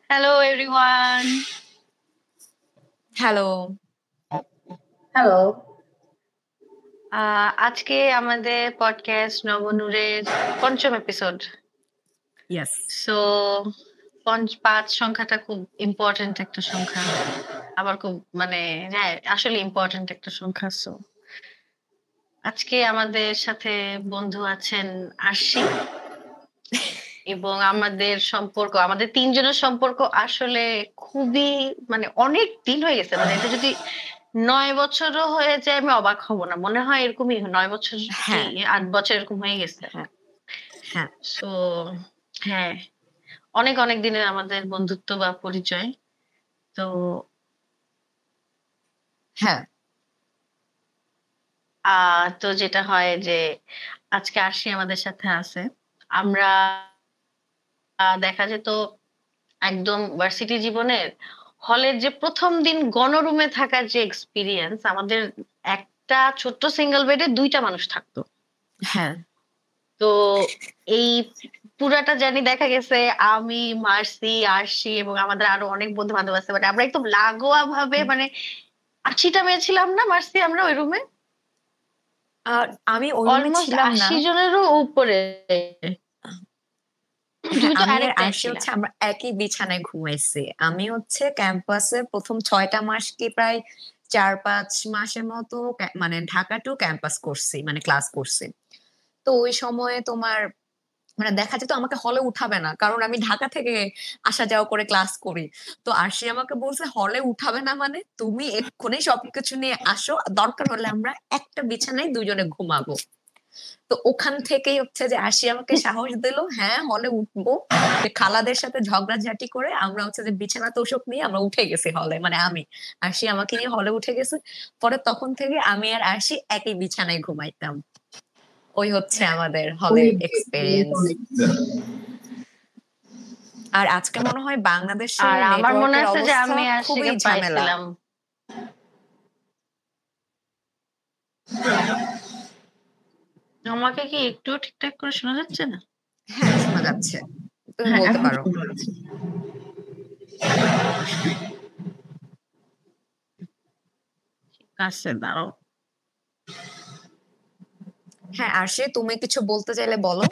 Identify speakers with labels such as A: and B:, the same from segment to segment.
A: Hello everyone.
B: Hello.
C: Hello.
A: আজকে আমাদের podcast নবনূরের ৫ম episode.
B: Yes.
A: So ৫ সংখ্যাটা খুব ইম্পর্টেন্ট একটা সংখ্যা। আবার খুব হ্যাঁ, আসলে ইম্পর্টেন্ট একটা সংখ্যা। সো আজকে আমাদের সাথে বন্ধু আছেন আরশি এবং আমাদের আমাদের ৩ জনের সম্পর্ক আসলে খুবই অনেক দিন হয়ে গেছে। এটা যদি ৯ বছরও হয়ে যায় আমি অবাক হব না। মনে হয় এরকমই ৯ বছর কি
B: হ্যাঁ
A: ৮ বছর এরকম হয়ে গেছে।
B: হ্যাঁ হ্যাঁ
A: সো হ্যাঁ, অনেক দিনের আমাদের বন্ধুত্ব বা পরিচয়। তো
B: হ্যাঁ
A: তো যেটা হয় যে আজকে আরশি আমাদের সাথে আছে। আমরা দেখা যেত একদম ভার্সিটি জীবনের হলের যে ১ম দিন গণরুমে থাকার যে এক্সপেরিয়েন্স, আমাদের একটা ছোট্ট সিঙ্গেল বেডে ২ টা মানুষ থাকতো।
B: হ্যাঁ
A: তো এই পুরাটা জার্নি দেখা গেছে আমি, মার্সি, আরশি এবং আমাদের আরো অনেক বন্ধু-বান্ধব আছে। আমরা একদম লাগোয়া ভাবে ৮০ টা মেয়ে ছিলাম না মার্সি আমরা ওই রুমে?
B: আমি ওই রুমে
A: অলমোস্ট
B: ছিলাম না।
A: ৮০ জনেরও উপরে। তুমি তো
B: আমি আর
A: আরেকটায়
B: আরশি
A: ছিলা।
B: আমরা একই বিছানায় ঘুমাইছি। আমি ক্যাম্পাসে ১ম ৬টা মাস কি প্রায় ৪-৫ মাসের মতো ঢাকা টু ক্যাম্পাস করছি, ক্লাস করছি। তো ওই সময়ে তোমার দেখা যেত আমাকে হলে উঠাবে না, কারণ আমি ঢাকা থেকে আসা যাওয়া করে ক্লাস করি। তো আরশি আমাকে বলছে হলে উঠাবে না, তুমি এক্ষুনি সবকিছু নিয়ে আসো, দরকার হলে আমরা একটা বিছানায় দুজনে ঘুমাবো। তো ওখান থেকেই যে আরশি আমাকে সাহস দিল, হ্যাঁ হলে উঠবো। যে খালাদের সাথে ঝগড়াঝাটি করে আমরা যে বিছানা তোষক নিয়ে আমরা উঠে গেছি হলে, আমি আরশি আমাকে নিয়ে হলে উঠে গেছে। পরে তখন থেকে আমি আর আরশি একই বিছানায় ঘুমাইতাম। ওই আমাদের হলের এক্সপেরিয়েন্স। আর আজকে মনে হয় বাংলাদেশে
A: আর আমার মনে
B: নেটওয়ার্কের
A: আছে যে
B: অবস্থা
A: আমি
B: খুবই
A: আরশিকে
B: ঝামেলা।
A: পাইছিলাম। আমাকে কি একটু ঠিকঠাক করে শোনা যাচ্ছে না?
B: হ্যাঁ শোনা যাচ্ছে, তুমি
C: হ্যাঁ,
B: বলতে
C: এখন
B: পারো।
C: শুনতে পাচ্ছি।
A: ঠিক আছে, দাঁড়াও।
B: হ্যাঁ আরশি, তুমি কিছু বলতে চাইলে বলো।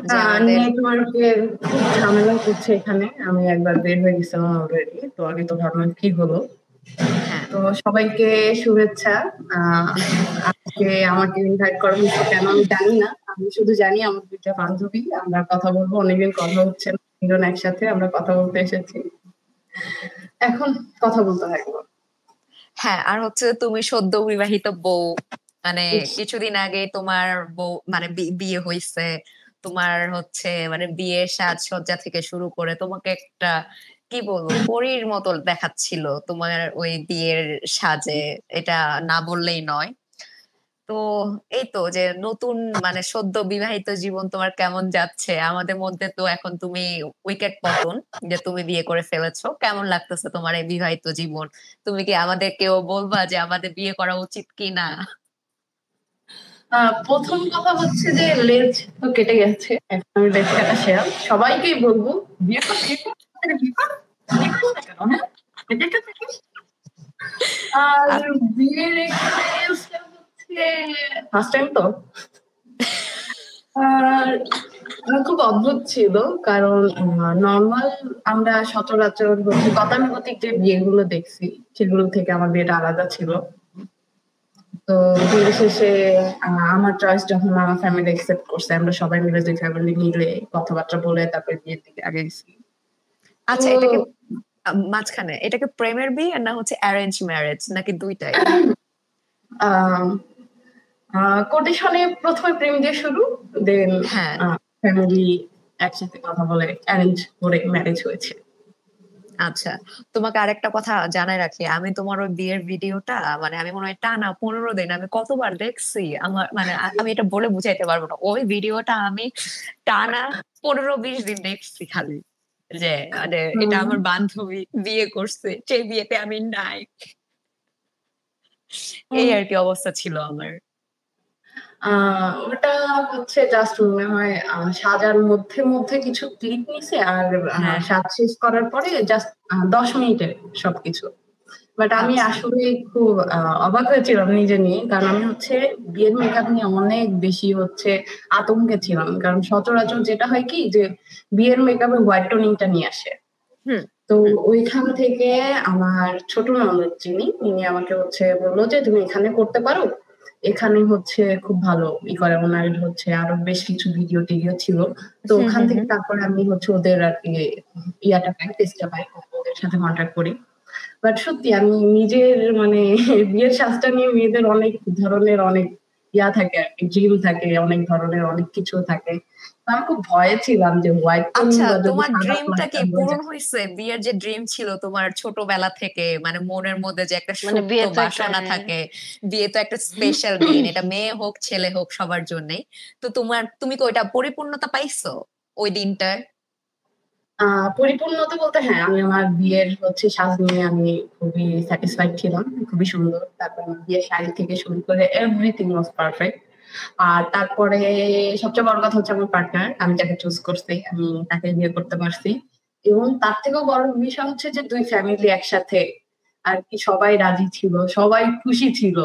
B: যে আমাদের
C: নেটওয়ার্কের খুব ঝামেলা করছে এখানে। আমি একবার বের হয়ে গেছিলাম অলরেডি। তো আগে তো ভাবলাম কি হলো।
B: হ্যাঁ
C: তো সবাইকে শুভেচ্ছা। আজকে আমাকে ইনভাইট করা হয়েছে কেন আমি জানি না। আমি শুধু জানি আমার ২ টা বান্ধবী, আমরা কথা বলবো। অনেকদিন কথা হচ্ছে না, ৩ জন একসাথে আমরা কথা বলতে এসেছি। এখন কথা বলতে থাকবো।
B: হ্যাঁ আর তুমি সদ্য বিবাহিত বউ,
C: ইস,
B: কিছুদিন আগে তোমার বউ বিয়ে হইছে। তোমার বিয়ের সাজসজ্জা থেকে শুরু করে তোমাকে একটা কি বলবো পরীর মতো দেখাচ্ছিল তোমার ওই বিয়ের সাজে, এটা না বললেই নয়। তো এই তো যে নতুন সদ্য বিবাহিত জীবন তোমার কেমন যাচ্ছে? আমাদের মধ্যে তো এখন তুমি উইকেট পতন, যে তুমি বিয়ে করে ফেলেছো। কেমন লাগতেছে তোমার এই বিবাহিত জীবন? তুমি কি আমাদেরকেও বলবা যে আমাদের বিয়ে করা উচিত কি না?
C: প্রথম কথা হচ্ছে যে লেজ তো কেটে গেছে, এখন আমি লেজ কাটা শেয়াল। সবাইকেই বলবো বিয়ে কর, বিয়ে কর, আরে বিয়ে কর, বিয়ে করো না কেন, হ্যাঁ? এটা থেকে আর বিয়ের এক্সপেরিয়েন্সটা হচ্ছে ফার্স্ট টাইম তো। আর খুব অদ্ভুত ছিল, কারণ নর্মাল আমরা সচরাচর গতানুগতিক যে বিয়েগুলো দেখছি সেগুলো থেকে আমার বিয়েটা আলাদা ছিল। তো বিয়ে শেষে আমার চয়েস যখন আমার ফ্যামিলি অ্যাকসেপ্ট করছে, আমরা সবাই মিলে ২ ফ্যামিলি মিলে কথাবার্তা বলে তারপরে বিয়ের দিকে আগে গেছি।
B: আচ্ছা, এটাকে মাঝখানে এটাকে প্রেমের বিয়ে না অ্যারেঞ্জ ম্যারেজ নাকি দুইটাই?
C: কোটেশনে প্রথমে প্রেম দিয়ে শুরু, দেন
B: হ্যাঁ
C: ফ্যামিলি একসাথে কথা বলে অ্যারেঞ্জ করে ম্যারেজ হয়েছে।
B: আচ্ছা, তোমাকে আরেকটা কথা জানাই রাখি, আমি তোমার ওই বিয়ের ভিডিওটা আমি মনে হয় টানা ১৫ দিন আমি কতবার দেখছি। আমার আমি এটা বলে বুঝাইতে পারবো না। ওই ভিডিওটা আমি টানা ১৫-২০ দিন দেখছি খালি, যে এটা আমার বান্ধবী বিয়ে করছে, সেই বিয়েতে আমি নাই। এই আর কি অবস্থা ছিল আমার।
C: ওটা হচ্ছে জাস্ট মনে হয় সাজার মধ্যে মধ্যে কিছু ক্লিপ নিছে আর
B: হ্যাঁ
C: সাজ শেষ করার পরে জাস্ট 10 মিনিটের সবকিছু। বাট আমি
B: আচ্ছা
C: আসলে খুব অবাক হয়েছিলাম নিজে নিয়ে, কারণ আমি হচ্ছে বিয়ের মেকআপ নিয়ে অনেক বেশি হচ্ছে আতঙ্কে ছিলাম, কারণ সচরাচর যেটা হয় কি যে বিয়ের মেকআপে হোয়াইট টোনিংটা নিয়ে আসে।
B: হুম
C: তো
B: হুম
C: ওইখান থেকে আমার ছোট ননদ যিনি, উনি আমাকে হচ্ছে বললো যে তুমি এখানে করতে পারো, এখানে হচ্ছে খুব ভালো করে। ওনার হচ্ছে আরো বেশ কিছু ভিডিও টিডিও ছিল। তো
B: হুম
C: ওখান
B: হুম
C: থেকে
B: হুম।
C: তারপরে আমি হচ্ছে ওদের আর কি ইয়াটা পাই, টেস্টটা পাই, ওদের সাথে কন্ট্যাক্ট করি। বাট সত্যি আমি নিজের মানে বিয়ের সাজটা নিয়ে মেয়েদের অনেক ধরনের অনেক থাকে আর কি, ড্রিম থাকে, অনেক ধরনের অনেক কিছু থাকে। তো আমি খুব ভয়ে ছিলাম যে হোয়াইট টোনিং
B: আচ্ছা
C: বা যদি
B: তোমার
C: সাদা
B: ড্রিমটা
C: মাস্টার
B: কি
C: হয়ে
B: পূরণ
C: যায়।
B: হয়েছে? বিয়ের যে ড্রিম ছিল তোমার ছোটবেলা থেকে, মানে মনের মধ্যে যে একটা
A: মানে
B: সুপ্ত
A: বিয়ে তো একটা
B: বাসনা থাকে, বিয়ে তো একটা স্পেশাল দিন, এটা মেয়ে হোক ছেলে হোক সবার জন্যই। তো তুমি কি ওইটা পরিপূর্ণতা পাইছো ওই দিনটার?
C: পরিপূর্ণতা বলতে হ্যাঁ, আমি আমার বিয়ের হচ্ছে সাজ নিয়ে আমি খুবই স্যাটিসফাইড ছিলাম, খুবই সুন্দর। তারপর আমার বিয়ের শাড়ি থেকে শুরু করে এভরিথিং ওয়াজ পারফেক্ট। আর তারপরে সবচেয়ে বড় কথা হচ্ছে আমার পার্টনার, আমি যাকে চুজ করছি আমি তাকে বিয়ে করতে পারছি। এবং তার থেকেও বড় বিষয় হচ্ছে যে 2 ফ্যামিলি একসাথে আর কি, সবাই রাজি ছিল, সবাই খুশি ছিল।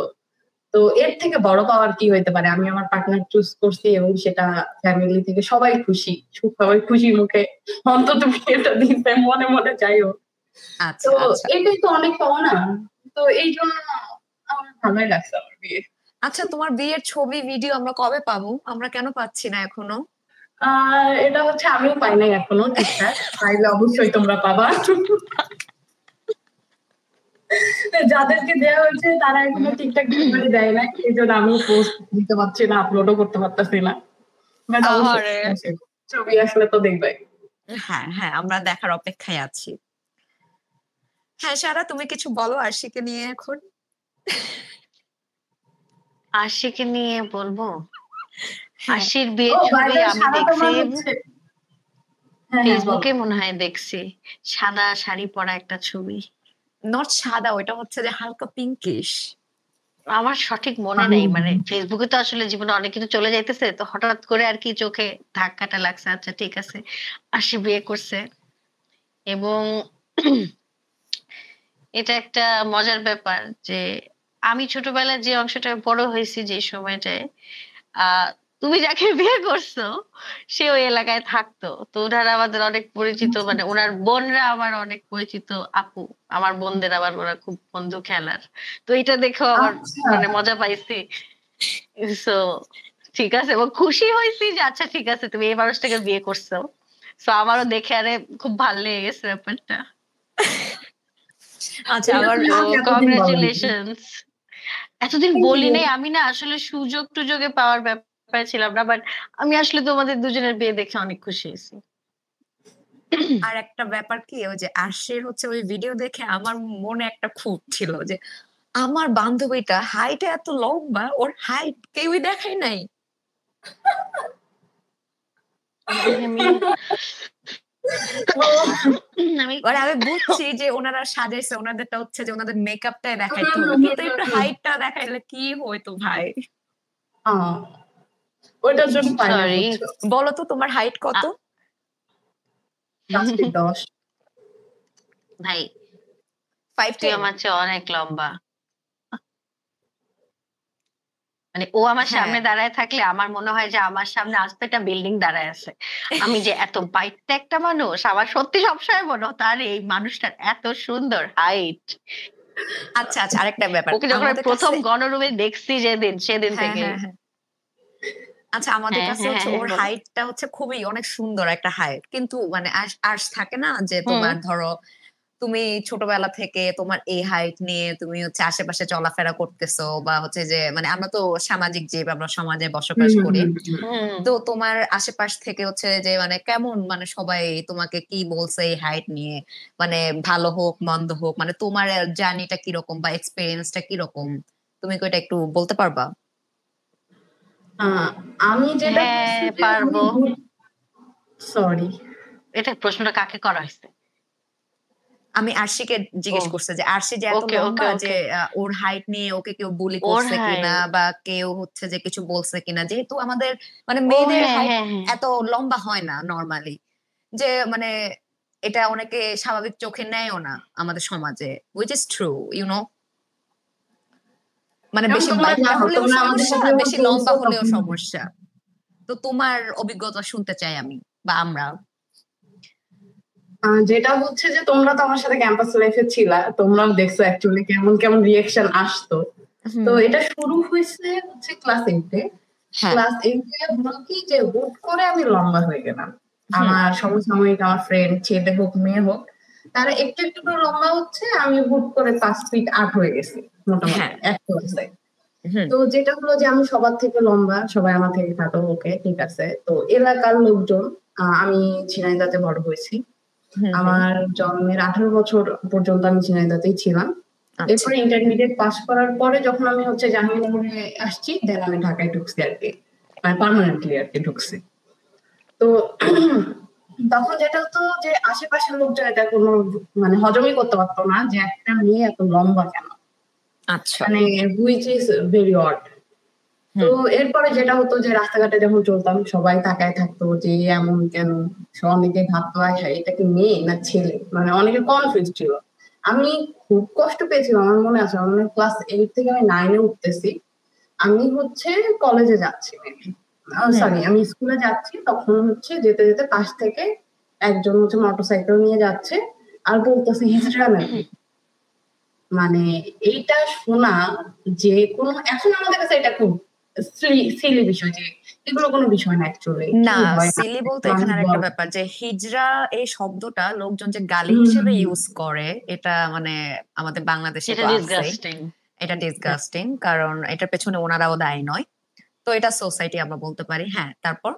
C: তো এর থেকে বড় পাওয়ার কি হইতে পারে? আমি আমার পার্টনার চুজ করছি এবং সেটা ফ্যামিলি থেকে সবাই খুশি, সবাই খুশি মুখে অন্তত বিয়েটা দিতে মনে মনে যাই হোক। তো
B: আচ্ছা আচ্ছা
C: এটাই তো অনেক পাওনা। তো এই জন্য আমার ভালোই লাগছে আমার বিয়ে।
B: আচ্ছা, তোমার বিয়ের ছবি ভিডিও আমরা কবে পাবো? আমরা কেন পাচ্ছি না এখনো?
C: আর এটা হচ্ছে আমিও পাই নাই এখনো ঠিকঠাক, পাইলে অবশ্যই তোমরা পাবা। যাদেরকে দেওয়া হয়েছে তারা এখনো ঠিকঠাক ডেলিভারি দেয় নাই, এই জন্য আমিও পোস্ট দিতে পারছি না, আপলোডও করতে পারতেছি না। বাট অবশ্যই
B: আরে
C: অবশ্যই ছবি আসলে তো দেখবে।
B: হ্যাঁ হ্যাঁ, আমরা দেখার অপেক্ষায় আছি। হ্যাঁ সারা, তুমি কিছু বলো আরশিকে নিয়ে এখন।
A: আশিকে নিয়ে বলবো।
B: হ্যাঁ
A: আশির
C: ও
A: বিয়ের
C: বাই
A: ছবি
C: দ্য
A: আমি
C: সারা
A: দেখছি
C: তোমার হচ্ছে, হ্যাঁ হ্যাঁ বলো।
A: ফেসবুকে, মনে হয় দেখছি সাদা শাড়ি পরা একটা ছবি।
B: নট সাদা, ওইটা হচ্ছে যে হালকা পিঙ্কিশ।
A: আমার সঠিক মনে
C: আমি
A: নেই, মানে ফেসবুকে তো আসলে জীবনে অনেক কিছু চলে যাইতেছে, তো হঠাৎ করে আর কি চোখে ধাক্কাটা লাগছে, আচ্ছা ঠিক আছে আশি বিয়ে করছে। এবং এটা একটা মজার ব্যাপার যে আমি ছোটবেলায় যে অংশটায় বড় হয়েছি, যে সময়টায় আহ তুমি যাকে বিয়ে করছো সে ওই এলাকায় থাকতো, তো ওনারা আমাদের অনেক পরিচিত, মানে ওনার বোনরা আমার অনেক পরিচিত আপু। আমার বোনদের আবার ওরা খুব বন্ধু খেলার। তো এটা দেখেও আমার
C: আচ্ছা।
A: মানে মজা পাইছি। সো ঠিক আছে, এবং খুশি হয়েছি যে আচ্ছা ঠিক আছে তুমি এই মানুষটাকে বিয়ে করছো। সো আমারও দেখে আরে খুব ভালো লেগে গেছে ব্যাপারটা।
B: আচ্ছা
C: এটা
B: আবার
C: তুমি
A: তো
C: আমাকে এতদিন বলোনি।
A: কংগ্রাচুলেশনস। এতদিন
C: থ্যাংক
A: বলি
C: ইউ।
A: নাই, আমি না আসলে সুযোগ টুযোগে পাওয়ার ব্যাপারে ছিলাম না, বাট আমি আসলে তোমাদের দুজনের বিয়ে দেখে অনেক খুশি হয়েছি।
B: আর একটা ব্যাপার কি, ওই যে আরশির হচ্ছে ওই ভিডিও দেখে আমার মনে একটা খুঁত ছিল যে আমার বান্ধবীটা হাইটে এত লম্বা, ওর হাইট কেউই দেখায় নাই।
A: আমি আমি
B: মানে আমি বুঝছি যে ওনারা সাজাইছে, ওনাদেরটা হচ্ছে যে ওনাদের মেকআপটাই দেখাইতে হবে, কিন্তু একটু হাইটটা দেখাইলে কি হইতো ভাই।
C: ওইটার জন্য পাই না
A: সরি।
C: বুঝছো।
B: বলো তো তোমার হাইট কত?
C: 5 ফিট 10।
A: ভাই,
B: ফাইভ
A: তুই
B: টেন
A: আমার চেয়ে অনেক লম্বা। মানে ও আমার
B: হ্যাঁ
A: সামনে দাঁড়ায় থাকলে আমার মনে হয় যে আমার সামনে আস্তে একটা বিল্ডিং দাঁড়ায় আছে। আমি যে এত বাইটটা একটা মানুষ, আমার সত্যি সবসময় মনে হতো আরে এই মানুষটার এত সুন্দর হাইট।
B: আচ্ছা আচ্ছা, আরেকটা ব্যাপার
A: ওকে যখন আমি
B: আমাদের
A: প্রথম
B: কাছে।
A: গণরুমে দেখছি যেদিন, সেদিন
B: হ্যাঁ
A: থেকে।
B: হ্যাঁ হ্যাঁ, আচ্ছা আমাদের
A: হ্যাঁ
B: কাছে
A: হ্যাঁ হ্যাঁ
B: হচ্ছে
A: হ্যাঁ
B: ওর
A: বলো।
B: হাইটটা হচ্ছে খুবই অনেক সুন্দর একটা হাইট, কিন্তু মানে আর্স থাকে না যে
A: হুম
B: তোমার ধরো তুমি ছোটবেলা থেকে তোমার এই হাইট নিয়ে তুমি হচ্ছে আশেপাশে চলাফেরা করতেছো, বা হচ্ছে যে মানে আমরা তো সামাজিক জীব, আমরা সমাজে
C: হুম
B: বসবাস
C: হুম
B: করি।
C: হুম হুম।
A: হুম।
B: তো তোমার আশেপাশ থেকে হচ্ছে যে মানে কেমন, মানে সবাই তোমাকে কি বলছে এই হাইট নিয়ে? মানে ভালো হোক মন্দ হোক, মানে তোমার জার্নিটা কিরকম বা এক্সপিরিয়েন্সটা কিরকম? তুমি কি এটা একটু বলতে পারবা?
C: আহ, আমি যেটা
A: হ্যাঁ
C: করছি যে আমি
A: পারবো।
C: সরি।
A: এটা প্রশ্নটা কাকে করা হয়েছে?
B: আমি আরশিকে জিজ্ঞেস
A: ও
B: করছে যে আরশি যে এত
A: ওকে ওকে
B: লম্বা যে
A: ওকে
B: ওর হাইট নিয়ে ওকে কেউ বুলি
A: ওর
B: করছে কিনা
A: হাইট
B: বা কেউ হচ্ছে যে কিছু বলছে কিনা, যেহেতু আমাদের মানে
A: ও
B: মেয়েদের
A: হ্যাঁ
B: হাইট
A: হ্যাঁ হ্যাঁ
B: এত লম্বা হয় না নর্মালি, যে মানে এটা অনেকে স্বাভাবিক চোখে নেয়ও না আমাদের সমাজে, which is true you know, মানে
C: এবং
B: বেশি
C: তোমরা
B: বাইকা
C: জানো
B: হলেও
C: তোমরা আমাদের
B: সমস্যা,
C: সাথে যখন
B: বেশি লম্বা
C: চলছো
B: হলেও
C: তখন
B: সমস্যা। তো তোমার অভিজ্ঞতা শুনতে চাই আমি, বা আমরা।
C: যেটা হচ্ছে যে তোমরা তো আমার সাথে ক্যাম্পাস লাইফে ছিলা, তোমরাও দেখছো অ্যাকচুয়ালি কেমন কেমন রিয়েকশন আসতো। তো
B: হুম।
C: এটা শুরু হয়েছে হচ্ছে ক্লাস 8-এ।
B: হ্যাঁ।
C: ক্লাস 8-এ হলো কি যে হুট করে আমি লম্বা হয়ে গেলাম।
B: হুম।
C: আমার সমসাময়িক আমার ফ্রেন্ড ছেলে হোক মেয়ে হোক তারা একটু একটু করে লম্বা হচ্ছে, আমি হুট করে 5 ফিট 8 হয়ে গেছি মোটামুটি
B: হ্যাঁ।
C: এক ক্লাসে।
B: হুম।
C: তো যেটা হলো যে আমি সবার থেকে লম্বা, সবাই আমার থেকে খাটো, ওকে ঠিক আছে। তো এলাকার লোকজন, আমি ঝিনাইদহতে বড় হয়েছি।
B: হুম। হুম।
C: আমার জন্মের 18 বছর পর্যন্ত আমি ঝিনাইদহতেই ছিলাম।
B: আচ্ছা।
C: এরপরে ইন্টারমিডিয়েট পাস করার পরে যখন আমি হচ্ছে জাহাঙ্গীরনগরে আসছি, দেন আমি ঢাকায় ঢুকছি আর কি, মানে পার্মানেন্টলি আর কি ঢুকছি। তো তখন যেটা হতো যে আশেপাশের লোকজন এটা কোনো মানে হজমই করতে পারতো না যে একটা মেয়ে এত লম্বা কেন,
B: আচ্ছা।
C: মানে হুইচ ইজ ভেরি অড। তো
B: হুম।
C: এরপরে যেটা হতো যে রাস্তাঘাটে যখন চলতাম সবাই তাকায় থাকতো যে এমন কেন, অনেকে ভাবতো হ্যাঁ এটা কি মেয়ে না ছেলে, মানে অনেকে কনফিউজ ছিল। আমি খুব কষ্ট পেয়েছিলাম, আমার মনে আছে আমি ক্লাস 8 থেকে আমি 9-এ উঠতেছি, আমি হচ্ছে কলেজে যাচ্ছি
B: হুম।
C: সরি আমি স্কুলে যাচ্ছি, তখন হচ্ছে যেতে যেতে পাশ থেকে একজন হচ্ছে মোটরসাইকেল নিয়ে যাচ্ছে আর বলতেছে হিজড়া নাকি। মানে এইটা শোনা যে কোনো, এখন আমাদের কাছে এটা খুব সিলি বিষয় যে এগুলো কোনো বিষয় না অ্যাকচুয়ালি,
B: না,
C: কি হয় না
B: সিলি বলতে
C: মানুষ
B: এখানে আরেকটা
C: বলে।
B: ব্যাপার যে হিজড়া এই শব্দটা লোকজন যে গালি
C: হুম,
B: হিসেবে
C: হুম,
B: ইউজ করে, এটা মানে আমাদের বাংলাদেশে
A: এটা
B: তো আছে।
A: ডিসগাস্টিং
B: এটা ডিসগাস্টিং, কারণ এটার পেছনে ওনারাও দায়ী নয়। তো এটা সোসাইটি আমরা বলতে পারি। হ্যাঁ, তারপর।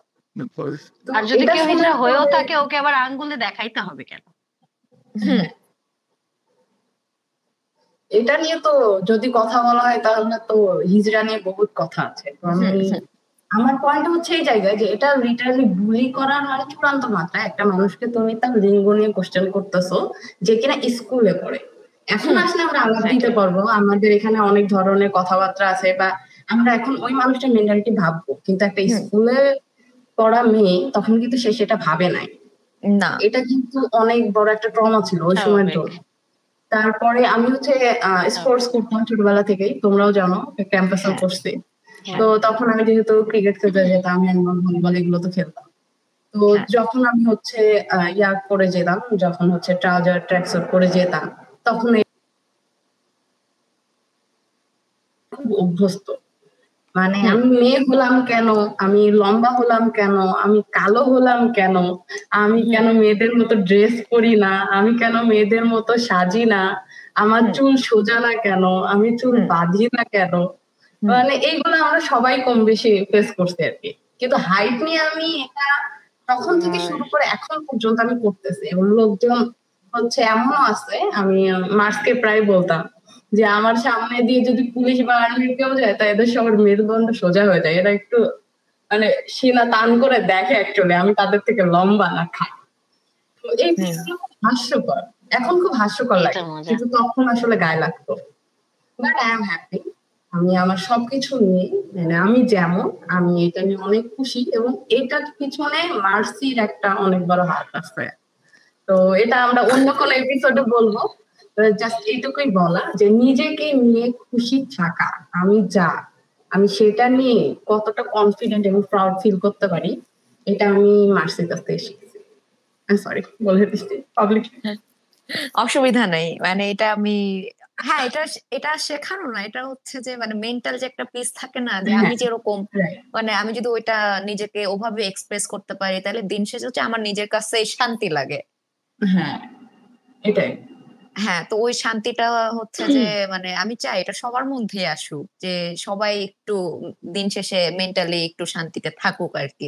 C: তো
A: আর যদি
C: এটা
A: কেউ হিজড়া
C: শোনার
A: হয়েও
C: পরে
A: থাকে ওকে আবার আঙ্গুলে দেখাইতে হবে কেন?
B: হুম।
C: এটা নিয়ে তো যদি কথা বলা হয় তাহলে তো হিজড়া নিয়ে বহুত কথা আছে। তো আমি
B: হুম। হুম।
C: আমার পয়েন্ট হচ্ছে এই জায়গায় যে এটা লিটারালি বুলি করার মানে চূড়ান্ত মাত্রা, একটা মানুষকে তুমি তার লিঙ্গ নিয়ে কোশ্চেন করতেছো যে কিনা স্কুলে পড়ে। এখন
B: হুম।
C: আসলে আমরা আলাপ দিতে
A: এক্স্যাক্টলি
C: পারবো, আমাদের এখানে অনেক ধরনের কথাবার্তা আছে বা আমরা এখন ওই মানুষটার মেন্টালিটি ভাববো, কিন্তু একটা
B: হুম।
C: স্কুলে পড়া মেয়ে তখন কিন্তু সে সেটা ভাবে নাই।
B: না।
C: এটা কিন্তু অনেক বড় একটা ট্রমা ছিল ওই সময়ের
A: স্বাভাবিক।
C: জন্য। তারপরে আমি হচ্ছে স্পোর্টস
A: স্বাভাবিক।
C: করতাম ছোটবেলা থেকেই, তোমরাও জানো ক্যাম্পাসেও
B: হ্যাঁ।
C: করছি।
A: হ্যাঁ
C: তো তখন আমি যেহেতু ক্রিকেট খেলতে যেতাম, হ্যান্ডবল ভলিবল এগুলো তো খেলতাম। তো
B: হ্যাঁ।
C: যখন আমি হচ্ছে ইয়া করে যেতাম, যখন হচ্ছে ট্রাউজার ট্র্যাকস্যুট পরে যেতাম, তখন খুব অভ্যস্ত। মানে
B: হুম।
C: আমি মেয়ে হলাম কেন, আমি লম্বা হলাম কেন, আমি কালো হলাম কেন, আমি
B: হুম।
C: কেন মেয়েদের মতো ড্রেস পরি না, আমি কেন মেয়েদের মতো সাজি না, আমার
B: হুম।
C: চুল সোজা না কেন, আমি চুল
B: হুম।
C: বাঁধি না কেন,
B: হুম।
C: মানে এইগুলো আমরা সবাই কম বেশি ফেস করছি আর কি। কিন্তু হাইট নিয়ে আমি এটা তখন থেকে শুরু করে এখন পর্যন্ত আমি করতেছি, এবং লোকজন হচ্ছে এমনও আছে, আমি মার্কসকে প্রায় বলতাম যে আমার সামনে দিয়ে যদি পুলিশ বা আর্মির কেউ যায় তা এদের সবার মেরুদণ্ড সোজা হয়ে যায়, এরা একটু মানে সিনা টান করে দেখে অ্যাকচুয়ালি আমি তাদের থেকে লম্বা না খাই। তো এই
B: হুম।
C: বিষয়গুলো খুব হাস্যকর, এখন খুব হাস্যকর
A: এটা
C: লাগে,
A: মজা।
C: কিন্তু তখন আসলে গায়ে লাগতো। বাট আই এম হ্যাপি, আমি আমার সবকিছু নিয়ে মানে আমি যেমন, আমি এটা নিয়ে অনেক খুশি, এবং এটার পিছনে মার্সির একটা অনেক বড় হাত আছে। তো এটা আমরা অন্য কোনো এপিসোডে বলবো। জাস্ট এইটুকুই বলা যে নিজেকে নিয়ে খুশি থাকা, আমি যা, আমি সেটা নিয়ে কতটা কনফিডেন্ট এবং প্রাউড ফিল করতে পারি, এটা আমি মার্সির কাছ থেকে শিখেছি। সরি বলে দিচ্ছি পাবলিক।
B: অসুবিধা নেই, মানে এটা আমি, হ্যাঁ, এটা এটা শেখানো না, এটা হচ্ছে যে মানে মেন্টাল যে একটা পিস থাকে না, যে আমি
C: হ্যাঁ,
B: যেরকম,
C: রাইট,
B: মানে আমি যদি ওইটা নিজেকে ওভাবে এক্সপ্রেস করতে পারি তাহলে দিন শেষে হচ্ছে আমার নিজের কাছে শান্তি লাগে।
C: হ্যাঁ এটাই।
B: হ্যাঁ, তো ওই শান্তিটা হচ্ছে যে মানে আমি চাই এটা সবার মধ্যে আসুক, যে সবাই একটু দিন শেষে মেন্টালি একটু শান্তিতে থাকুক আর কি।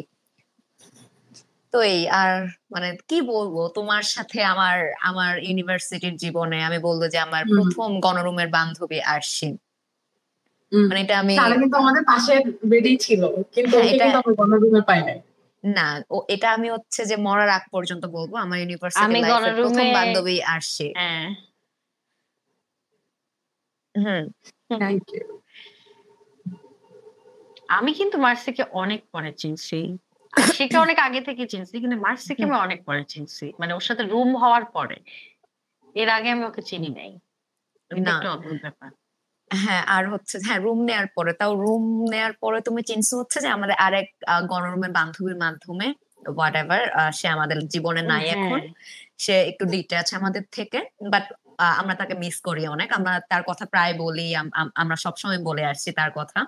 B: তো এই আর মানে কি বলবো, তোমার সাথে আমার আমার ইউনিভার্সিটির জীবনে আমি বলবো যে আমার
C: হুম,
B: প্রথম গণরুমের বান্ধবী আরশি।
C: হুম।
B: মানে এটা আমি,
C: তারা কিন্তু আমাদের পাশের বেডেই ছিল, কিন্তু
B: হ্যাঁ,
C: ওকে
B: এটা
C: কিন্তু আমরা গণরুমে পাই নাই।
B: না, এটা আমি হচ্ছে যে মরার আগ পর্যন্ত বলবো আমার ইউনিভার্সিটি
A: আমি
B: লাইফের
A: গণের
B: প্রথম
A: রুমে
B: বান্ধবী আরশি।
A: হ্যাঁ
B: হুম।
C: Thank you.
A: আমি কিন্তু মার্সিকে অনেক পরে চিনছি। আরশিকে অনেক আগে থেকে চিনছি, কিন্তু মার্সিকে আমি অনেক পরে চিনছি, মানে ওর সাথে রুম হওয়ার পরে। এর আগে আমি ওকে চিনি নাই। এটা
B: না,
A: একটু অদ্ভুত ব্যাপার।
B: হ্যাঁ, আর হচ্ছে হ্যাঁ রুম নেয়ার পরে, তাও রুম নেয়ার পরে তুমি চিনছো হচ্ছে যে আমাদের আরেক গণরুমের বান্ধবীর মাধ্যমে, হোয়াট এভার, সে আমাদের জীবনে নাই এখন,
A: হ্যাঁ
B: সে একটু ডিট্যাচ আমাদের থেকে, বাট আমরা তাকে মিস করি অনেক, আমরা তার কথা প্রায় বলি, আমরা সবসময় বলে আসছি তার কথা।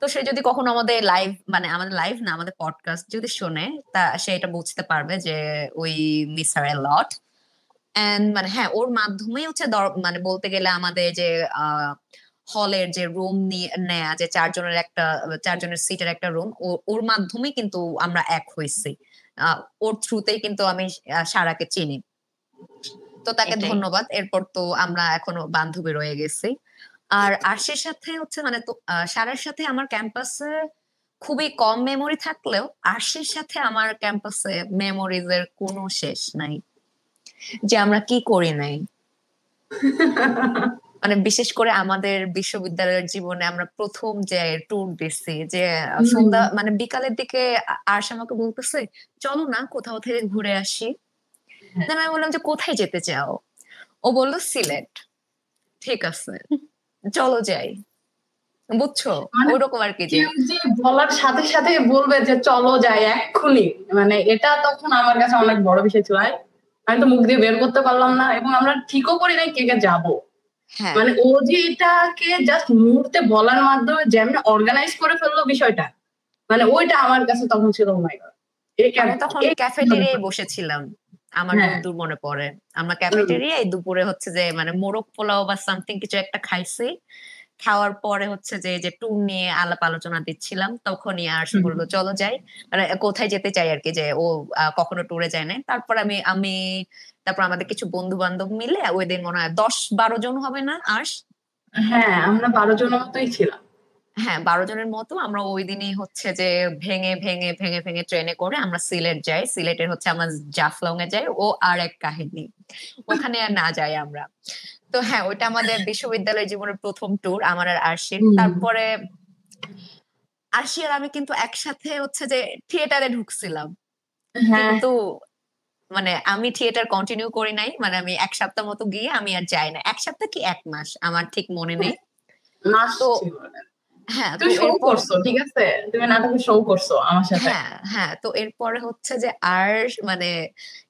B: তো সে যদি কখনো আমাদের লাইভ, মানে আমাদের লাইভ না, আমাদের পডকাস্ট যদি শোনে, তা সে এটা বুঝতে পারবে যে we miss her a lot. And মানে হ্যাঁ, ওর মাধ্যমেই হচ্ছে মানে বলতে গেলে আমাদের যে হলের যে রুম নেয়া, যে চারজনের সিটের একটা রুম, ওর মাধ্যমেই কিন্তু আমরা এক হয়েছি। ওর থ্রুতেই কিন্তু আমি সারাকে চিনি। তো তাকে
A: এটাই।
B: ধন্যবাদ। এরপর তো আমরা এখনো বান্ধবী রয়ে গেছি। আর আরশির সাথে হচ্ছে মানে তো সারার সাথে আমার ক্যাম্পাসে খুবই কম মেমোরি থাকলেও আরশির সাথে আমার ক্যাম্পাসে মেমোরিজ এর কোনো শেষ নাই, যে আমরা কি করি নাই। মানে বিশেষ করে আমাদের বিশ্ববিদ্যালয়ের জীবনে আমরা প্রথম যে ট্যুর দিচ্ছি, যে সন্ধ্যা মানে বিকালের দিকে আরশি আমাকে বলতেছে চলো না কোথাও থেকে ঘুরে আসি। দেন আমি বললাম যে কোথায় যেতে চাও? ও বললো সিলেট। ঠিক আছে, চলো যাই। বুঝছো,
C: মানে
B: ওইরকম আর কি, যে
C: কেউ যে বলার সাথে সাথে বলবে যে চলো যাই এক্ষুনি, মানে এটা তখন আমার কাছে অনেক বড় বিষয় ছিল। আমি তো মুখ দিয়ে বের করতে পারলাম না, এবং আমরা ঠিকও করি নাই কে কে যাবো।
B: হ্যাঁ,
C: মানে ও যে এটাকে জাস্ট মুহূর্তে বলার মাধ্যমে যেমন অর্গানাইজ করে ফেললো বিষয়টা, মানে ওইটা আমার কাছে তখন ছিল মাই গড।
B: আমরা তখন ক্যাফেটেরিয়ায় বসেছিলাম, আমার
C: হ্যাঁ
B: দূর মনে পড়ে। আমরা ক্যাফেটেরিয়ায় দুপুরে হচ্ছে যে মানে মোরগ পোলাও বা সামথিং কিছু একটা খাইছি। খাওয়ার পরে হচ্ছে যে ট্যুর নিয়ে আলাপ আলোচনা দিচ্ছিলাম, তখনই আরশি বললো চলো যাই, মানে কোথায় যেতে চাই আর কি, যে ও কখনো ট্যুরে যায় না। তারপর আমি তারপর আমাদের কিছু বন্ধু বান্ধব মিলে ওই দিন মনে হয় 10-12 জন হবে না আর্শ?
C: হ্যাঁ, আমরা 12 জনের মতোই ছিলাম।
B: হ্যাঁ, 12 জনের মতো আমরা ওই দিনই হচ্ছে যে ভেঙে ভেঙে ভেঙে ভেঙে ট্রেনে করে আমরা সিলেট যাই। সিলেটের হচ্ছে আমরা জাফলং এ যাই, ও আর এক কাহিনী, ওখানে আর না যাই আমরা। তো হ্যাঁ, ওইটা আমাদের বিশ্ববিদ্যালয় জীবনের প্রথম ট্যুর আমার আর আরশির। তারপরে আরশি আর আমি কিন্তু একসাথে হচ্ছে যে থিয়েটারে ঢুকছিলাম,
C: হ্যাঁ,
B: কিন্তু মানে আমি থিয়েটার কন্টিনিউ করি নাই, মানে আমি 1 সপ্তাহ মতো গিয়ে আমি আর যাই না। 1 সপ্তাহ কি 1 মাস আমার ঠিক মনে নেই।
C: মাস
B: তো
C: ছিল না।
B: হ্যাঁ, তো
C: তুমি শো
B: এরপর
C: করছো, ঠিক আছে, তুমি নাটকে শো করছো আমার সাথে।
B: হ্যাঁ হ্যাঁ, তো এরপরে হচ্ছে যে আর মানে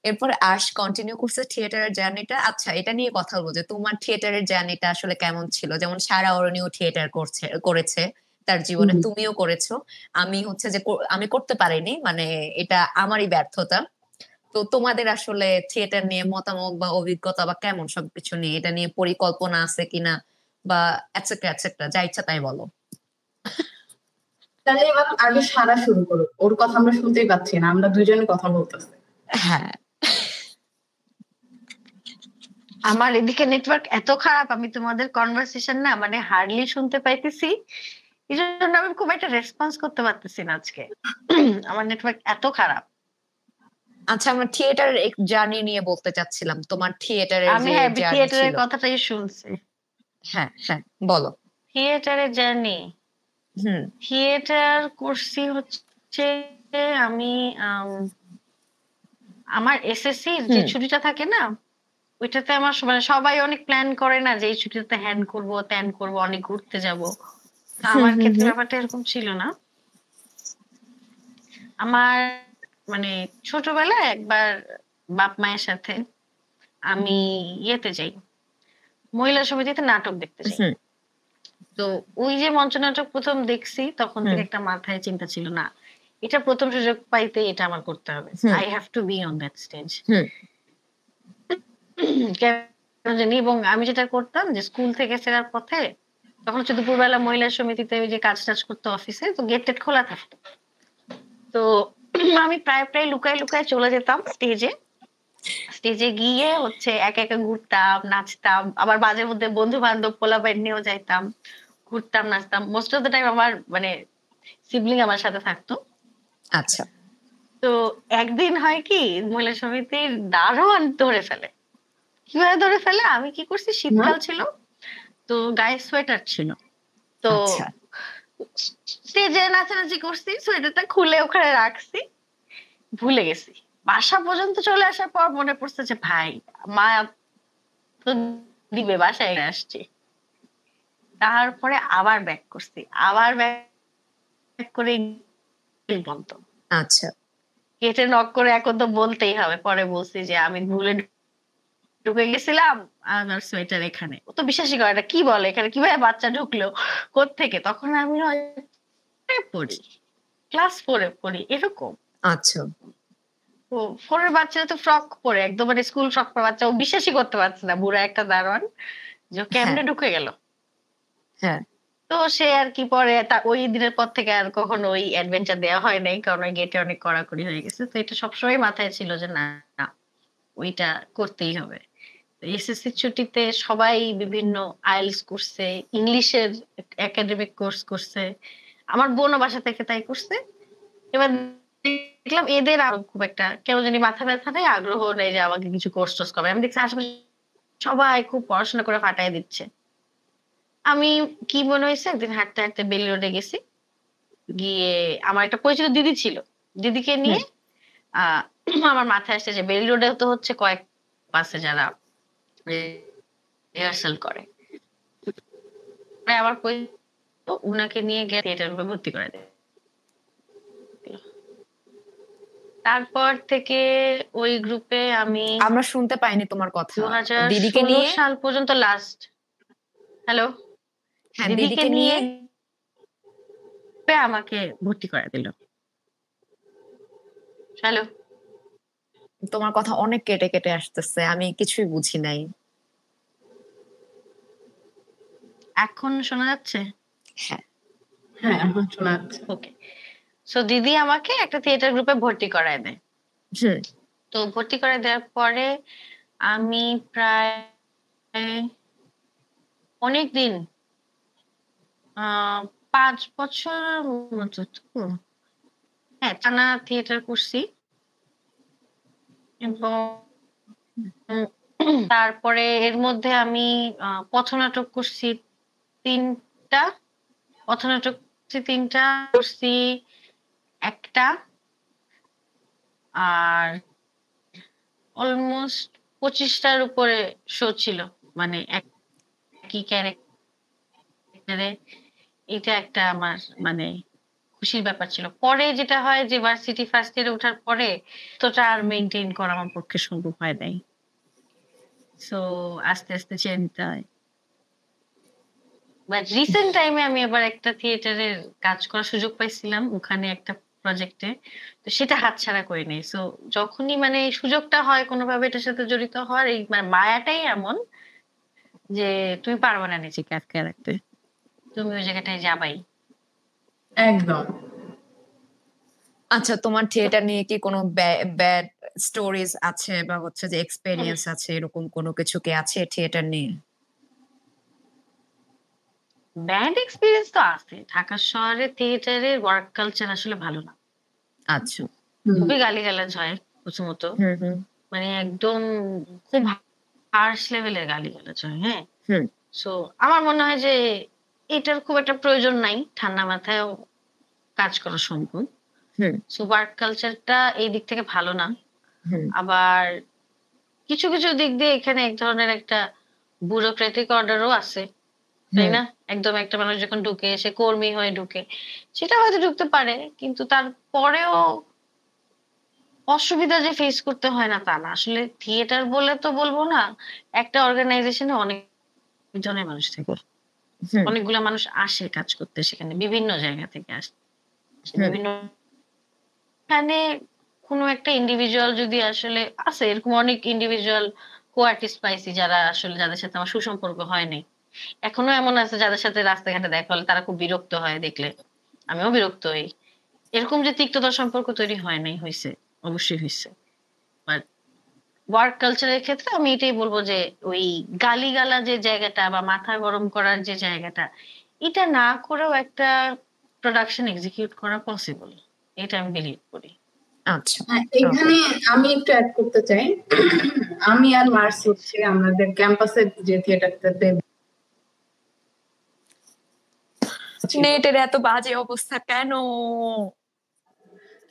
B: এরপরে আর্শ কন্টিনিউ করছে থিয়েটারের জার্নিটা। আচ্ছা, এটা নিয়ে কথা বলবো যে তোমার থিয়েটারের জার্নিটা আসলে কেমন ছিল? যেমন সারা অরণিও থিয়েটার করেছে তার জীবনে, তুমিও করেছো। আমি হচ্ছে যে আমি করতে পারিনি, মানে এটা আমারই ব্যর্থতা। তো তোমাদের আসলে থিয়েটার নিয়ে মতামত বা অভিজ্ঞতা বা কেমন সবকিছু নিয়ে, এটা নিয়ে পরিকল্পনা আছে কিনা বা এটসেট্রা এটসেট্রা, যা ইচ্ছা তাই বলো।
C: তাহলে এবার আগে সারা শুরু করো, ওর কথা আমরা শুনতেই পাচ্ছি না, আমরা দুজনে কথা বলতেছি।
B: হ্যাঁ,
A: আমার এদিকে নেটওয়ার্ক এত খারাপ, আমি তোমাদের কনভারসেশন না মানে হার্ডলি শুনতে পাইতেছি। এই জন্য আমি খুব একটা রেসপন্স করতে পারতেছি না আজকে। আমার নেটওয়ার্ক এত খারাপ।
B: আচ্ছা, আমরা থিয়েটারের জার্নি নিয়ে বলতে চাচ্ছিলাম, তোমার থিয়েটারের
A: আমি
B: যে
A: হ্যাঁ
B: জার্নি
A: থিয়েটারের
B: ছিল।
A: কথাটাই শুনছি।
B: হ্যাঁ হ্যাঁ, বলো।
A: থিয়েটারের জার্নি,
B: হুম
A: থিয়েটার করছি হচ্ছে আমি আমার এসএসসি যে
B: হুম
A: ছুটিটা থাকে না, ওইটাতে আমার মানে সবাই অনেক প্ল্যান করে না যে এই ছুটিতে হ্যান করব ত্যান করব, অনেক ঘুরতে যাব।
B: হুম
A: আমার
B: হুম
A: ক্ষেত্রে
B: হুম।
A: ব্যাপারটা এরকম ছিল না। আমার মানে ছোটবেলায় একবার বাপ মায়ের সাথে আমি ইয়েতে যাই, মহিলা সমিতিতে নাটক দেখতে যাই।
B: হুম
A: তো ওই যে মঞ্চনাটক প্রথম দেখছি, তখন
B: হুম
A: থেকে একটা মাথায় চিন্তা ছিল, না এটা প্রথম সুযোগ পাইতে এটা আমার করতে হবে,
B: hmm
A: I have to be on that stage.
B: হুম
A: কেন জানি। এবং আমি যেটা করতাম যে স্কুল থেকে ফেরার পথে, তখন হচ্ছে দুপুরবেলা মহিলা সমিতিতে ওই যে কাজ টাজ করতো অফিসে, তো গেট টেট খোলা থাকতো। তো আমি প্রায় প্রায় লুকায় লুকায় চলে যেতাম স্টেজে। স্টেজে গিয়ে হচ্ছে একা একা ঘুরতাম, নাচতাম, আবার মাঝে মধ্যে বন্ধু বান্ধব পোলাপাইন নিয়েও যাইতাম, ঘুরতাম, নাচতাম। মোস্ট অফ দ্য টাইম আমার মানে সিবলিং আমার সাথে থাকতো।
B: আচ্ছা,
A: তো একদিন হয় কি, মহিলা সমিতির দারোয়ান ধরে ফেলে। কিভাবে ধরে ফেলে, আমি কি করছি, শীতকাল ছিল, তো গায়ে সোয়েটার ছিল, তো
B: আচ্ছা
A: স্টেজে নাচানাচি করছি, সোয়েটারটা খুলে ওখানে রাখছি, ভুলে গেছি। বাসা পর্যন্ত চলে আসার পর মনে পড়ছে যে ভাই, মা তো দিবে, বাসায় আসছি। তারপরে আবার ব্যাক করছি, আবার ব্যাক করে বন্ধ।
B: আচ্ছা
A: গেটে নক করে এখন তো বলতেই হবে। পরে বলছি যে আমি ভুলে ঢুকে গেছিলাম, আমার সোয়েটার এখানে। ও তো বিশ্বাসই করে না, কি বলে এখানে কিভাবে বাচ্চা ঢুকলো, কোত্থেকে? তখন আমি পড়ি, ক্লাস 4 পড়ি এরকম।
B: আচ্ছা
A: তো 4 বাচ্চারা তো ফ্রক পরে, একদম মানে স্কুল ফ্রক পরা বাচ্চা, ও বিশ্বাসই করতে পারছে না, বুড়া একটা দারোয়ান, যে ও
B: হ্যাঁ
A: কেমনে ঢুকে গেল।
B: হ্যাঁ
A: তো সে আর কি, পরে ওই দিনের পর থেকে আর কখনো ওই অ্যাডভেঞ্চার দেওয়া হয় নাই, কারণ ওই গেটে অনেক কড়াকড়ি হয়ে গেছে। তো এটা সবসময় মাথায় ছিল যে না, না, ওইটা করতেই হবে। এসএসসি ছুটিতে সবাই বিভিন্ন আইএলটিএস করছে, ইংলিশের একাডেমিক কোর্স করছে, আমার বোনও বাসা থেকে তাই করছে। এবার দেখলাম এদের আর খুব একটা কেন জানি মাথা ব্যথা নেই, আগ্রহ নেই যে আমাকে কিছু কোর্স টোর্স করবে। আমি দেখছি আশেপাশে সবাই খুব পড়াশোনা করে ফাটাই দিচ্ছে। আমি কি মনে হয়েছে, একদিন হাঁটতে হাঁটতে বেলি রোডে গেছি, গিয়ে আমার একটা পরিচিত দিদি ছিল, দিদিকে নিয়ে আহ আমার মাথায় আসছে যে বেলি রোডে তো হচ্ছে কয়েক পাশে যারা রিহার্সাল করে, আবার উনাকে নিয়ে গিয়ে থিয়েটার গ্রুপে ভর্তি করে দেয়। তারপর থেকে ওই গ্রুপে আমি
B: আমরা শুনতে পাইনি তোমার কথা। দিদিকে
A: 2016
B: নিয়ে
A: সাল পর্যন্ত লাস্ট। হ্যালো,
B: হ্যাঁ
A: দিদিকে
B: দিদিকে
A: নিয়ে
B: নিয়ে
A: আমাকে ভর্তি করে দিল। হ্যালো,
B: তোমার কথা অনেক কেটে কেটে আসতেছে, আমি কিছুই বুঝি নাই।
A: এখন শোনা যাচ্ছে?
B: হ্যাঁ
C: হ্যাঁ এখন শোনা যাচ্ছে।
A: ওকে। সো দিদি আমাকে একটা থিয়েটার গ্রুপে ভর্তি করায় দেয়।
B: হুম
A: তো ভর্তি করে দেওয়ার পরে আমি প্রায় অনেক দিন, 5 বছর মতো, হ্যাঁ, টানা থিয়েটার করছি। এবং তারপরে এর মধ্যে আমি পথনাটক করছি 3টা, পথনাটক করছি 3টা, করছি একটা, আর অলমোস্ট 25টার উপরে শো ছিল, মানে একই ক্যারেক্টারে। এটা একটা আমার মানে খুশির ব্যাপার ছিল। পরে যেটা হয় যে ভার্সিটি ফার্স্ট ইয়ারে ওঠার পরে তোটা আর মেনটেন করা আমার পক্ষে সম্ভব হয় নাই। সো আস্তে আস্তে ছেড়ে নিতে হয়। বাট রিসেন্ট টাইমে আমি আবার একটা থিয়েটারের কাজ করার সুযোগ পাইছিলাম, ওখানে একটা প্রজেক্টে। তো সেটা হাতছাড়া করি নাই। সো যখনই মানে এই সুযোগটা হয় কোনোভাবে এটার সাথে জড়িত হওয়ার, এই মানে মায়াটাই এমন যে তুমি পারবে না নিজেকে আটকে রাখতে, তুমি ওই জায়গাটায় যাবাই।
C: একদম।
B: আচ্ছা তোমার থিয়েটার নিয়ে কি কোনো ব্যাড স্টোরিজ আছে বা হচ্ছে যে এক্সপেরিয়েন্স আছে, এরকম কোনো কিছু কি আছে থিয়েটার নিয়ে?
A: ব্যাড এক্সপেরিয়েন্স তো আছে। ঢাকা শহরে থিয়েটারের ওয়ার্ক কালচার আসলে ভালো না।
B: আচ্ছা
A: খুবই গালিগালাজ হয় প্রথমত।
B: হুম হুম
A: মানে একদম খুব হার্শ লেভেলের গালিগালাজ হয়। হ্যাঁ?
B: হুম
A: সো আমার মনে হয় যে এটার খুব একটা প্রয়োজন নাই। ঠান্ডা মাথায়ও কাজ করা সম্ভব।
B: হুম
A: সো ওয়ার্ক কালচারটা এই দিক থেকে ভালো না।
B: হুম
A: আবার কিছু, কিছু দিক দিয়ে এখানে এক ধরনের একটা ব্যুরোক্রেটিক অর্ডারও আছে। তাই
B: হুম
A: না? একদম একটা মানুষ যখন ঢুকে, সে কর্মী হয়ে ঢুকে, সেটা হয়তো ঢুকতে পারে। কিন্তু তারপরেও অসুবিধা যে ফেস করতে হয় না তা না। আসলে থিয়েটার বলে তো বলবো না। একটা অর্গানাইজেশনে অনেক জনের মানুষ থাকে।
B: হুম
A: অনেকগুলা মানুষ আসে কাজ করতে সেখানে। বিভিন্ন জায়গা থেকে আসে।
B: হুম
A: বিভিন্ন এখানে কোনো একটা ইন্ডিভিজুয়াল যদি আসলে আছে, এরকম অনেক ইন্ডিভিজুয়াল কো-আর্টিস্ট পাইছি যারা আসলে যাদের সাথে আমার সুসম্পর্ক হয় নাই। এখনো এমন আছে যাদের সাথে রাস্তাঘাটে দেখা হলে তারা খুব বিরক্ত হয় দেখলে। আমিও বিরক্ত হই। এরকম যে তিক্ততার সম্পর্ক তৈরি হয় নাই, হইছে। অবশ্যই হইছে। বাট ওয়ার্ক কালচার এর ক্ষেত্রে আমি এটাই বলব যে ওই গালিগালাজের যে জায়গাটা বা মাথা গরম করার যে জায়গাটা, এটা না করেও একটা প্রোডাকশন এক্সিকিউট করা পসিবল। এটা আমি বিলিভ করি।
B: আচ্ছা।
C: হ্যাঁ,
B: ওকে।
C: এখানে আমি একটু অ্যাড করতে চাই। আমি আর মার্স হচ্ছে আমাদের ক্যাম্পাসের যে থিয়েটারটাতে ছিল।
B: নেটের এত বাজে অবস্থা কেন?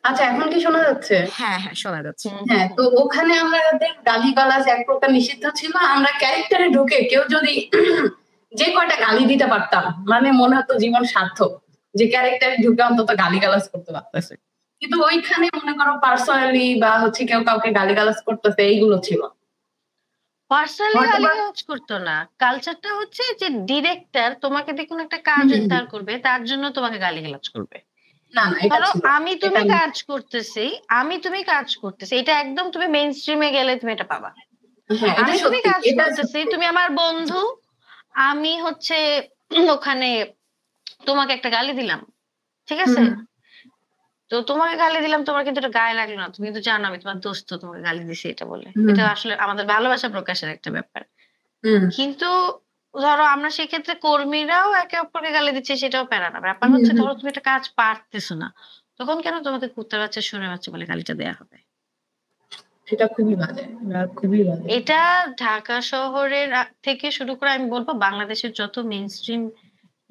C: আচ্ছা, এখন কি শোনা যাচ্ছে?
B: হ্যাঁ, হ্যাঁ, শোনা যাচ্ছে।
C: হ্যাঁ, তো ওখানে আমাদের গালিগালাজ এক প্রকার নিষিদ্ধ ছিল। আমরা ক্যারেক্টারে ঢুকে কেউ যদি যে কয়টা গালি দিতে পারতাম, মানে মনে হতো জীবন সার্থক। যে ক্যারেক্টারে ঢুকে অন্তত গালিগালাজ করতে পারতেছে। কিন্তু ওইখানে মনে করো পার্সোনালি বা হচ্ছে কেউ কাউকে গালিগালাজ করতেছে, এইগুলো ছিল।
A: পার্সোনালি
C: হয়তোবা
A: গালিগালাজ করতো না। কালচারটা হচ্ছে যে ডিরেক্টর তোমাকে দিয়ে কোনো একটা কাজ
C: হুম, হুম,
A: এন্টার করবে, তার জন্য তোমাকে গালিগালাজ করবে।
C: না, না, এটা
A: ধরো
C: ছিল।
A: আমি
C: এটা
A: তুমি কাজ করতেছি, তুমি কাজ করতেছি। এটা একদম তুমি মেইন স্ট্রিমে গেলে তুমি এটা পাবা।
C: হ্যাঁ, এটা
A: তুমি
C: সত্যি।
A: কাজ
C: এটা
A: করতেছি,
C: সত্যি।
A: তুমি আমার বন্ধু। আমি হচ্ছে ওখানে তোমাকে একটা গালি দিলাম। ঠিক আছে?
C: হুম,
A: তো তোমাকে গালি দিলাম, তোমার কিন্তু এটা গায়ে লাগলো না। তুমি কিন্তু জানো আমি তোমার দোস্ত, তোমাকে গালি দিছি এটা বলে।
C: হুম,
A: এটা আসলে আমাদের ভালোবাসা প্রকাশের একটা ব্যাপার।
C: হুম,
A: কিন্তু ধরো আমরা সেক্ষেত্রে কর্মীরাও একে অপরকে গালি দিচ্ছি, সেটাও প্যারা না। ব্যাপার
C: হুম,
A: হচ্ছে
C: হুম।
A: ধরো তুমি একটা কাজ পারতেছো না। তখন কেন তোমাকে কুত্তার বাচ্চা, শুঁড়ের বাচ্চা বলে গালিটা দেয়া হবে?
C: এটা খুবই বাজে। এটা খুবই বাজে।
A: এটা ঢাকা শহরের থেকে শুরু করে আমি বলব বাংলাদেশের যত মেইনস্ট্রিম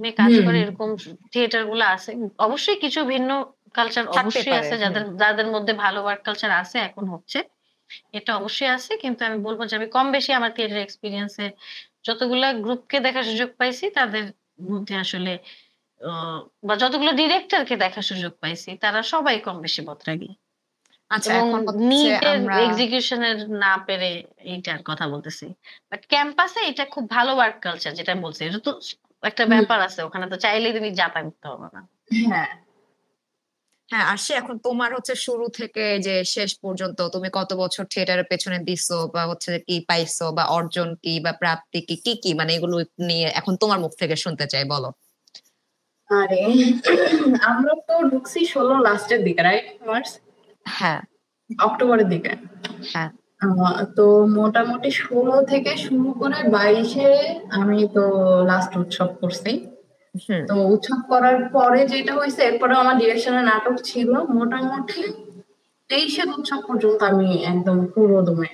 A: এ কাজ
C: হুম,
A: করে এরকম থিয়েটার গুলো আছে। অবশ্যই কিছু ভিন্ন কালচার
B: থাকতে
A: অবশ্যই
B: পারে।
A: আছে, যাদের মধ্যে ভালো ওয়ার্ক কালচার আছে, এখন হচ্ছে। এটা অবশ্যই আছে। কিন্তু আমি বলব যে আমি কম বেশি আমার থিয়েটার এক্সপেরিয়েন্স এ যতগুলা গ্রুপকে দেখার সুযোগ পাইছি তাদের মধ্যে আসলে অ বা যতগুলো ডিরেক্টরকে দেখার সুযোগ পাইছি তারা সবাই কম বেশি বদরাগী।
B: আচ্ছা,
A: এবং
B: এখন হচ্ছে
A: নিটের
B: আমরা
A: এক্সিকিউশন এর না পেরে এইটার কথা বলতেছি। বাট ক্যাম্পাসে এটা খুব ভালো ওয়ার্ক কালচার যেটা বলছি। এটা তো একটা
C: হুম,
A: ব্যাপার আছে। ওখানে তো চাইলেই তুমি যাতায়াত করতে হবে না।
C: হ্যাঁ।
B: হ্যাঁ, আসি এখন তোমার হচ্ছে শুরু থেকে যে শেষ পর্যন্ত তুমি কত বছর থিয়েটারের পেছনে দিছো বা হচ্ছে কি পাইছো বা অর্জন কি বা প্রাপ্তি কি কি কি মানে এগুলো নিয়ে এখন তোমার মুখ থেকে শুনতে চাই, বলো।
C: আরে আমরা তো ঢুকছি 16 লাস্টের দিকে, রাইট মার্চ?
B: হ্যাঁ,
C: অক্টোবরের দিকে।
B: হ্যাঁ।
C: তো মোটামুটি 16 থেকে শুরু করে 22-এ আমি তো লাস্ট উৎসব করছি।
B: হুম।
C: তো উৎসব করার পরে যেটা হয়েছে, এরপরে আমার ডিরেকশনে নাটক ছিল মোটামুটি 23-এর উৎসব পর্যন্ত আমি একদম পুরো দমে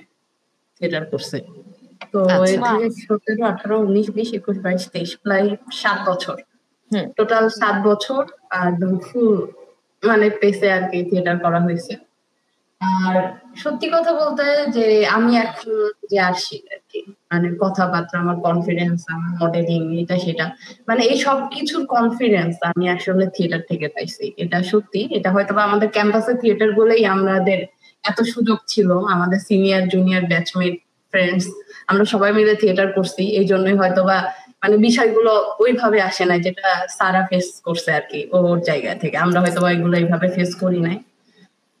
C: থিয়েটার করছি। তো এ
B: আচ্ছা।
A: বাহ!
C: থেকে 17, 18, 19, 20, 21, 22, 23 প্রায় 7 বছর।
B: হুম।
C: টোটাল 7 বছর একদম ফুল মানে পেসে আর কি থিয়েটার করা হয়েছে। আর সত্যি কথা বলতে যে আমি এখন যে আসি আর কি, মানে কথাবার্তা, আমার কনফিডেন্স, আমার মডেলিং, এটা সেটা, মানে এই সব কিছুর কনফিডেন্স আমি আসলে থিয়েটার থেকে পাইছি। এটা সত্যি। এটা হয়তো বা আমাদের ক্যাম্পাসের থিয়েটার বলেই আমাদের এত সুযোগ ছিল। আমাদের সিনিয়র জুনিয়র ব্যাচমেট ফ্রেন্ডস আমরা সবাই মিলে থিয়েটার করছি, এই জন্যই হয়তো বা মানে বিষয়গুলো ওইভাবে আসে না যেটা সারা ফেস করছে আর কি। ওর জায়গা থেকে আমরা হয়তো বা এগুলো এইভাবে ফেস করি নাই।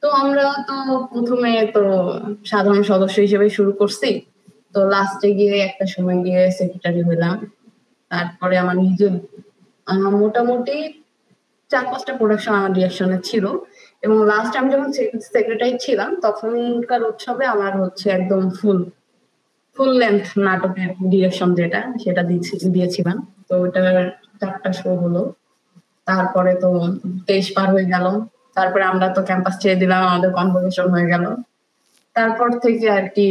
C: তো আমরা তো প্রথমে তো সাধারণ সদস্য হিসেবে শুরু করছি। তো লাস্টে গিয়ে একটা সময় গিয়ে সেক্রেটারি হইলাম। তারপরে আমার নিজের মোটামুটি 4-5টা প্রোডাকশন আমার ডিরেকশনে ছিল। এবং লাস্ট আমি যখন সেক্রেটারি ছিলাম তখনকার উৎসবে আমার হচ্ছে একদম ফুল ফুল লেন্থ নাটকের ডিরেকশন যেটা সেটা দিয়েছিলাম। তো ওটার 4টা শো হলো। তারপরে তো 23 পার হয়ে গেল। তারপরে আমরা তো ক্যাম্পাস ছেড়ে দিলাম, আমাদের কনভোকেশন হয়ে গেল। তারপর থেকে আর কি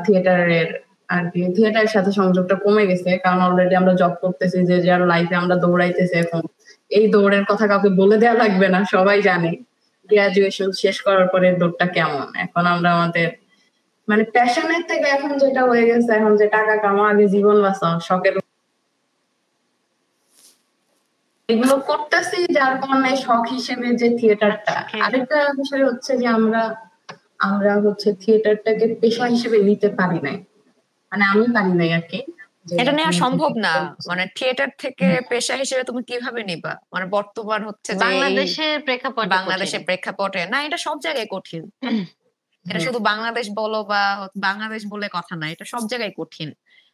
C: থিয়েটারের আর কি থিয়েটারের সাথে সংযোগটা কমে গেছে, কারণ অলরেডি আমরা জব করতেছি, যে যার লাইফে আমরা দৌড়াইতেছি। এখন এই দৌড়ের কথা কাউকে বলে দেওয়া লাগবে না, সবাই জানে গ্রাজুয়েশন শেষ করার পরে দৌড়টা কেমন। এখন আমরা আমাদের মানে প্যাশনের থেকে এখন যেটা হয়ে গেছে, এখন যে টাকা কামা আগে জীবন বাঁচাও শখের এগুলো করতেছি, যার কারণে শখ হিসেবে যে থিয়েটারটা।
A: আজকে
C: আরেকটা বিষয় হচ্ছে যে আমরা আমরা হচ্ছে থিয়েটারটাকে পেশা হিসেবে নিতে পারি নাই, মানে আমি পারি নাই আর কি, যে
B: এটা নেওয়া
C: এখন
B: সম্ভব না।
C: হচ্ছে
B: মানে থিয়েটার থেকে পেশা হিসেবে তুমি কিভাবে নিবা? মানে বর্তমান হচ্ছে যে এই
A: বাংলাদেশের প্রেক্ষাপটে কঠিন।
B: বাংলাদেশের প্রেক্ষাপটে না, এটা সব জায়গায় কঠিন। এটা
C: হ্যাঁ,
B: শুধু বাংলাদেশ বলো বা বাংলাদেশ বলে কথা না, এটা সব জায়গায় কঠিন।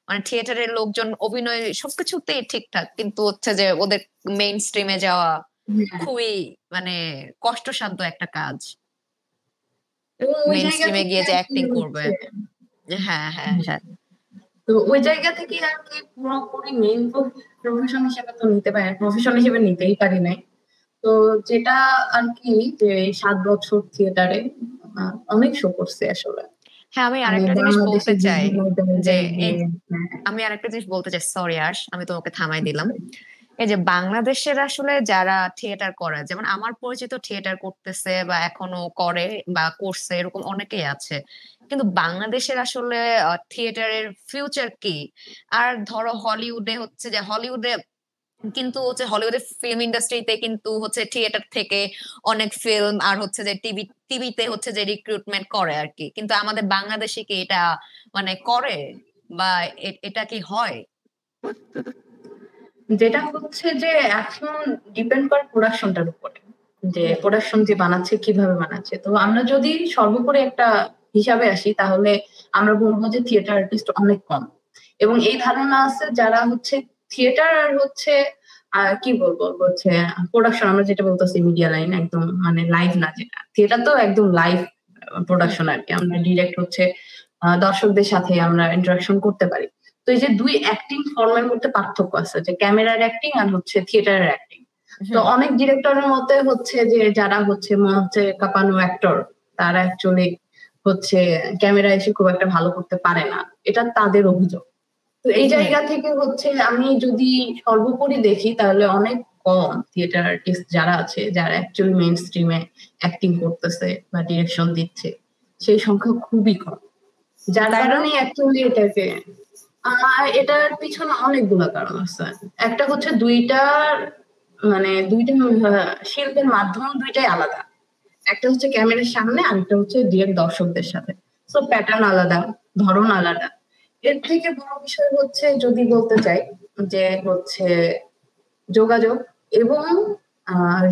B: মানে থিয়েটারের লোকজন অভিনয় সবকিছুতেই ঠিকঠাক, কিন্তু হচ্ছে যে ওদের মেইন স্ট্রিমে যাওয়া
C: হ্যাঁ।
B: খুবই মানে কষ্টসাধ্য একটা কাজ।
C: এবং ওই
B: মেইন
C: জায়গা
B: স্ট্রিমে
C: থেকে
B: গিয়ে যে
C: আর কি
B: অ্যাক্টিং করবে।
C: হচ্ছে,
B: হ্যাঁ, হ্যাঁ, হ্যাঁ।
C: তো ওই জায়গা থেকে আর কি পুরোপুরি মেইন প্রফেশন হিসেবে তো নিতে পারি, প্রফেশন হিসেবে নিতেই পারি নাই। তো যেটা আর কি যে 7 বছর থিয়েটারে অনেক শো করছে আসলে।
B: হ্যাঁ, আমি
C: আমি
B: আরেকটা জিনিস বলতে
C: বাংলাদেশের
B: চাই
C: বিভিন্ন
B: যে
C: জায়গায় গিয়ে
B: আমি আরেকটা জিনিস বলতে চাই, সরি আশ, আমি তোমাকে থামাই দিলাম। এই যে বাংলাদেশের আসলে যারা থিয়েটার করে, যেমন আমার পরিচিত থিয়েটার করতেছে বা এখনো করে বা করছে, এরকম অনেকেই আছে, কিন্তু বাংলাদেশের আসলে থিয়েটারের ফিউচার কি? আর ধরো হলিউডে হচ্ছে যে কিন্তু হচ্ছে হলিউডের ফিল্ম ইন্ডাস্ট্রিতে কিন্তু হচ্ছে থিয়েটার থেকে অনেক ফিল্ম আর হচ্ছে যে টিভিতে হচ্ছে যে রিক্রুটমেন্ট করে আর কি, কিন্তু আমাদের বাংলাদেশে কি এটা মানে করে বা এটা কি হয়?
C: যেটা হচ্ছে যে এখন ডিপেন্ড করে প্রোডাকশনটার উপরে, যে প্রোডাকশন যে বানাচ্ছে কিভাবে বানাচ্ছে। তো আমরা যদি সর্বোপরি একটা হিসাবে আসি তাহলে আমরা বলবো যে থিয়েটার আর্টিস্ট অনেক কম, এবং এই ধারণা আছে যারা হচ্ছে থিয়েটার আর হচ্ছে কি বলবো হচ্ছে প্রোডাকশন, আমরা যেটা বলতেছি মিডিয়া লাইন, একদম মানে লাইভ না, যেটা থিয়েটার তো একদম লাইভ প্রোডাকশন আর কি, আমরা ডিরেক্ট হচ্ছে দর্শকদের সাথে আমরা ইন্টারাকশন করতে পারি। তো এই যে দুই অ্যাক্টিং ফর্মের মধ্যে পার্থক্য আছে, যে ক্যামেরার অ্যাক্টিং আর হচ্ছে থিয়েটারের অ্যাক্টিং। তো অনেক ডিরেক্টরের মতে হচ্ছে যে যারা হচ্ছে মঞ্চে কাঁপানো অ্যাক্টর, তারা অ্যাকচুয়ালি হচ্ছে ক্যামেরা এসে খুব একটা ভালো করতে পারে না, এটা তাদের অভিযোগ। তো এই জায়গা থেকে হচ্ছে আমি যদি সর্বোপরি দেখি তাহলে অনেক কম থিয়েটার আর্টিস্ট যারা আছে, যারা অ্যাকচুয়ালি মেইন স্ট্রিমে অ্যাক্টিং করতেছে বা ডিরেকশন দিচ্ছে, সেই সংখ্যা খুবই কম। যার কারণে অ্যাকচুয়ালি এটাকে এটার পিছনে অনেকগুলো কারণ আছে। একটা হচ্ছে দুইটা শিল্পের মাধ্যম দুইটাই আলাদা। একটা হচ্ছে ক্যামেরার সামনে, আরেকটা হচ্ছে ডিরেক্ট দর্শকদের সাথে। সো প্যাটার্ন আলাদা, ধরন আলাদা। এর থেকে বড় বিষয় হচ্ছে যদি বলতে চাই যে হচ্ছে যোগাযোগ এবং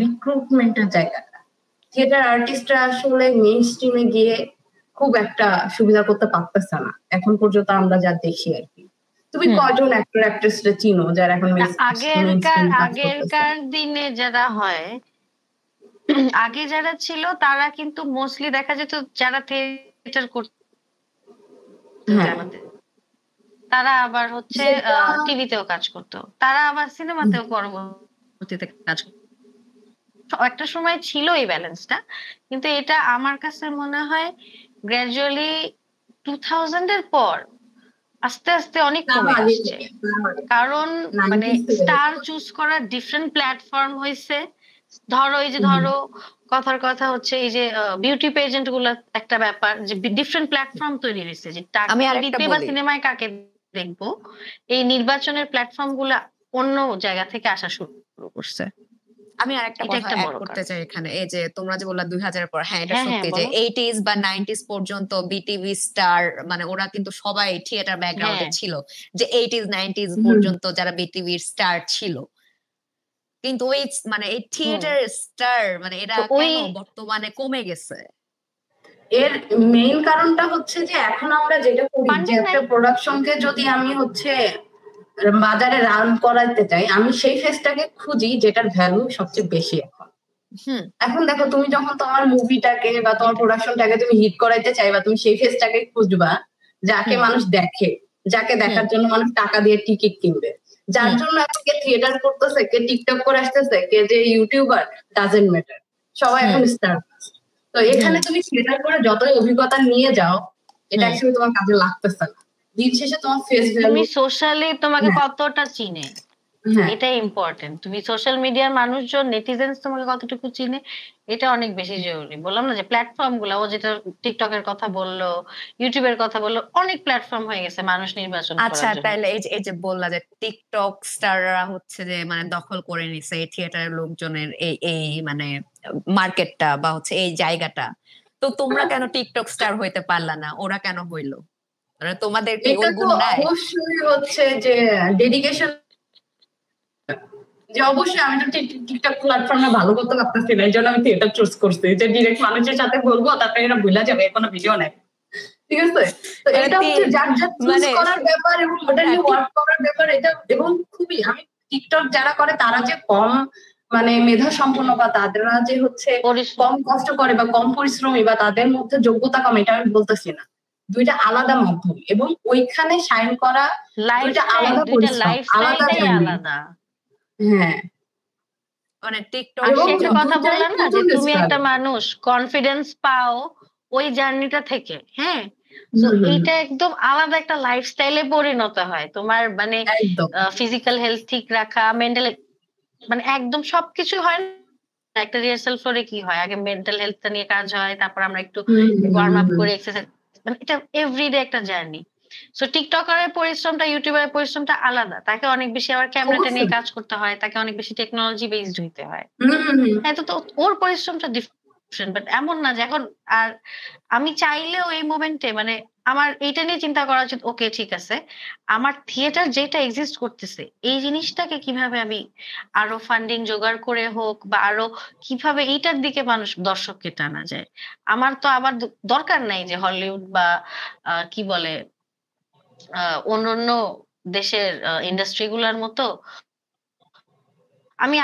C: রিক্রুটমেন্টের জায়গাটা। থিয়েটার আর্টিস্টরা আসলে মেইন স্ট্রিমে গিয়ে খুব একটা সুবিধা করতে পারতেছে না এখন পর্যন্ত, আমরা যা দেখি আর কি। তুমি কয়জন অ্যাক্টর অ্যাক্ট্রেসরা চিনো যারা এখন
A: আগেরকার দিনে যারা হয়, আগে যারা ছিল তারা কিন্তু মোস্টলি দেখা যেত যারা থিয়েটার করত, তারা আবার হচ্ছে টিভিতেও কাজ করতো, তারা আবার সিনেমাতেও পরবর্তীতে কাজ করতো। একটা সময় ছিল এই ব্যালেন্সটা, কিন্তু এটা আমার কাছে মনে হয় গ্র্যাজুয়ালি 2000 এর পর আস্তে আস্তে অনেক কমে আসছে। কারণ মানে স্টার চুজ করার ডিফারেন্ট প্ল্যাটফর্ম হয়েছে। ধরো কথার কথা হচ্ছে এই যে বিউটি পেজেন্ট গুলা একটা ব্যাপার, যে ডিফারেন্ট প্ল্যাটফর্ম তৈরি হয়েছে, যে টিভিতে বা সিনেমায় কাকে দেখবো, এই নির্বাচনের প্ল্যাটফর্ম গুলা অন্য জায়গা থেকে আসা শুরু করছে।
B: আমি আরেকটা কথা অ্যাড করতে চাই এখানে, এই যে তোমরা যে বললা 2000 পর, হ্যাঁ এটা সত্যি যে 80s বা 90s পর্যন্ত বিটিভি স্টার মানে ওরা কিন্তু সবাই থিয়েটার ব্যাকগ্রাউন্ডে ছিল, যে 80s 90s পর্যন্ত যারা বিটিভির স্টার ছিল। কিন্তু ওই মানে এই থিয়েটার স্টার মানে এরা কেন বর্তমানে কমে গেছে?
C: এর মেইন কারণটা হচ্ছে যে এখন আমরা যেটা করি, যে একটা প্রোডাকশনকে যদি আমি হচ্ছে বাজারে রান করাতে চাই, আমি সেই ফেসটাকে খুঁজি যেটার ভ্যালু সবচেয়ে বেশি। এখন দেখো, তুমি যখন তোমার মুভিটাকে বা তোমার প্রোডাকশনটাকে তুমি হিট করাইতে চাইবা, তুমি সেই ফেসটাকে খুঁজবা যাকে মানুষ দেখে, যাকে দেখার জন্য মানুষ টাকা দিয়ে টিকিট কিনবে। যার জন্য এখন কে থিয়েটার করতেছে, কে টিকটক করে আসতেছে, কে যে ইউটিউবার, ডাজেন্ট ম্যাটার, সবাই এখন স্টার। তো এখানে তুমি থিয়েটার করে যতই অভিজ্ঞতা নিয়ে যাও, এটা অ্যাকচুয়ালি তোমার কাজে লাগতেছে না। দিন শেষে তোমার ফেস ভ্যালু,
A: তুমি সোশ্যালি তোমাকে কতটা চিনে, এটাই ইম্পর্টেন্ট। তুমি সোশ্যাল মিডিয়ার মানুষজন, নেটিজেন্স তোমাকে কতটুকু চিনে, এটা অনেক বেশি জরুরি। বললাম না যে প্ল্যাটফর্ম গুলো, ও যেটা টিকটকের কথা বললো, ইউটিউবের কথা বললো, অনেক প্ল্যাটফর্ম হয়ে গেছে মানুষ নির্বাচন করার জন্য।
B: আচ্ছা, তাহলে এই যে বললা যে টিকটক স্টাররা হচ্ছে যে মানে দখল করে নিছে এই থিয়েটারের লোকজনের এই মানে মার্কেটটা বা হচ্ছে এই জায়গাটা, তো তোমরা কেন টিকটক স্টার হইতে পারলা না? ওরা কেন হইলো? তোমাদের কি ওই গুণ নাই?
C: অবশ্যই হচ্ছে যে ডেডিকেশন, যে অবশ্যই আমি তো টিকটক প্ল্যাটফর্মে ভালো করতে পারতেছি না, এই জন্য আমি থিয়েটার চুজ করছি, যে ডিরেক্ট মানুষের সাথে বলবো, তারপরে এরা ভুলা যাবে কোনো ভিডিও নাই। ঠিক আছে, তো এটা হচ্ছে যার যার চুজ করার ব্যাপার এবং ওটা নিয়ে ওয়ার্ক করার ব্যাপার। এটা এবং খুবই, আমি টিকটক যারা করে তারা যে কম মানে মেধা সম্পন্ন বা তারা যে হচ্ছে কম কষ্ট করে বা কম পরিশ্রমী বা তাদের মধ্যে যোগ্যতা কম, এটা আমি বলতেছি না। দুইটা আলাদা মাধ্যম, এবং ওইখানে শাইন করা দুইটা আলাদা পরিশ্রম, আলাদা। হ্যাঁ,
B: মানে
A: আর
B: টিকটক
C: এবং
A: সে একটা কথা
C: দুটাই
A: বললা না যে
C: প্রচন্ড
A: তুমি একটা
C: স্ট্রাগল।
A: মানুষ কনফিডেন্স পাও ওই জার্নিটা থেকে, হ্যাঁ। তো এইটা একদম আলাদা একটা লাইফস্টাইলে পরিণত হয় তোমার, মানে
C: একদম।
A: ফিজিক্যাল হেলথ ঠিক রাখা, মেন্টাল, মানে একদম সবকিছু হয় না। একটা রিহার্সাল ফ্লোরে কি হয়, আগে মেন্টাল হেলথটা নিয়ে কাজ হয়, তারপর আমরা একটু ওয়ার্ম আপ করে এক্সারসাইজ, মানে এটা এভরিডে একটা জার্নি। সো টিকটকারের পরিশ্রমটা, ইউটিউবারের পরিশ্রমটা আলাদা। তাকে অনেক বেশি আবার ক্যামেরাটা নিয়ে
C: অবশ্যই।
A: কাজ করতে হয়, তাকে অনেক বেশি টেকনোলজি বেসড হইতে হয়।
C: হুম, হুম, হুম।
A: হ্যাঁ, তো ওর পরিশ্রমটা ডিফারেন্ট, বাট এমন না যে এখন আর আমি চাইলেও এই মোমেন্টে, মানে আমার এইটা নিয়ে চিন্তা করা উচিত, ওকে ঠিক আছে, আমার থিয়েটার যেটা এক্সিস্ট করতেছে এই জিনিসটাকে কিভাবে আমি আরো ফান্ডিং জোগাড় করে হোক, বা আরো কিভাবে এইটার দিকে মানুষ দর্শককে টানা যায়। আমার তো আবার দরকার নাই যে হলিউড বা কি বলে অন্যান্য দেশের ইন্ডাস্ট্রি গুলার মতো আমি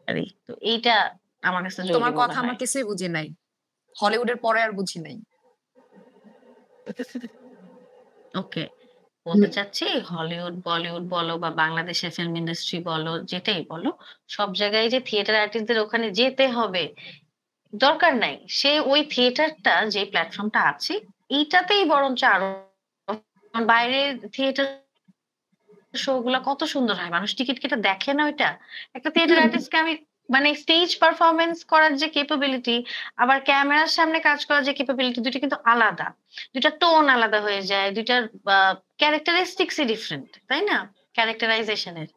A: পারি। তো এইটা আমার কাছে জরুরি
B: তোমার
A: মনে
B: কথা
A: হয়।
B: আমার কিছুই বুঝি নাই, হলিউডের পরে আর বুঝি নাই।
A: ওকে, বলতে চাচ্ছি হলিউড, বলিউড বলো বা বাংলাদেশের ফিল্ম ইন্ডাস্ট্রি বলো, যেটাই বলো, সব জায়গায় যে থিয়েটার আর্টিস্টদের ওখানে যেতে হবে দরকার নাই। সে ওই থিয়েটারটা যে প্ল্যাটফর্মটা আছে এইটাতেই বরঞ্চ আরো, বাইরে থিয়েটার শো গুলা কত সুন্দর হয়, মানুষ টিকিট কেটে দেখে না ওইটা। একটা থিয়েটার আর্টিস্টকে আমি, মানে স্টেজ পারফরমেন্স করার যে ক্যাপাবিলিটি, আবার ক্যামেরার সামনে কাজ করার যে ক্যাপাবিলিটি, দুটো কিন্তু আলাদা। দুইটা টোন আলাদা হয়ে যায়, দুইটার ক্যারেক্টারিস্টিক্সই ডিফারেন্ট, তাই না? ক্যারেক্টারাইজেশনের।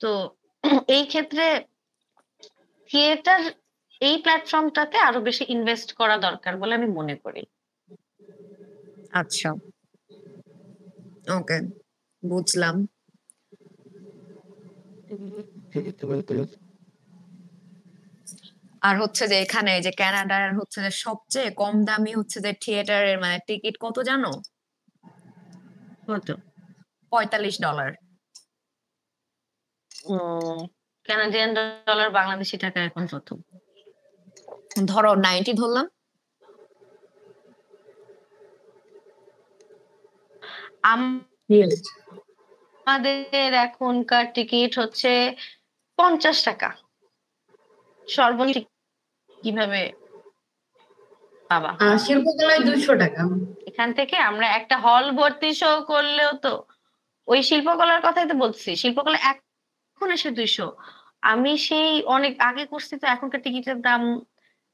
A: তো এই ক্ষেত্রে থিয়েটার এই প্ল্যাটফর্মটাতে আরো বেশি ইনভেস্ট করা দরকার বলে আমি মনে করি।
B: আচ্ছা, ওকে, বুঝলাম। আর হচ্ছে যে এখানে যে কানাডার হচ্ছে যে সবচেয়ে কম দামি হচ্ছে যে থিয়েটারের মানে টিকিট কত জানো?
A: কত?
B: $45।
A: কানাডিয়ান ডলার বাংলাদেশি টাকা এখন কত?
B: ধরো 90 ধরলাম।
C: Yes.
A: আমাদের এখনকার টিকিট হচ্ছে 50 টাকা। সর্বনিম্ন কিভাবে পাবা?
C: শিল্পকলায় 200 টাকা।
A: এখান থেকে আমরা একটা হল ভর্তি শো করলেও তো, ওই শিল্পকলার কথাই তো বলছি, শিল্পকলা এখন এসে 200। আমি সেই অনেক আগে করছি, তো এখনকার টিকিটের দাম,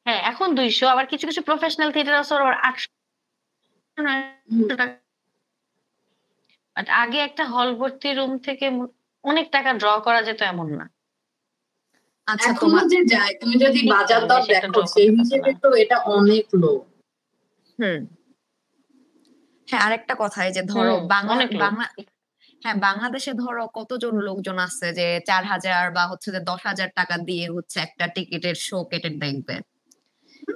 A: হ্যাঁ এখন 200, আবার কিছু কিছু প্রফেশনাল থিয়েটার আছে আবার 800 টাকা। বাট আগে একটা হল ভর্তি রুম থেকে অনেক টাকা ড্র করা যেত এমন না।
B: আচ্ছা,
C: এখনো
B: তোমার
C: যে যায়, তুমি যদি বাজার দর
A: বেশি একটা
C: দেখো
A: ড্র
C: সেই
A: করতে পারতো
C: হিসেবে
A: না।
C: তো এটা অনেক লো।
B: হুম, হ্যাঁ, আরেকটা কথা, এই যে ধরো
A: অনেক লোক।
B: হ্যাঁ, বাংলাদেশে ধরো কতজন লোকজন আছে যে 4,000 বা হচ্ছে যে 10,000 টাকা দিয়ে হচ্ছে একটা টিকিটের শো কেটে দেখবে।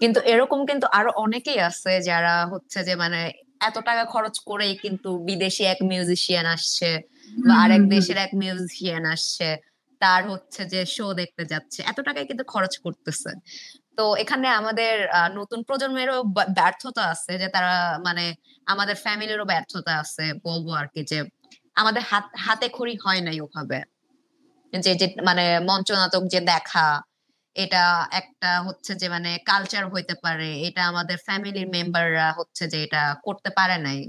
B: কিন্তু এরকম কিন্তু আরো অনেকেই আছে যারা হচ্ছে যে মানে এত টাকা খরচ করেই কিন্তু বিদেশি এক মিউজিশিয়ান আসছে বা আরেক দেশের এক মিউজিশিয়ান আসছে, তার হচ্ছে যে শো দেখতে যাচ্ছে, এত টাকায় কিন্তু খরচ করতেছে। তো এখানে আমাদের নতুন প্রজন্মেরও ব্যর্থতা আছে, যে তারা মানে আমাদের ফ্যামিলিরও ব্যর্থতা আছে বলবো আর কি, যে আমাদের হাতে খড়ি হয় নাই ওভাবে, যে যে মানে মঞ্চনাটক যে দেখা, এটা একটা হচ্ছে যে মানে কালচার হইতে পারে, এটা আমাদের ফ্যামিলির মেম্বাররা হচ্ছে যে এটা করতে পারে নাই,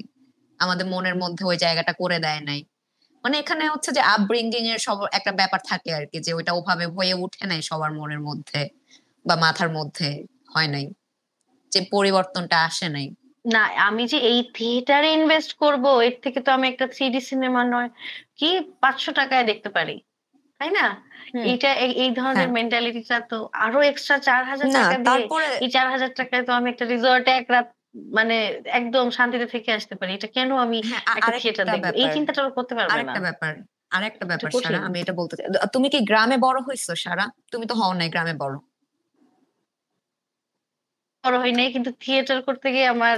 B: আমাদের মনের মধ্যে ওই জায়গাটা করে দেয় নাই। মানে এখানে হচ্ছে যে আপব্রিঙ্গিং এর সব একটা ব্যাপার থাকে আর কি, যে ওইটা ওভাবে হয়ে উঠে নাই সবার মনের মধ্যে বা মাথার মধ্যে, হয় নাই, যে পরিবর্তনটা আসে নাই।
A: না, আমি যে এই থিয়েটারে ইনভেস্ট করব, এর থেকে তো আমি একটা 3D সিনেমা নয় কি 500 টাকায় দেখতে পারি, তাই না?
B: হুম,
A: এইটা এই ধরনের
B: হ্যাঁ,
A: মেন্টালিটিটা তো আরো এক্সট্রা 4,000
B: না
A: টাকা দিয়ে,
B: তারপরে
A: এই 4,000 টাকায় তো আমি একটা রিসর্টে এক রাত, মানে একদম শান্তিতে থেকে আসতে পারি। এটা কেন আমি
B: হ্যাঁ,
A: একটা থিয়েটার
B: আরেকটা
A: দেখবো? এই
B: ব্যাপার,
A: চিন্তাটা ওরা করতে পারবে না।
B: আরেকটা ব্যাপার, আরেকটা
A: এটা
B: ব্যাপার সারা,
A: কঠিন।
B: আমি এটা বলতে চাই, তুমি কি গ্রামে বড় হইছো সারা? তুমি তো হও নাই গ্রামে বড়।
A: বড় হয় নাই, কিন্তু থিয়েটার করতে গিয়ে আমার,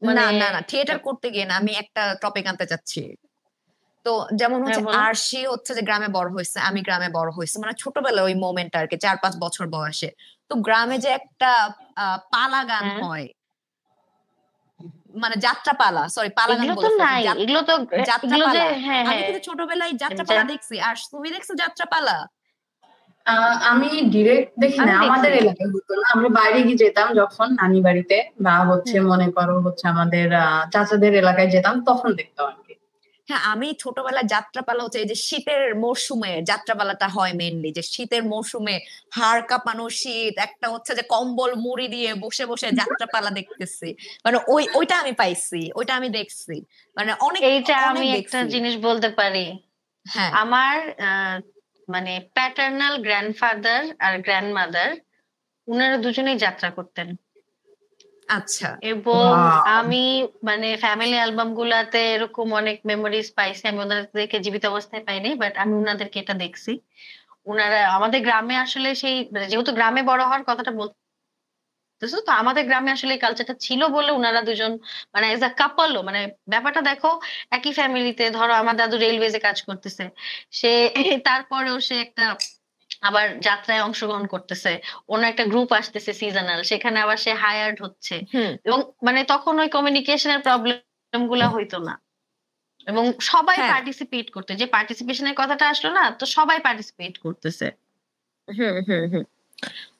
A: মানে
B: না না না, থিয়েটার করতে গিয়ে না, আমি একটা টপিক আনতে চাচ্ছি। তো যেমন
A: হ্যাঁ
B: হচ্ছে
A: বলো।
B: আরশি হচ্ছে যে গ্রামে বড় হয়েছে, আমি গ্রামে বড় হয়েছে, মানে ছোটবেলায় ওই মোমেন্ট আর কি, 4-5 বছর বয়সে। তো গ্রামে যে একটা পালা গান
A: হ্যাঁ,
B: হয়, মানে যাত্রা পালা, সরি পালা গান
A: এগুলো তো
B: বলে ফেলছি,
A: নাই, এগুলো তো
B: যাত্রা
A: এগুলো যে,
B: পালা।
A: হ্যাঁ
B: আমি
A: হ্যাঁ,
B: কিন্তু ছোটবেলায় যাত্রা পালা দেখছি। আর তুমি দেখছো যাত্রা পালা?
C: আমি ডিরেক্ট দেখি
A: আমি
C: না, আমাদের
A: দেখছি।
C: এলাকায় হতো না, আমরা বাইরে গিয়ে যেতাম যখন নানি বাড়িতে বা হচ্ছে মনে করো হচ্ছে আমাদের চাচাদের এলাকায় যেতাম তখন দেখতাম আর কি।
B: হ্যাঁ, আমি ছোটবেলায় যাত্রাপালা হচ্ছে এই যে শীতের মরশুমে যাত্রাপালাটা হয় মেনলি, যে শীতের মরশুমে হাড় কাঁপানো শীত, একটা হচ্ছে যে কম্বল মুড়ি দিয়ে বসে বসে যাত্রাপালা দেখতেছি, মানে ওইটা আমি পাইছি, ওইটা আমি দেখছি, মানে অনেক
A: এইটা
B: অনেক
A: আমি একটা
B: দেখছি।
A: জিনিস বলতে পারি।
B: হ্যাঁ
A: আমার মানে প্যাটার্নাল গ্র্যান্ডফাদার আর গ্র্যান্ডমাদার উনারা দুজনেই যাত্রা করতেন।
B: আচ্ছা।
A: এবং
C: ওয়াও।
A: আমি মানে ফ্যামিলি অ্যালবাম গুলাতে এরকম অনেক মেমোরিজ পাইছি। আমি ওনাদেরকে জীবিত অবস্থায় পাইনি, বাট আমি উনাদেরকে এটা দেখছি। উনারা আমাদের গ্রামে আসলে সেই মানে যেহেতু গ্রামে বড় হওয়ার কথাটা বলতেছো, তো আমাদের গ্রামে আসলে এই কালচারটা ছিল বলে উনারা দুজন মানে এজ আ কাপলও মানে ব্যাপারটা দেখো, একই ফ্যামিলিতে ধরো আমার দাদু রেলওয়েজে কাজ করতেছে, সে তারপরেও সে একটা আবার যাত্রায় অংশগ্রহণ করতেছে, অন্য একটা গ্রুপ আসতেছে সিজনাল, সেখানে আবার সে হায়ার্ড হচ্ছে।
B: হুম।
A: এবং মানে তখন ওই কমিউনিকেশনের প্রবলেম গুলা হইতো না, এবং সবাই
B: হ্যাঁ।
A: পার্টিসিপেট করতে, যে পার্টিসিপেশনের কথাটা আসলো না, তো সবাই পার্টিসিপেট করতেছে।
B: হুম হুম হুম।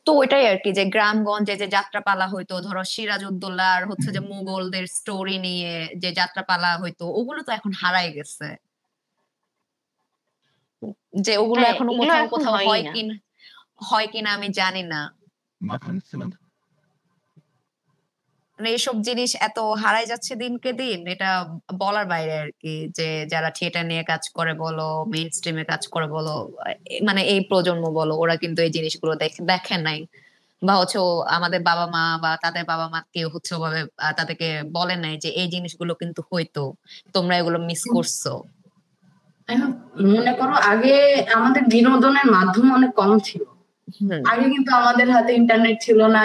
B: তো ওইটাই আর কি, যে গ্রামগঞ্জে যে যাত্রাপালা হইতো, ধরো সিরাজউদ্দৌলা আর হচ্ছে যে মুঘলদের স্টোরি নিয়ে যে যাত্রাপালা হইতো, ওগুলো তো এখন হারাই গেছে। যে ওগুলো
A: হ্যাঁ,
B: এখনো
A: এগুলো
B: কোথাও
A: এখন
B: কোথাও
A: হয়ই
B: হয়
A: না।
B: কিনা, হয় কিনা আমি জানি না। মানে এইসব জিনিস এত হারাই যাচ্ছে দিনকে দিন, এটা বলার বাইরে আর কি। যে যারা থিয়েটার নিয়ে কাজ করে বলো, মেইন স্ট্রিমে কাজ করে বলো, মানে এই প্রজন্ম বলো, ওরা কিন্তু এই জিনিসগুলো দেখে নাই, বা হচ্ছে আমাদের বাবা মা বা তাদের বাবা মা কেউ হচ্ছে ওভাবে তাদেরকে বলে নাই যে এই জিনিসগুলো কিন্তু হইতো, তোমরা এগুলো মিস করছো।
C: এখন মনে করো আগে আমাদের বিনোদনের মাধ্যম অনেক কম ছিল।
B: হুম
C: আগে কিন্তু আমাদের হাতে ইন্টারনেট ছিল না,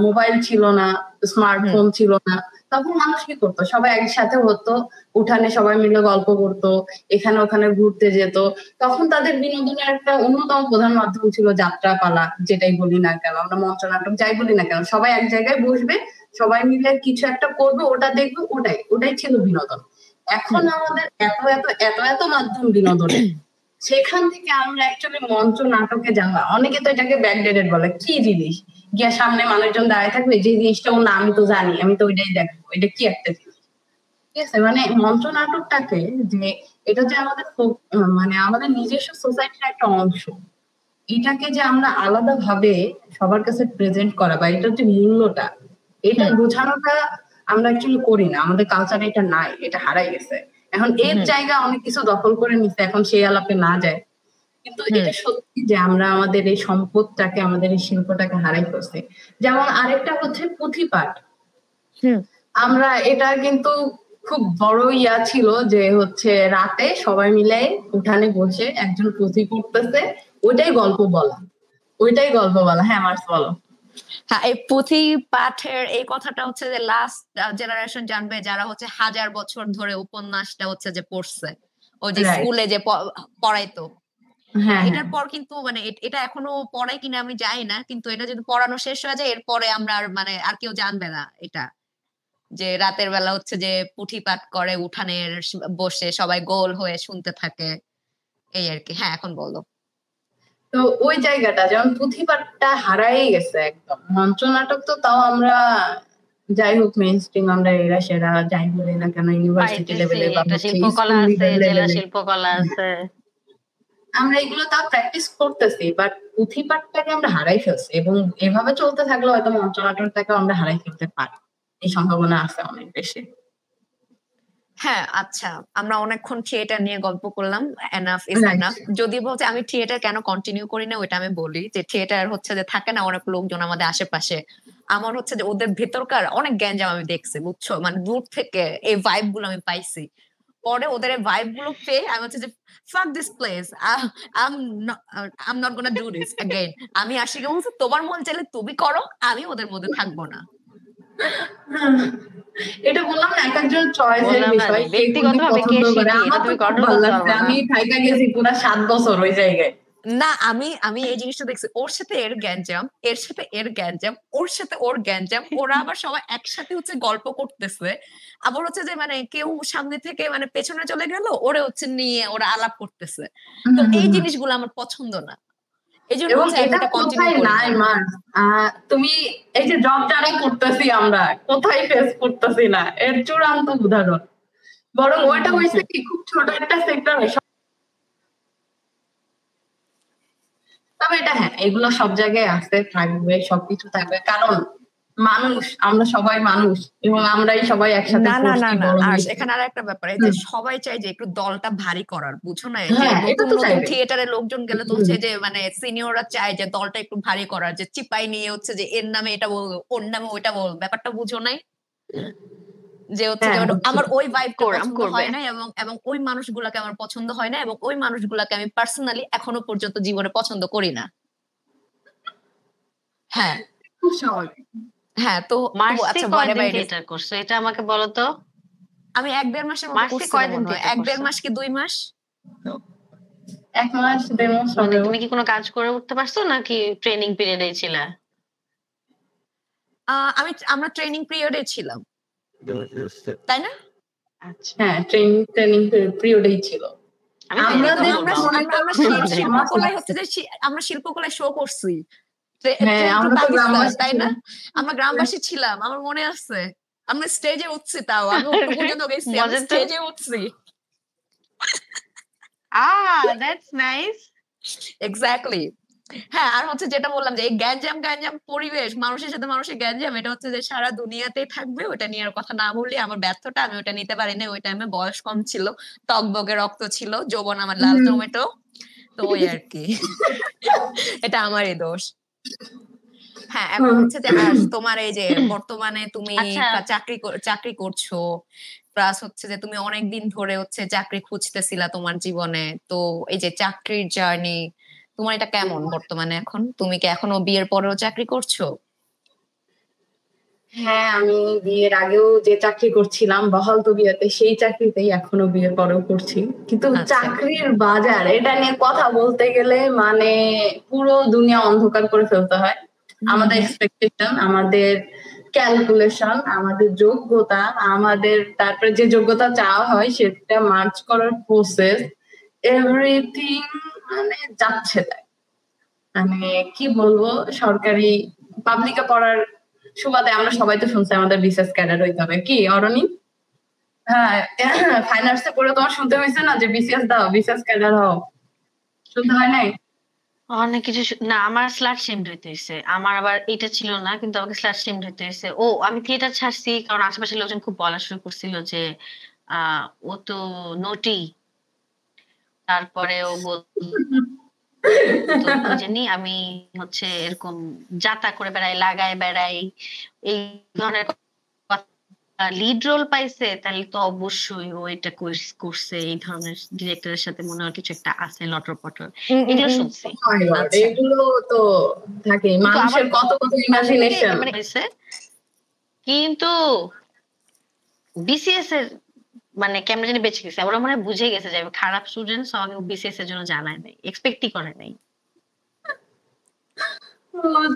C: মোবাইল ছিল না,
B: হুম
C: স্মার্টফোন ছিল না। তখন মানুষ কি করতো, সবাই একসাথে হতো, উঠানে সবাই মিলে গল্প করতো, এখানে ওখানে ঘুরতে যেত। তখন তাদের বিনোদনের একটা অন্যতম প্রধান মাধ্যম ছিল যাত্রাপালা, যেটাই বলি না কেন, আমরা মঞ্চনাটক যাই বলি না কেন, সবাই এক জায়গায় বসবে, সবাই মিলে কিছু একটা করবে, ওটা দেখবে, ওটাই ওটাই ছিল বিনোদন। এখন
B: হুম
C: আমাদের এত এত এত এত মাধ্যম বিনোদনের, সেখান থেকে আমরা অ্যাকচুয়ালি মঞ্চ নাটকে যাওয়া, অনেকে তো এটাকে ব্যাকডেটেড বলে, কি জিনিস, গিয়া সামনে মানুষজন দাঁড়িয়ে থাকবে, যে জিনিসটা ও না আমি তো জানি, আমি তো ওইটাই দেখবো, এটা কি একটা জিনিস। ঠিক আছে, মানে মঞ্চ নাটকটাকে যে এটা যে আমাদের মানে আমাদের নিজস্ব সোসাইটির একটা অংশ, এটাকে যে আমরা আলাদা ভাবে সবার কাছে প্রেজেন্ট করা বা এটার যে মূল্যটা, এটা
B: হুম
C: বোঝানোটা আমরা অ্যাকচুয়ালি করি না, আমাদের কালচারে এটা নাই, এটা হারাই গেছে। এখন এর
B: হুম
C: জায়গা অনেক কিছু দখল করে নিচ্ছে, এখন সেই আলাপে না যায়। কিন্তু
B: হুম
C: এটা সত্যি যে আমরা আমাদের এই সম্পদটাকে, আমাদের এই শিল্পটাকে হারাই ফেলছি। যেমন আরেকটা হচ্ছে পুঁথিপাঠ।
B: হুম
C: আমরা এটা কিন্তু খুব বড় ইয়া ছিল যে হচ্ছে রাতে সবাই মিলে উঠানে বসে একজন পুঁথি পড়তেছে, ওইটাই গল্প বলা, ওইটাই গল্প বলা। হ্যাঁ, মার্স বলো।
B: হ্যাঁ, এই পুঁথি পাঠের এই কথাটা হচ্ছে যে লাস্ট জেনারেশন জানবে, যারা হচ্ছে 1000 বছর ধরে উপন্যাসটা হচ্ছে যে পড়ছে, ওই যে
C: রাইট।
B: স্কুলে যে পড়াইতো।
C: হ্যাঁ, হ্যাঁ।
B: এটার পর কিন্তু মানে এটা এখনো পড়ায় কিনা আমি জানি না, কিন্তু এটা যদি পড়ানো শেষ হয়ে যায় এরপরে আমরা আর মানে আর কেউ জানবে না এটা, যে রাতের বেলা হচ্ছে যে পুঁথি পাঠ করে উঠানের বসে সবাই গোল হয়ে শুনতে থাকে, এই আর কি। হ্যাঁ, এখন বলো।
C: তো ওই জায়গাটা যেমন পুঁথিপাঠটা হারাই গেছে একদম। মঞ্চ নাটক তো তাও আমরা যাই হোক মেইন স্ট্রিম, আমরা এরা সেরা যাই বলি না কেন, ইউনিভার্সিটি
A: পাইতেছি,
C: লেভেলে বা
A: একটা
C: হচ্ছে
A: শিল্পকলা
C: স্কুল
A: আছে, জেলা
C: লেভেলে
A: শিল্পকলা আছে।
C: আমরা এগুলো তাও প্র্যাকটিস করতেছি, বাট পুঁথিপাঠটাকে আমরা হারাই ফেলছি, এবং এভাবে চলতে থাকলে হয়তো মঞ্চ নাটকটাকে আমরা হারাই ফেলতে পারি, এই সম্ভাবনা আছে অনেক বেশি।
B: হ্যাঁ, আচ্ছা, আমরা অনেকক্ষণ থিয়েটার নিয়ে গল্প করলাম, এনাফ ইজ
C: রাইট।
B: এনাফ। যদি বলতে আমি থিয়েটার কেন কন্টিনিউ করি না, ওইটা আমি বলি। যে থিয়েটার হচ্ছে যে থাকে না অনেক লোকজন আমাদের আশেপাশে, আমার হচ্ছে যে ওদের ভেতরকার অনেক গ্যাঞ্জাম আমি দেখছি, বুঝছো, মানে দূর থেকে এই ভাইব গুলো আমি পাইছি। পরে ওদের এই ভাইব গুলো পেয়ে আমি হচ্ছে যে ফাক this place, I am not gonna do this again. আমি আসি গিয়ে বলছি তোমার মন চাইলে তুমি করো, আমি ওদের মধ্যে থাকবো না।
C: এটা বললাম না, এক একজন চয়েসের
A: বললাম না
C: বিষয়, কে কোনটি
A: ব্যক্তিগতভাবে কে
C: পছন্দ করে।
A: শিখি, এটা
C: আমার তো
A: তুমি
C: খুব
A: কন্ট্রোল
C: ভালো
A: করতে
C: লাগছে,
A: পারবে না।
C: আমি থাইকা গেছি পুরা 7 বছর ওই জায়গায়।
B: না, আমি আমি এই জিনিসটা দেখছি, ওর সাথে এর গ্যাঞ্জাম, এর সাথে এর গ্যাঞ্জাম, ওর সাথে ওর গ্যাঞ্জাম, ওরা আবার সবাই একসাথে হচ্ছে গল্প করতেছে। আবার হচ্ছে যে মানে কেউ সামনে থেকে মানে পেছনে চলে গেল, ওরে হচ্ছে নিয়ে ওরা আলাপ করতেছে।
C: হুম,
B: তো
C: হুম,
B: এই
C: হুম।
B: জিনিসগুলো আমার পছন্দ না। এই জন্য
C: এবং
B: হচ্ছে আমি
C: এটা
B: এটা কন্টিনিউ
C: কোথায়
B: করি
C: নাই
B: না।
C: মার, তুমি এই যে জব যারা করতেছি আমরা কোথায় ফেস করতেছি না এর চূড়ান্ত উদাহরণ। বরং ওইটা হয়েছে কি খুব ছোট একটা সেক্টর। তবে এটা হ্যাঁ, এগুলো সব জায়গায় আছে, থাকবে, সবকিছু থাকবে, কারণ মানুষ, আমরা সবাই মানুষ এবং আমরাই সবাই একসাথে
B: না না না
C: পড়ছি,
B: না
C: বড়
B: আর
C: হয়েছি।
B: এখানে আর একটা ব্যাপার, এই যে সবাই চাই যে একটু দলটা ভারী করার, বুঝো না? এই যে
C: হ্যাঁ, এটা
B: নতুন
C: তো
B: নতুন
C: চাইবে।
B: থিয়েটারে লোকজন গেলে তো হচ্ছে যে মানে সিনিয়ররা চায় যে দলটা একটু ভারী করার, যে চিপাই নিয়ে হচ্ছে যে এর নামে এটা বলবো, ওর নামে ওইটা বলবো, ব্যাপারটা বুঝো নাই? যে হচ্ছে যে
C: হ্যাঁ, বুঝছি।
B: আমার ওই ভাইবটা পছন্দ
A: করবে।
B: হয় না, এবং এবং ওই মানুষগুলাকে আমার পছন্দ হয় না, এবং ওই মানুষগুলাকে আমি পার্সোনালি এখনো পর্যন্ত জীবনে পছন্দ করি না। হ্যাঁ
C: খুব স্বাভাবিক।
B: হ্যাঁ, তো
A: মার্সি
B: আচ্ছা
A: কয়দিন
B: whatever it is,
A: থিয়েটার করছো এটা আমাকে বলো তো।
B: আমি 1-1.5 মাসের মতো
A: মার্সি
B: করছিলাম
A: কয়দিন
B: মনে হয়,
A: থিয়েটার
B: 1-1.5
A: করছো?
B: মাস কি 2 মাস।
C: 1 মাস 1.5 মাস
A: মানে
C: হবে।
A: তুমি কি কোনো কাজ করে উঠতে পারছো নাকি ট্রেনিং পিরিয়ডে ছিলা?
B: আমরা ট্রেনিং পিরিয়ডে ছিলাম, তাই না?
A: আচ্ছা,
C: হ্যাঁ, ট্রেনিং পিরিয়ডেই ছিল।
A: আমি
C: আমরা
A: ট্রেনিং
B: আমরা
A: বলবো
C: মনে
B: আমরা
C: করো
B: আমরা
C: মাস
B: শিল্পকলায়
C: লাগছে।
B: হচ্ছে যে আমরা শিল্পকলায় শো করছি,
C: হ্যাঁ,
B: ট্রেন টু
C: আমরা তো
B: পাকিস্তান,
C: গ্রামবাসী
B: তাই না?
C: ছিলাম।
B: আমরা গ্রামবাসী ছিলাম, আমার মনে আছে। আমরা স্টেজে উঠছি, তাও আমি ওটুকু পর্যন্ত গেছি, আমি
A: মজা তো।
B: স্টেজে উঠছি।
A: That's nice.
B: এক্স্যাক্টলি। হ্যাঁ, আর হচ্ছে যেটা বললাম যে এই গ্যাঞ্জাম গ্যাঞ্জাম পরিবেশ, মানুষের সাথে মানুষের গ্যাঞ্জাম, এটা হচ্ছে যে সারা দুনিয়াতেই থাকবে, ওটা নিয়ে আর কথা না বললে আমার ব্যর্থতা, আমি ওটা নিতে পারি না। ওই টাইমে বয়স কম ছিল, টগবগে রক্ত ছিল, যৌবন আমার লাল টমেটো, তো ওই আর কি। এটা আমারই দোষ। হ্যাঁ, এখন হচ্ছে যে তোমার এই যে বর্তমানে তুমি
A: আচ্ছা,
B: চাকরি করছো, প্লাস হচ্ছে যে তুমি অনেকদিন ধরে হচ্ছে চাকরি খুঁজতেছিলা তোমার জীবনে, তো এই যে চাকরির জার্নি তোমার এটা কেমন বর্তমানে? এখন তুমি কি এখনো বিয়ের পরেও চাকরি করছো?
C: হ্যাঁ, আমি বিয়ের আগেও যে চাকরি করছিলাম বহাল তবিয়তে, সেই চাকরিতেই এখনো বিয়ের পরেও করছি। কিন্তু
B: আচ্ছা।
C: চাকরির বাজার এটা নিয়ে কথা বলতে গেলে মানে পুরো দুনিয়া অন্ধকার করে ফেলতে হয়। আমাদের এক্সপেকটেশন, আমাদের ক্যালকুলেশন, আমাদের যোগ্যতা, আমাদের তারপরে যে যোগ্যতা চাওয়া হয় সেটা মার্চ করার প্রসেস, এভরিথিং মানে যাচ্ছে তাই। মানে কি বলবো, সরকারি পাবলিকে পড়ার সুবাদে আমরা সবাই তো শুনছি আমাদের বিশেষ ক্যাডার হইতে হবে, কি অরণি? হ্যাঁ, ফাইন আর্টসে পড়ে তোমার শুনতে হয়েছে না যে বিসিএস দাও, বিসিএস ক্যাডার হও, শুনতে হয় নাই?
A: অনেক কিছু না, আমার স্লাট শেমড হইতে হয়েছে। আমার আবার এটা ছিল না, কিন্তু আমাকে স্লাট শেমড হইতে হয়েছে। আমি থিয়েটার ছাড়ছি কারণ আশেপাশের লোকজন খুব বলা শুরু করছিল যে ও তো নটি। তারপরে ও বলতো কি জানি, আমি হচ্ছে এরকম যাতা করে বেড়াই, লাগায় বেড়াই, এই ধরনের লিড রোল পাইছে, তাহলে তো অবশ্যই ও এটা করছে, এই ধরনের ডিরেক্টরের সাথে মনে হয় কিছু একটা আছে, লটর পটর, এগুলো শুনছি।
B: আচ্ছা।
C: এগুলো তো থাকে,
A: কিন্তু আবার
C: মানুষের কত কত ইমাজিনেশন।
A: মানে হয়েছে, কিন্তু বিসিএস এর মানে কেমন জানি বেঁচে গেছে। ওরা মনে হয় বুঝে গেছে যে আমি খারাপ স্টুডেন্ট, আমাকে বিসিএস এর জন্য জানায় নাই, এক্সপেক্টই করে নাই।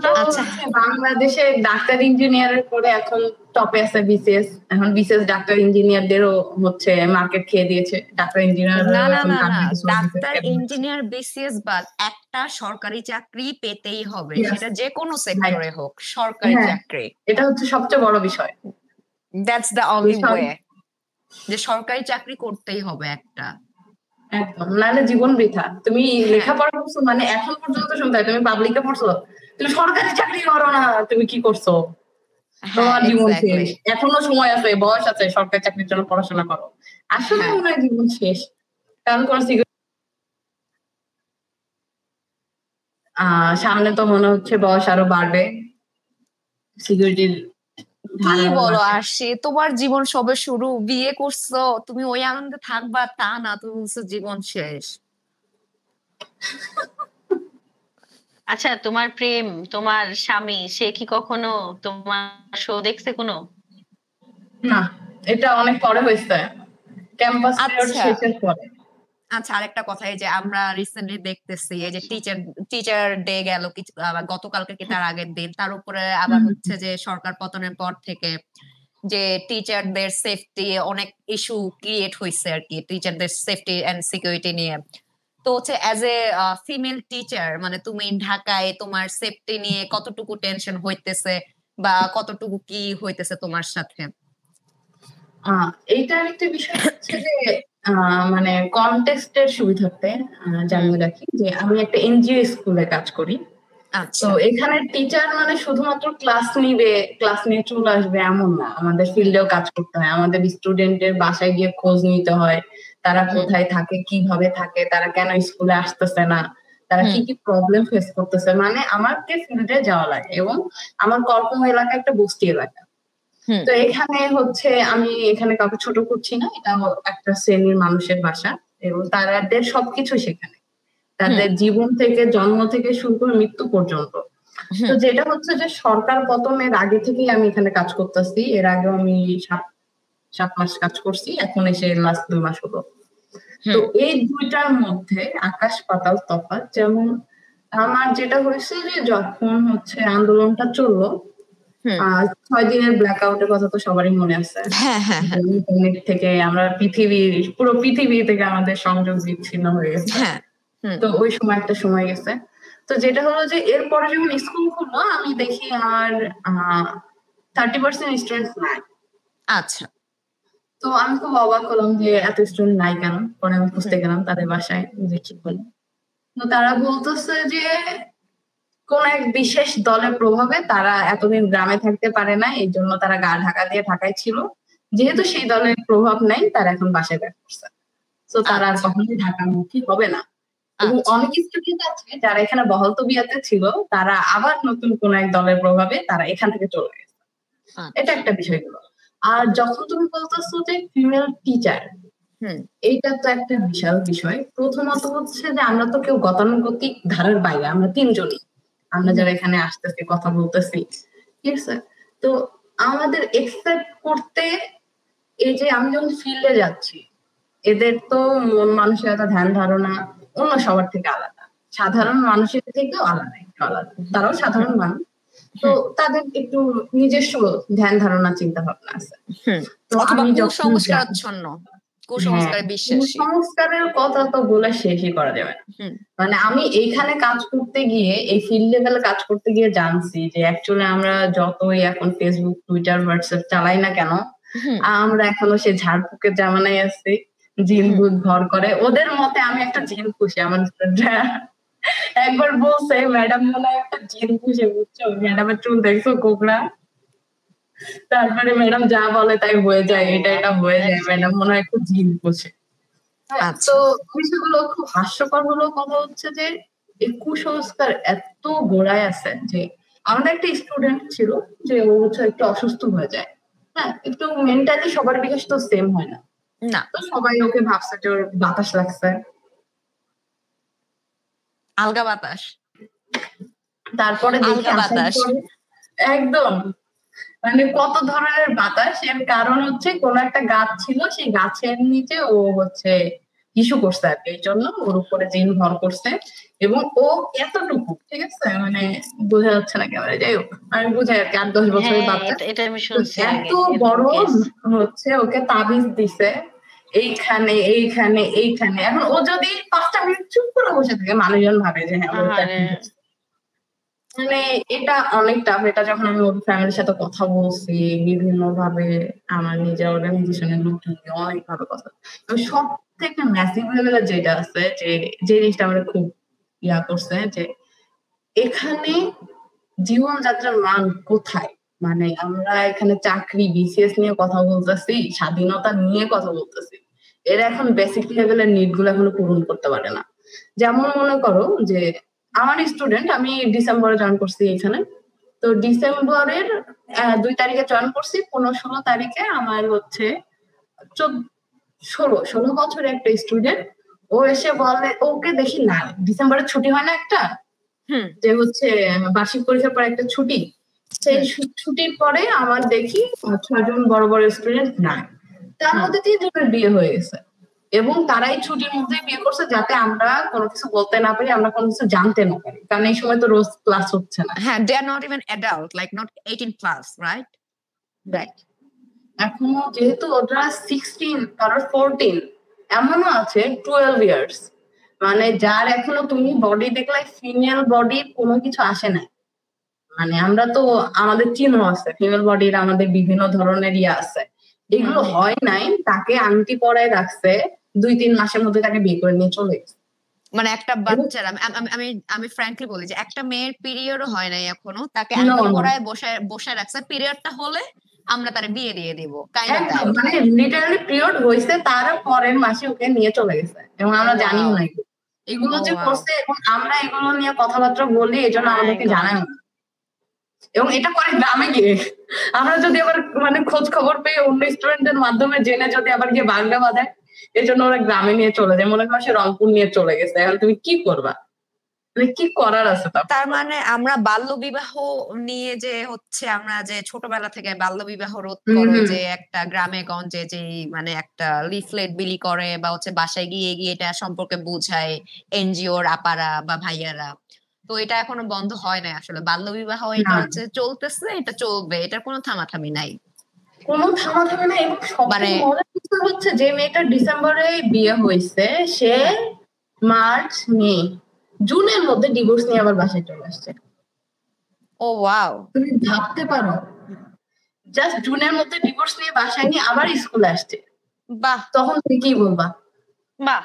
C: তো
B: আচ্ছা,
C: বাংলাদেশে ডাক্তার ইঞ্জিনিয়ারের পরে এখন টপে আছে বিসিএস। এখন বিসিএস ডাক্তার ইঞ্জিনিয়ারদেরও হচ্ছে মার্কেট খেয়ে দিয়েছে, ডাক্তার ইঞ্জিনিয়ার
B: না না
C: এখন
B: না না,
C: কান্ট্রি
B: ডাক্তার ইঞ্জিনিয়ার বিসিএস বাদ একটা সরকারি চাকরি পেতেই হবে, সেটা যে কোনো সেক্টরে হোক, সরকারি
C: হ্যাঁ,
B: চাকরি।
C: এটা হচ্ছে সবচেয়ে বড় বিষয়।
B: দ্যাটস দ্য অনলি ওয়ে, যে সরকারি চাকরি করতেই হবে একটা।
C: একদম, নাহলে জীবন বৃথা। তুমি
B: হ্যাঁ।
C: লেখাপড়া করছো মানে এখন পর্যন্ত শুনতে হয় তুমি পাবলিকে পড়ছো, তুমি সরকারি চাকরি করো না, তুমি কি করছো?
B: হ্যাঁ,
C: তোমার জীবন
B: এক্স্যাক্টলি।
C: শেষ, এখনো সময় আছে, বয়স আছে, সরকারি চাকরির জন্য পড়াশোনা করো। আসলে
B: হ্যাঁ,
C: মনে হয় জীবন শেষ, কারণ কোন সামনে তো মনে হচ্ছে বয়স আরো বাড়বে, সিকিউরিটির
B: কি
C: ধারণা
B: বলো
C: বাড়বে।
B: আরশি, তোমার জীবন সবে শুরু, বিয়ে করছো, তুমি ওই আনন্দে থাকবা তা না, তুমি বলছো জীবন শেষ।
A: আচ্ছা, তোমার প্রেম, তোমার স্বামী, সে কি কখনো তোমার শো দেখছে কোনো?
C: না, এটা অনেক পরে হয়েছে, ক্যাম্পাস পিরিয়ড
B: আচ্ছা
C: শেষের পরে।
B: আচ্ছা, আরেকটা কথা, এই যে আমরা রিসেন্টলি দেখতেছি এই যে টিচার ডে গেল কিছু, আবার গতকালকে কি তার আগের দিন, তার উপরে আবার হচ্ছে যে সরকার পতনের পর থেকে যে টিচারদের সেফটি অনেক ইস্যু ক্রিয়েট হয়েছে আর কি, টিচারদের সেফটি এন্ড সিকিউরিটি নিয়ে। তো তো হচ্ছে অ্যাজ এ ফিমেল টিচার মানে তুমি ঢাকায় তোমার সেফটি নিয়ে কতটুকু টেনশন হইতেছে বা কতটুকু কি হইতেছে তোমার সাথে?
C: এইটার একটা বিষয় হচ্ছে যে মানে কনটেক্সটের সুবিধার্থে জানিয়ে রাখি যে আমি একটা এনজিও স্কুলে কাজ করি। তো
B: আচ্ছা
C: এখানে টিচার মানে শুধুমাত্র ক্লাস নিবে, ক্লাস নিয়ে চলে আসবে এমন না। আমাদের ফিল্ডেও কাজ করতে হয়, আমাদের স্টুডেন্টের বাসায় গিয়ে খোঁজ নিতে হয়, তারা কোথায় থাকে, কিভাবে থাকে, তারা কেন স্কুলে আসতেছে না, তারা কি কি প্রবলেম ফেস করতেছে। মানে আমাকে ফিল্ডে যাওয়া লাগে এবং আমার কর্ম এলাকা একটা বস্তি এলাকা। তো এখানে হচ্ছে আমি এখানে কাউকে ছোট করছি না, এটা একটা শ্রেণীর মানুষের বাসা এবং তাদের সবকিছু সেখানে, তাদের জীবন থেকে জন্ম থেকে শুরু করে মৃত্যু পর্যন্ত। তো যেটা হচ্ছে যে সরকার পতনের আগে থেকেই আমি এখানে কাজ করতেছি। এর আগেও আমি 7 মাস কাজ করছি, এখন এসে লাস্ট 2 মাস হলো। তো এই দুইটার মধ্যে আকাশ পাতাল তফাৎ। যেমন আমার যেটা হয়েছে যে যখন হচ্ছে আন্দোলনটা চললো, 6 দিনের ব্ল্যাক আউটের কথা তো সবারই মনে আছে। ইন্টারনেট থেকে আমরা পুরো পৃথিবী থেকে আমাদের সংযোগ বিচ্ছিন্ন হয়ে গেছে। তো ওই সময় একটা সময় গেছে। তো যেটা হলো যে এরপরে যখন স্কুল খুললো আমি দেখি আমার 30% স্টুডেন্ট নাই।
B: আচ্ছা।
C: তো আমি খুব অবাক হলাম যে এত স্টুডেন্ট নাই কেন। পরে আমি খুঁজতে গেলাম তাদের বাসায় যে কি হলো। তো তারা বলতেছে যে কোন এক বিশেষ দলের প্রভাবে তারা এতদিন গ্রামে থাকতে পারে না, এই জন্য তারা গা ঢাকা দিয়ে ঢাকায় ছিল। যেহেতু সেই দলের প্রভাব নাই, তারা এখন বাসায় ব্যাক করছে। তো তারা আর কখনোই ঢাকামুখী হবে না। এবং অনেক স্টুডেন্ট আছে যারা এখানে বহালতবিয়াতে ছিল, তারা আবার নতুন কোন এক দলের প্রভাবে তারা এখান থেকে চলে গেছে। এটা একটা বিষয়গুলো। আর যখন তুমি বলতেছো যে ফিমেল টিচার, এইটা তো একটা বিশাল বিষয়। প্রথমত হচ্ছে যে আমরা তো কেউ গতানুগতিক ধারার বাইরে, আমরা 3 জনই, আমরা যারা এখানে আসতেছি কথা বলতেছি, ঠিক আছে। তো আমাদের এক্সপেক্ট করতে, এই যে আমি যখন ফিল্ডে যাচ্ছি, এদের তো মন মানসিকতা ধ্যান ধারণা অন্য সবার থেকে আলাদা, সাধারণ মানুষের থেকেও আলাদা, একটু আলাদা। তারাও সাধারণ মানুষ, তো তাদের একটু নিজস্ব ধ্যান ধারণা চিন্তা ভাবনা আছে। তো আমি যখন কুসংস্কারের কথা তো বলে শেষই করা যাবে না। মানে আমি এইখানে কাজ করতে গিয়ে, এই ফিল্ড লেভেলে কাজ করতে গিয়ে জানছি যে অ্যাকচুয়ালি আমরা যতই এখন ফেসবুক, টুইটার, হোয়াটসঅ্যাপ চালাই না কেন, আমরা এখনো সে ঝাড়ফুঁকের জামানায় আছি, জিন ভূত ভর করে। ওদের মতে আমি একটা জিন পুষি। আমার একবার বলছে ম্যাডাম মনে হয় একটা জিন পুষে, বুঝছো, ম্যাডামের চুল দেখছো কোকড়া, তারপরে ম্যাডাম যা বলে তাই হয়ে যায়, এটা হয়ে যায়, ম্যাডাম মনে হয় একটু জিন পুষে। তো বিষয়গুলো খুব হাস্যকর হলো। কথা হচ্ছে যে এই কুসংস্কার এত গোড়ায় আছে যে আমাদের একটা স্টুডেন্ট ছিল যে ও হচ্ছে একটু অসুস্থ হয়ে যায়। হ্যাঁ, একটু মেন্টালি সবার বিকাশ তো সেম হয় না। তো সবাই ওকে ভাবছে যে ওর বাতাস লাগছে,
B: আলগা বাতাস।
C: তারপরে দেখি একদম মানে কত ধরনের বাতাস। এর কারণ হচ্ছে কোন একটা গাছ ছিল, সেই গাছের নিচে ও হচ্ছে ইস্যু করছে আর কি, এই জন্য ওর উপরে জিন ভর করছে। এবং ও এতটুকু, ঠিক আছে, মানে বোঝা যাচ্ছে না ক্যামেরা, যাই হোক আমি বুঝাই আর কি, 8-10 বছরের বাচ্চা এত বড় হচ্ছে ওকে তাবিজ দিছে এইখানে এইখানে এইখানে। এখন ও যদি 5টা মিনিট চুপ করে বসে থাকে, মানুষজন ভাবে যে হ্যাঁ, মানে এটা অনেক টাফ। এটা যখন আমি ওর ফ্যামিলির সাথে কথা বলছি, বিভিন্ন ভাবে আমার নিজের অর্গানাইজেশনের লোকজন অনেক ভাবে কথা, সব থেকে ম্যাসিভ লেভেলের যেটা আছে, যে জিনিসটা আমরা খুব করছে যে এখানে জীবনযাত্রার মান কোথায়। মানে আমরা এখানে চাকরি, বিসিএস নিয়ে কথা বলতেছি, স্বাধীনতা নিয়ে কথা বলতেছি, এরা এখন বেসিক লেভেলের নিড গুলো এখনো পূরণ করতে পারে না। যেমন মনে করো যে আমার স্টুডেন্ট, আমি ডিসেম্বরে জয়েন করছি এখানে। তো ডিসেম্বরের 2 তারিখে জয়েন করছি, 15-16 তারিখে আমার হচ্ছে 16 বছরের একটা স্টুডেন্ট, ও এসে বলে, ওকে দেখি না, ডিসেম্বরে ছুটি হয় না একটা, যে হচ্ছে বার্ষিক পরীক্ষার পর একটা ছুটি, সেই ছুটির পরে আমার দেখি 6 জন বড় বড় স্টুডেন্ট নাই। তার মধ্যে 3 জনের বিয়ে হয়ে গেছে এবং তারাই ছুটির মধ্যে বিয়ে করছে, যাতে আমরা কোনো কিছু বলতে না পারি, আমরা কোনো কিছু জানতে না পারি, কারণ এই সময় তো রোজ ক্লাস হচ্ছে না।
B: হ্যাঁ, they are not even adult, like not 18 plus, right?
C: Right. এখনো যেহেতু ওরা 16 কারোর 14, এমনও আছে 12 ইয়ার্স। মানে যার এখনো তুমি বডি দেখলে ফিমেল বডির কোনো কিছু আসে নাই। মানে আমরা তো আমাদের চিহ্ন আছে, ফিমেল বডির আমাদের বিভিন্ন ধরনের ইয়ে আছে, এগুলো হয় নাই, তাকে আংটি পরায় রাখছে, 2-3 মাসের মধ্যে তাকে বিয়ে করে নিয়ে চলে গেছে।
B: মানে একটা বাচ্চার আমি ফ্র্যাঙ্কলি বলি যে একটা মেয়ের পিরিয়ডও হয় নাই এখনো, তাকে আংটি পরায় বসায় রাখছে, পিরিয়ডটা হলে আমরা তার বিয়ে দিয়ে দিব,
C: একদম মানে লিটারালি পিরিয়ড হয়েছে তার পরের মাসে ওকে নিয়ে চলে গেছে, এবং আমরা জানিও না এগুলো যে করছে। এবং আমরা এগুলো নিয়ে কথাবার্তা বলি, এই জন্য আমাদেরকে জানায় না, এবং এটা করে গ্রামে গিয়ে আমরা যদি আবার মানে খোঁজ খবর পেয়ে অন্য স্টুডেন্টের মাধ্যমে জেনে যদি আবার গিয়ে বাংলা বাঁধায়, এর জন্য ওরা গ্রামে নিয়ে চলে যায়, মনে হয় সে রংপুর নিয়ে চলে গেছে, এখন তুমি কি করবা, কি করার আছে?
B: তার মানে আমরা বাল্য বিবাহ নিয়ে যে হচ্ছে আমরা যে ছোটবেলা থেকে বাল্য বিবাহ রোধ করে যে একটা গ্রামে গঞ্জে যে মানে একটা লিফলেট বিলি করে বা হচ্ছে বাসায় গিয়ে গিয়ে এটা সম্পর্কে বুঝায় এনজিওর আপারা বা ভাইয়ারা, তো এটা এখনো বন্ধ হয় না আসলে। বাল্য বিবাহ এটা হচ্ছে চলতেছে, এটা চলবে, এটার কোনো থামাথামি নাই,
C: কোনো থামাথামি নাই। এবং সবচেয়ে মজার কিছু হচ্ছে যে মেয়েটার ডিসেম্বরে বিয়ে হয়েছে, সে মার্চ মে জুনের মধ্যে ডিভোর্স নিয়ে আবার বাসায় চলে আসছে।
B: ও ওয়াও,
C: তুমি ভাবতে পারো, জাস্ট জুনের মধ্যে ডিভোর্স নিয়ে বাসায় নিয়ে আবার স্কুলে আসছে।
B: বাহ,
C: তখন তুমি কি বলবা?
A: বাহ,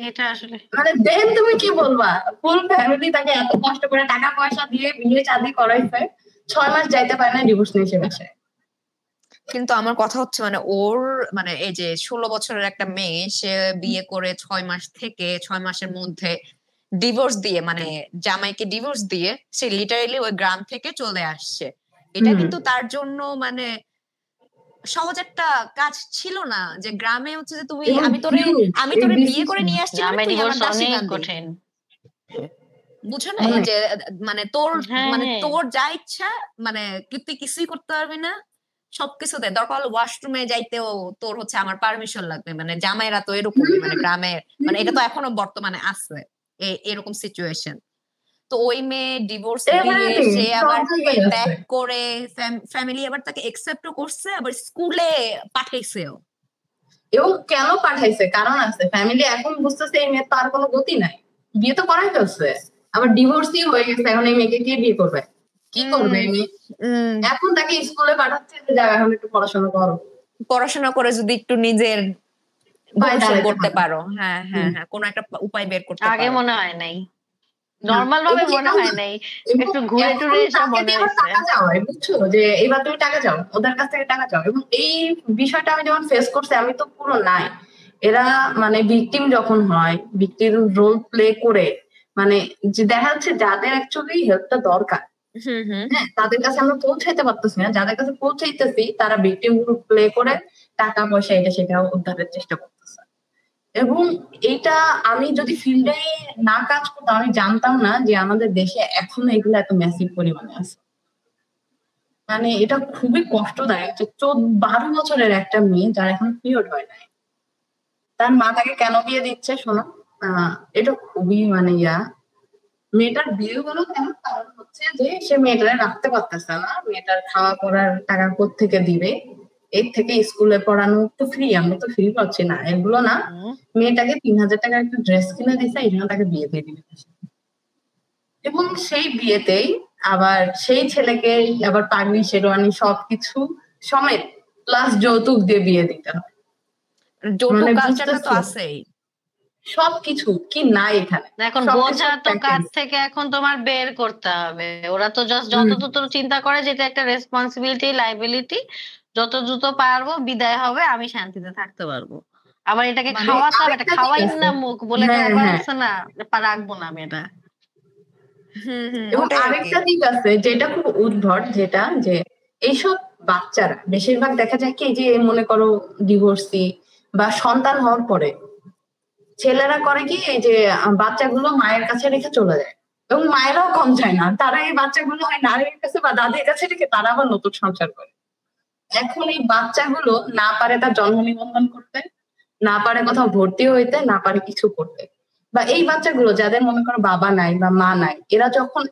A: এটা আসলে
C: মানে দেন তুমি কি বলবা? ফুল ফ্যামিলি তাকে এত কষ্ট করে টাকা পয়সা দিয়ে বিয়ে শাদী করাইছে, 6 মাস যাইতে পারে না, ডিভোর্স নিয়ে এসে বাসায়।
B: কিন্তু আমার কথা হচ্ছে মানে ওর মানে এই যে 16 বছরের একটা মেয়ে, সে বিয়ে করে 6 মাস থেকে 6 মাসের মধ্যে ডিভোর্স দিয়ে মানে জামাইকে ডিভোর্স দিয়ে সে লিটারেলি ওই গ্রাম থেকে চলে আসছে। এটা কিন্তু তার জন্য মানে সহজ একটা কাজ ছিল না, যে গ্রামে হচ্ছে যে তুমি আমি তোরে বিয়ে করে নিয়ে আসছি মানে তুই আমার দাসী বান্দি, বুঝো না? এই যে মানে তোর যা ইচ্ছা মানে তুই কিছুই করতে পারবি না, সবকিছুতে দরকার হলে ওয়াশরুমে যাইতেও তোর হচ্ছে আমার পারমিশন লাগবে। মানে জামাইরা তো এরকমই, মানে গ্রামে মানে এটা তো এখনো বর্তমানে আছে এরকম সিচুয়েশন। তো ওই মেয়ে ডিভোর্স দিয়ে সে আবার ব্যাক করে ফ্যামিলি আবার তাকে একসেপ্টও করছে, আবার স্কুলে পাঠাইছেও।
C: এবং কেন পাঠাইছে কারণ আছে, ফ্যামিলি এখন বুঝতেছে এই মেয়ের তো আর কোনো গতি নাই, বিয়ে তো করাই ফেলছে, আবার ডিভোর্সই হয়ে গেছে, এখন এই মেয়েকে কে বিয়ে করবে, কি করবে? এখন তাকে স্কুলে পাঠাচ্ছে যে যা এখন একটু পড়াশোনা
B: করে যদি একটু নিজের করতে পারো, হ্যাঁ হ্যাঁ হ্যাঁ, কোনো একটা উপায় বের করতে পারো।
A: আগে মনে হয় নাই, নরমাল ভাবে মনে হয় নাই, একটু ঘুরে টুরে এসে মনে হচ্ছে
C: বুঝছো যে এবার তুমি টাকা চাও, ওদের কাছ থেকে টাকা চাও। এবং এই বিষয়টা আমি যখন ফেস করছি, আমি তো পুরো নাই, এরা মানে ভিকটিম যখন হয়, ভিকটিম রোল প্লে করে মানে যে দেখা যাচ্ছে যাদের অ্যাকচুয়ালি হেল্পটা দরকার, হ্যাঁ, তাদের কাছে আমরা পৌঁছাইতে পারতেছি না, যাদের কাছে পৌঁছাইতেছি তারা ভিকটিম রোল প্লে করে টাকা পয়সা এটা সেটা উদ্ধারের চেষ্টা করতেছে। এবং এটা আমি যদি ফিল্ডে না কাজ করতাম, আমি জানতাম না যে আমাদের দেশে এখনো এগুলো এত ম্যাসিভ পরিমাণে আছে। মানে এটা খুবই কষ্টদায়ক যে 12 বছরের একটা মেয়ে যার এখন পিরিয়ড হয় নাই, তার মা তাকে কেন বিয়ে দিচ্ছে শোনো, এটা খুবই মানে মেয়েটার বিয়ে হলো কেন, কারণ হচ্ছে যে সে মেয়েটারে রাখতে পারতেছে না, মেয়েটার খাওয়া পড়ার টাকা কোত্থেকে দিবে, এর থেকে স্কুলে পড়ানো তো ফ্রি, আমরা তো ফ্রি পাচ্ছি না, এগুলো না, মেয়েটাকে 3000 টাকার একটা ড্রেস কিনে দিচ্ছে, এই জন্য তাকে বিয়ে দিয়ে দিবে। এবং সেই বিয়েতেই আবার সেই ছেলেকে আবার পাগড়ি শেরওয়ানি সবকিছু সমেত প্লাস যৌতুক দিয়ে বিয়ে দিতে হয়।
B: যৌতুক কালচারটা তো আছেই,
C: সবকিছু কি নাই এখানে।
A: এখন বোঝা তো কাজ থেকে এখন তোমার বের করতে হবে, ওরা তো জাস্ট যত দ্রুত চিন্তা করে যেটা একটা রেসপন্সিবিলিটি লাইবিলিটি, যত দ্রুত পারবো বিদায় হবে, আমি শান্তিতে থাকতে পারবো। আবার এটাকে খাওয়াতে হবে, এটা খাওয়াই না মুখ বলে আছে না, রাখবো না আমি এটা।
C: এবং আরেকটা দিক আছে যেটা খুব উদ্ভট, যেটা যে এইসব বাচ্চারা বেশিরভাগ দেখা যায় কি, যে মনে করো ডিভোর্সি বা সন্তান হওয়ার পরে ছেলেরা করে কি, এই যে বাচ্চাগুলো মায়ের কাছে রেখে চলে যায়, এবং মায়েরাও কম চায় না, তারা এই বাচ্চাগুলো হয় নারীর কাছে বা দাদির কাছে রেখে তারা আবার নতুন সংসার করে। এখন এই বাচ্চাগুলো না পারে তার জন্ম নিবন্ধন করতে, না পারে কোথাও ভর্তি হইতে, না পারে কিছু করতে। বা এই বাচ্চাগুলো যাদের মনে করো বাবা নাই বা মা নাই, এরা যখন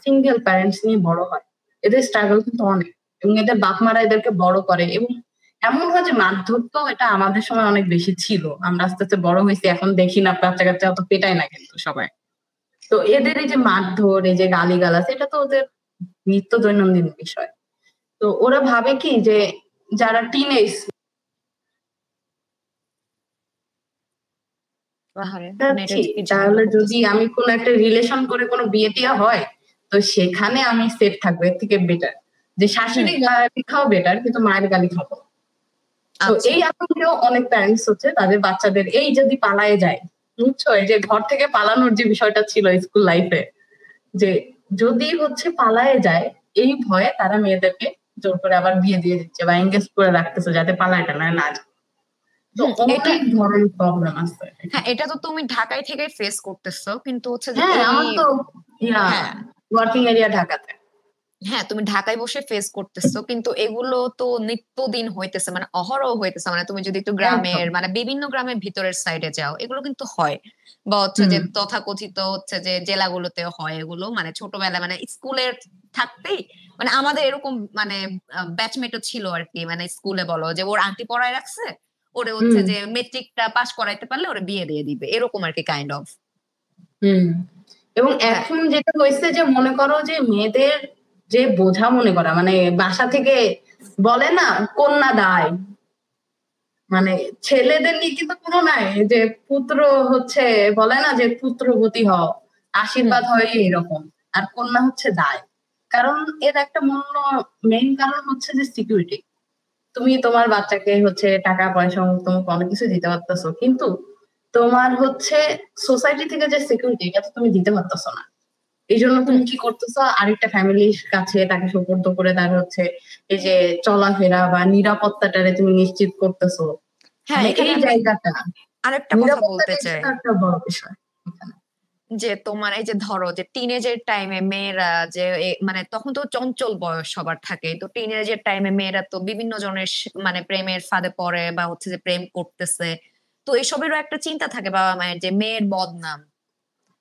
C: সিঙ্গেল প্যারেন্টস নিয়ে বড় হয়, এদের স্ট্রাগল কিন্তু অনেক, এবং এদের বাপ মারা এদেরকে বড় করে, এবং এমন হয় যে মারধর তো এটা আমাদের সময় অনেক বেশি ছিল, আমরা আস্তে আস্তে বড় হয়েছি, এখন দেখি না বাচ্চা কাচ্চা অত পেটায় না কিন্তু সবাই। তো এদের এই যে মারধর, এই যে গালিগালাজ, এটা তো ওদের নিত্য দৈনন্দিন বিষয়। তো ওরা ভাবে কি যে যারা টিনেজ তাহলে যদি আমি কোন একটা রিলেশন করে কোনো বিয়ে টিয়া হয়, তো সেখানে আমি সেফ থাকবো, এর থেকে বেটার যে শাশুড়ি গালি খাওয়া বেটার, কিন্তু মায়ের গালি খাবো। তো এই আতঙ্কেও অনেক প্যারেন্টস হচ্ছে তাদের বাচ্চাদের এই যদি পালায়ে যায়, বুঝছো, এই যে ঘর থেকে পালানোর যে বিষয়টা ছিল স্কুল লাইফে, যে যদি হচ্ছে পালায়ে যায়, এই ভয়ে তারা মেয়েদেরকে জোর করে আবার বিয়ে দিয়ে দিচ্ছে বা এঙ্গেজ করে রাখতেছে যাতে পালায় টালায় না যায়। তো অনেক ধরনের প্রবলেম আছে।
B: হ্যাঁ, এটা তো তুমি ঢাকায় থেকে ফেস করতেছো, কিন্তু হচ্ছে যে
C: হ্যাঁ আমার তো ওয়ার্কিং এরিয়া ঢাকাতে।
B: হ্যাঁ, তুমি ঢাকায় বসে ফেস করতেছো, কিন্তু এগুলো তো নিত্যদিন হইতেছে, মানে অহরহ হইতেছে। মানে তুমি যদি একটু গ্রামের, মানে বিভিন্ন গ্রামের ভিতরের সাইডে যাও, এগুলো কিন্তু হয়। বা হচ্ছে যে তথাকথিত হচ্ছে যে জেলাগুলোতেও হয় এগুলো, মানে ছোটবেলা মানে স্কুলের থাকতেই, মানে আমাদের এরকম মানে ব্যাচমেটও ছিল আর কি, মানে স্কুলে বলো যে ওর আন্টি পড়ায় রাখছে, ওরে হচ্ছে যে মেট্রিকটা পাস করাইতে পারলে ওরে বিয়ে দিয়ে দিবে, এরকম আর কি কাইন্ড অফ।
C: এবং এখন যেটা হয়েছে যে মনে করো যে মেয়েদের যে বোঝা মনে করা, মানে বাসা থেকে বলে না কন্যা দায়, মানে ছেলেদের নিয়ে কিন্তু কোনো নাই যে পুত্র হচ্ছে, বলে না যে পুত্রবতী হও, আশীর্বাদ হয় এরকম, আর কন্যা হচ্ছে দায়। কারণ এর একটা মূল মেইন কারণ হচ্ছে যে সিকিউরিটি। তুমি তোমার বাচ্চাকে হচ্ছে টাকা পয়সা তোমাকে অনেক কিছু দিতে পারতেছো, কিন্তু তোমার হচ্ছে সোসাইটি থেকে যে সিকিউরিটি, এটা তো তুমি দিতে পারতেছো না। এই জন্য তুমি কি করতেছো, আরেকটা ফ্যামিলির কাছে তাকে সুপর্দ করে তার হচ্ছে এই যে চলাফেরা বা নিরাপত্তাটারে তুমি নিশ্চিত করতেছো।
B: হ্যাঁ,
C: এই জায়গাটা
B: আরেকটা কথা বলতে চাই,
C: একটা বড় বিষয়
B: যে তোমার এই যে ধরো যে টিনেজের টাইমে মেয়েরা যে মানে তখন তো চঞ্চল বয়স সবার থাকে, তো টিনেজের টাইমে মেয়েরা তো বিভিন্ন জনের মানে প্রেমের ফাঁদে পড়ে বা হচ্ছে যে প্রেম করতেছে। তো এসবেরও একটা চিন্তা থাকে বাবা মায়ের, যে মেয়ের বদনাম,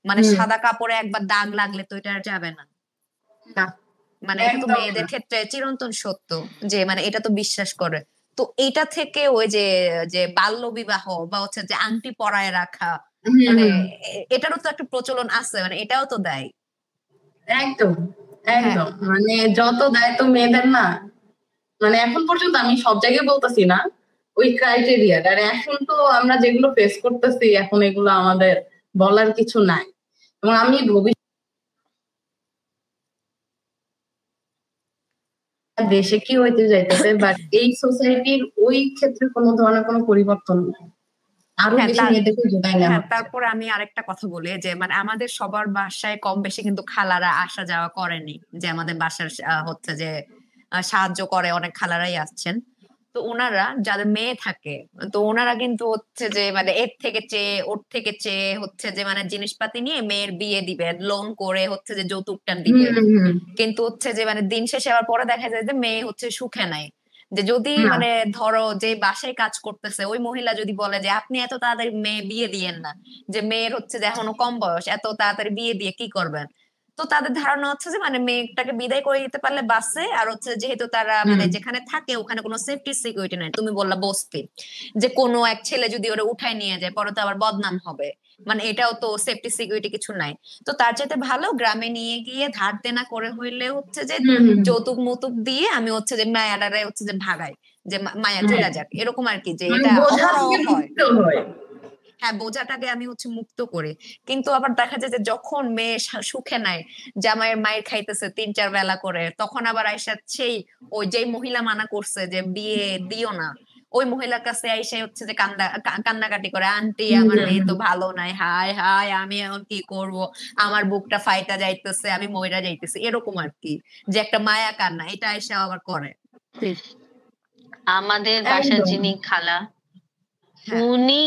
B: মানে সাদা কাপড়ে একবার দাগ লাগলে তো এটা আর যাবে না। মানে এটা তো মেয়েদের ক্ষেত্রে চিরন্তন সত্য, যে মানে এটা তো বিশ্বাস করে। তো এটা থেকে ওই যে যে বাল্য বিবাহ বা হচ্ছে যে আংটি পরায় রাখা, মানে এটারও তো একটা প্রচলন আছে, মানে এটাও তো দেয়।
C: একদম একদম মানে যত দায়িত্ব মেয়েদের না, মানে এখন পর্যন্ত আমি সব জায়গায় বলতেছি না ওই ক্রাইটেরিয়া, আর এখন তো আমরা যেগুলো ফেস করতেছি এখন এগুলো আমাদের বলার কিছু নাই। এবং আমি দেশে কি হইতে যাইতেছে, বাট এই সোসাইটির ওই ক্ষেত্রে কোনো ধরনের কোনো পরিবর্তন নাই, আরো বেশি মেয়েদেরকে জোগাই নেওয়া হচ্ছে।
B: তারপরে আমি আরেকটা কথা বলি, যে মানে আমাদের সবার বাসায় কম বেশি কিন্তু খালারা আসা যাওয়া করেনি, যে আমাদের বাসার হচ্ছে যে সাহায্য করে অনেক খালারাই আসছেন। তো ওনারা যাদের মেয়ে থাকে, তো ওনারা কিন্তু হচ্ছে যে মানে এর থেকে চেয়ে ওর থেকে চেয়ে হচ্ছে যে মানে জিনিসপাতি নিয়ে মেয়ের বিয়ে দিবে, লোন করে হচ্ছে যে যৌতুকটা দিবে। কিন্তু হচ্ছে যে মানে দিন শেষে আবার পরে দেখা যায় যে মেয়ে হচ্ছে সুখে নাই। যে যদি মানে ধরো যে বাসায় কাজ করতেছে ওই মহিলা যদি বলে যে আপনি এত তাড়াতাড়ি মেয়ে বিয়ে দিয়েন না, যে মেয়ের হচ্ছে যে এখনো কম বয়স, এত তাড়াতাড়ি বিয়ে দিয়ে কি করবেন, তো তাদের ধারণা হচ্ছে যে মানে মেয়েটাকে বিদায় করে দিতে পারলে বাসে, আর হচ্ছে যেহেতু তারা মানে যেখানে থাকে ওখানে কোনো সেফটি সিকিউরিটি নাই, তুমি বললা বস্তি, যে কোনো এক ছেলে যদি ওরা উঠায় নিয়ে যায় পরে তো আবার বদনাম হবে, মানে এটাও তো সেফটি সিকিউরিটি কিছু নাই। তো তার চাইতে ভালো গ্রামে নিয়ে গিয়ে ধার দেনা করে হইলে হচ্ছে যে যৌতুক মৌতুক দিয়ে আমি হচ্ছে যে মায়াডারে হচ্ছে যে ভাগাই, যে মায়া চলে যাক, এরকম আর কি, যে এটা অহরহ হয়। হ্যাঁ, বোঝাটাকে আমি হচ্ছে মুক্ত করি। কিন্তু আবার দেখা যায় যে যখন মেয়ে সুখে নাই, জামাইয়ের মায়ের খাইতেছে 3-4 বেলা করে, তখন আবার আইসা সেই ওই যে মহিলা মানা করছে যে বিয়ে দিও না, ওই মহিলার কাছে আইসা হচ্ছে যে কান্নাকাটি করে, আন্টি আমার মেয়ে তো ভালো নাই, হায় হায় আমি এখন কি করব, আমার বুকটা ফাইটা যাইতেছে, আমি মইরা যাইতেছি, এরকম আর কি, যে একটা মায়া কান্না, এটা আইসা আবার করে।
A: আমাদের বাসার যিনি খালা, উনি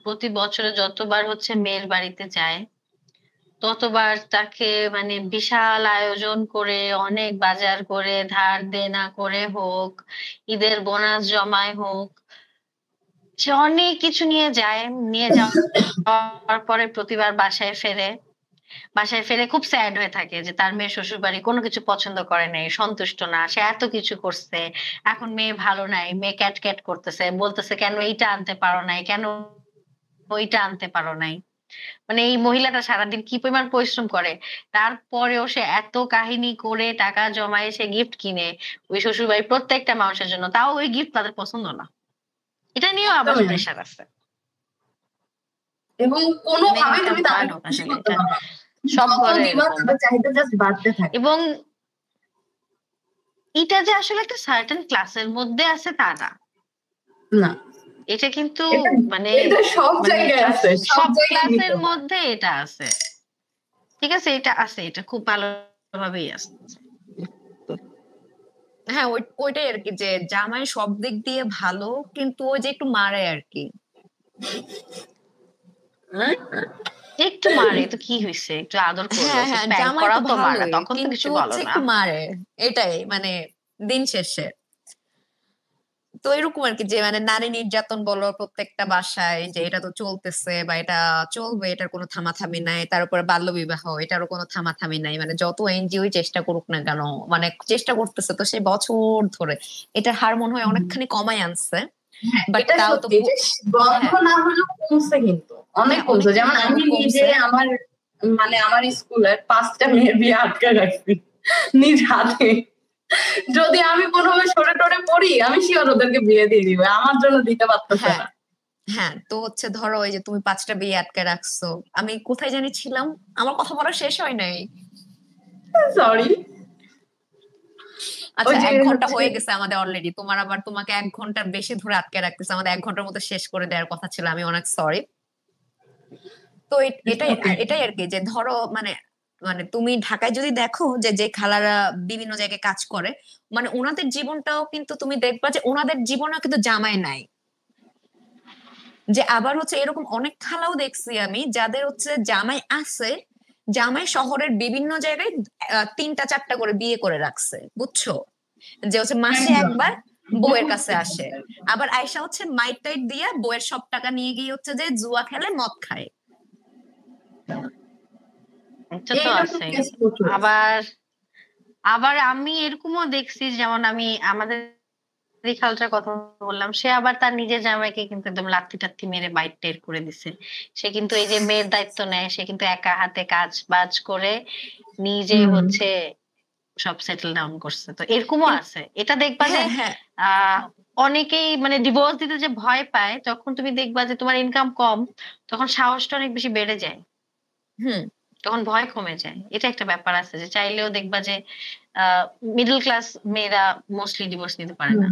A: প্রতি বছরে যতবার হচ্ছে মেয়ের বাড়িতে যায় ততবার তাকে মানে বিশাল আয়োজন করে অনেক বাজার করে ধার দেনা করে হোক, ঈদের বোনাস জমায় হোক, সে অনেক কিছু নিয়ে যায়, নিয়ে যাওয়ার পরে প্রতিবার বাসায় ফেরে, বাসায় ফিরে খুব স্যাড হয়ে থাকে যে তার মেয়ে শ্বশুরবাড়ি কোনো কিছু পছন্দ করে নাই, সন্তুষ্ট না। সে এত কিছু করছে। এখন মেয়ে ভালো নাই। মেয়ে ক্যাট করতেছে। বলতেছে, "কেন এইটা আনতে পারো নাই? কেন ওইটা আনতে পারো নাই?" মানে এই মহিলাটা সারাদিন কি পরিমাণ পরিশ্রম করে। তারপরেও সে এত কাহিনী করে টাকা জমায় সে গিফট কিনে ওই শ্বশুরবাড়ির প্রত্যেকটা মানুষের জন্য। তাও ওই গিফট তাদের পছন্দ না। এটা নিয়েও আবার
C: একদমই না।
A: প্রেশার আছে।
C: এবং কোনোভাবেই
A: মেন্টাল
C: তুমি তাদেরকে
A: বার্ডক
C: খুশি
A: আসলে
C: করতে
A: এটা
C: পারবা না।
A: সব
C: যত
A: ঘরে
C: দিবা
A: এরকম।
C: তাদের চাহিদা জাস্ট বাড়তে থাকে।
A: এবং এটা যে আসলে একটা সার্টেন ক্লাসের মধ্যে আছে তা না।
C: না,
A: এটা কিন্তু
C: এটা
A: মানে
C: এটা সব
A: মানে
C: জায়গায়
A: ক্লাস
C: আছে, সব
A: সব
C: জায়গায়
A: ক্লাসের
C: বিদ্যমান।
A: মধ্যে এটা আছে। ঠিক আছে? এটা আছে। এটা খুব ভালোভাবেই আছে।
B: হ্যাঁ, ওইটাই আরকি যে জামাই সব দিক দিয়ে ভালো কিন্তু ওই যে একটু মারে আরকি।
A: একটু মারে তো কি হইছে? একটু আদর করলো।
B: হ্যাঁ,
A: তো
B: হ্যাঁ,
A: প্র্যাঙ্ক
B: জামাই তো
A: করাও তো মারা।
B: ভালোই।
A: তখন তো
B: কিন্তু
A: কিছু বলো
B: হচ্ছে
A: না।
B: একটু মারে। এটাই মানে দিন শেষে। তো এরকম আরকি যে মানে নারী নির্যাতন বলো প্রত্যেকটা বাসায় যে এটা তো চলতেছে বা এটা চলবে, এটার কোনো থামাথামি নাই। তার উপরে বাল্যবিবাহ, এটারও কোনো থামাথামি নাই। মানে যত এনজিওই চেষ্টা করুক না কেন, মানে চেষ্টা করতেছে তো সে বছর ধরে। এটার হার মনে হয় অনেকখানি কমায় আনছে।
C: হ্যাঁ,
B: বাট
C: এটা
B: তাও তো
C: সত্যি যে বন্ধ
B: হ্যাঁ,
C: না হলেও কমছে, কিন্তু অনেক
B: হ্যাঁ,
C: কমছে।
B: অনেকখানি
C: যেমন আমি নিজে
B: কমছে।
C: আমার মানে আমার স্কুলের 5টা মেয়ের বিয়ে আটকে রাখছি নিজ হাতে। যদি আমি কোনোভাবে সরে টরে পড়ি, আমি শিওর ওদেরকে বিয়ে দিয়ে দিবে, আমার জন্য দিতে পারতেছে
B: হ্যাঁ,
C: না।
B: হ্যাঁ। তো হচ্ছে ধরো ওই যে তুমি ৫ টা বিয়ে আটকে রাখছো। আমি কোথায় জানি ছিলাম? আমার কথা বলা শেষ হয় নাই।
C: সরি। ওই
B: আচ্ছা
C: যে
B: ১ ঘন্টা
C: হচ্ছে
B: হয়ে গেছে আমাদের অলরেডি। তোমাকে ১ ঘন্টার বেশি ধরে আটকে রাখতেছে। আমাদের ১ ঘন্টার মধ্যে শেষ করে দেওয়ার কথা ছিল। আমি অনেক সরি। তো এটাই
C: ওকে।
B: এটাই আরকি যে ধরো মানে মানে তুমি ঢাকায় যদি দেখো যে খালারা বিভিন্ন জায়গায় কাজ করে, মানে উনাদের জীবনটাও কিন্তু তুমি দেখবা যে উনাদের জীবনেও কিন্তু জামাই নাই। যে আবার হচ্ছে এরকম অনেক খালাও দেখছি আমি যাদের হচ্ছে জামাই আছে, জামাই শহরের বিভিন্ন জায়গায় ৩টা ৪টা করে বিয়ে করে রাখছে। বুঝছো? যে হচ্ছে মাসে
C: একদম।
B: একবার বউয়ের
C: বহুত
B: কাছে আসে। আবার আইসা হচ্ছে মাইট টাইট দিয়া বউয়ের সব টাকা নিয়ে গিয়ে হচ্ছে যে জুয়া খেলে, মদ খায়।
A: এটা তো
C: এইরকম
A: আছেই।
C: কেস প্রচুর আছে।
A: আবার আবার আমি এরকমও দেখছি, যেমন আমি আমাদের যে খালাটার কথা বললাম, সে আবার তার নিজের জামাইকে কিন্তু একদম লাত্থি-টাত্থি মেরে বাইর টের করে দিছে। সে কিন্তু এই যে মেয়ের দায়িত্ব নেয়, সে কিন্তু একা হাতে কাজ-বাজ করে নিজে
C: হুম।
A: হচ্ছে সব সেটেল ডাউন করছে। তো এরকমও আছে। এটা দেখবা যে
B: হ্যাঁ, হ্যাঁ।
A: আ অনেকেই মানে ডিভোর্স দিতে যে ভয় পায়, তখন তুমি দেখবা যে তোমার ইনকাম কম, তখন সাহসটা অনেক বেশি বেড়ে যায়।
B: হুম।
A: তখন ভয় কমে যায়। এটা একটা ব্যাপার আছে যে চাইলেও দেখবা যে আ মিডল ক্লাস মেয়েরা মোস্টলি ডিভোর্স নিতে পারে
C: হুম।
A: না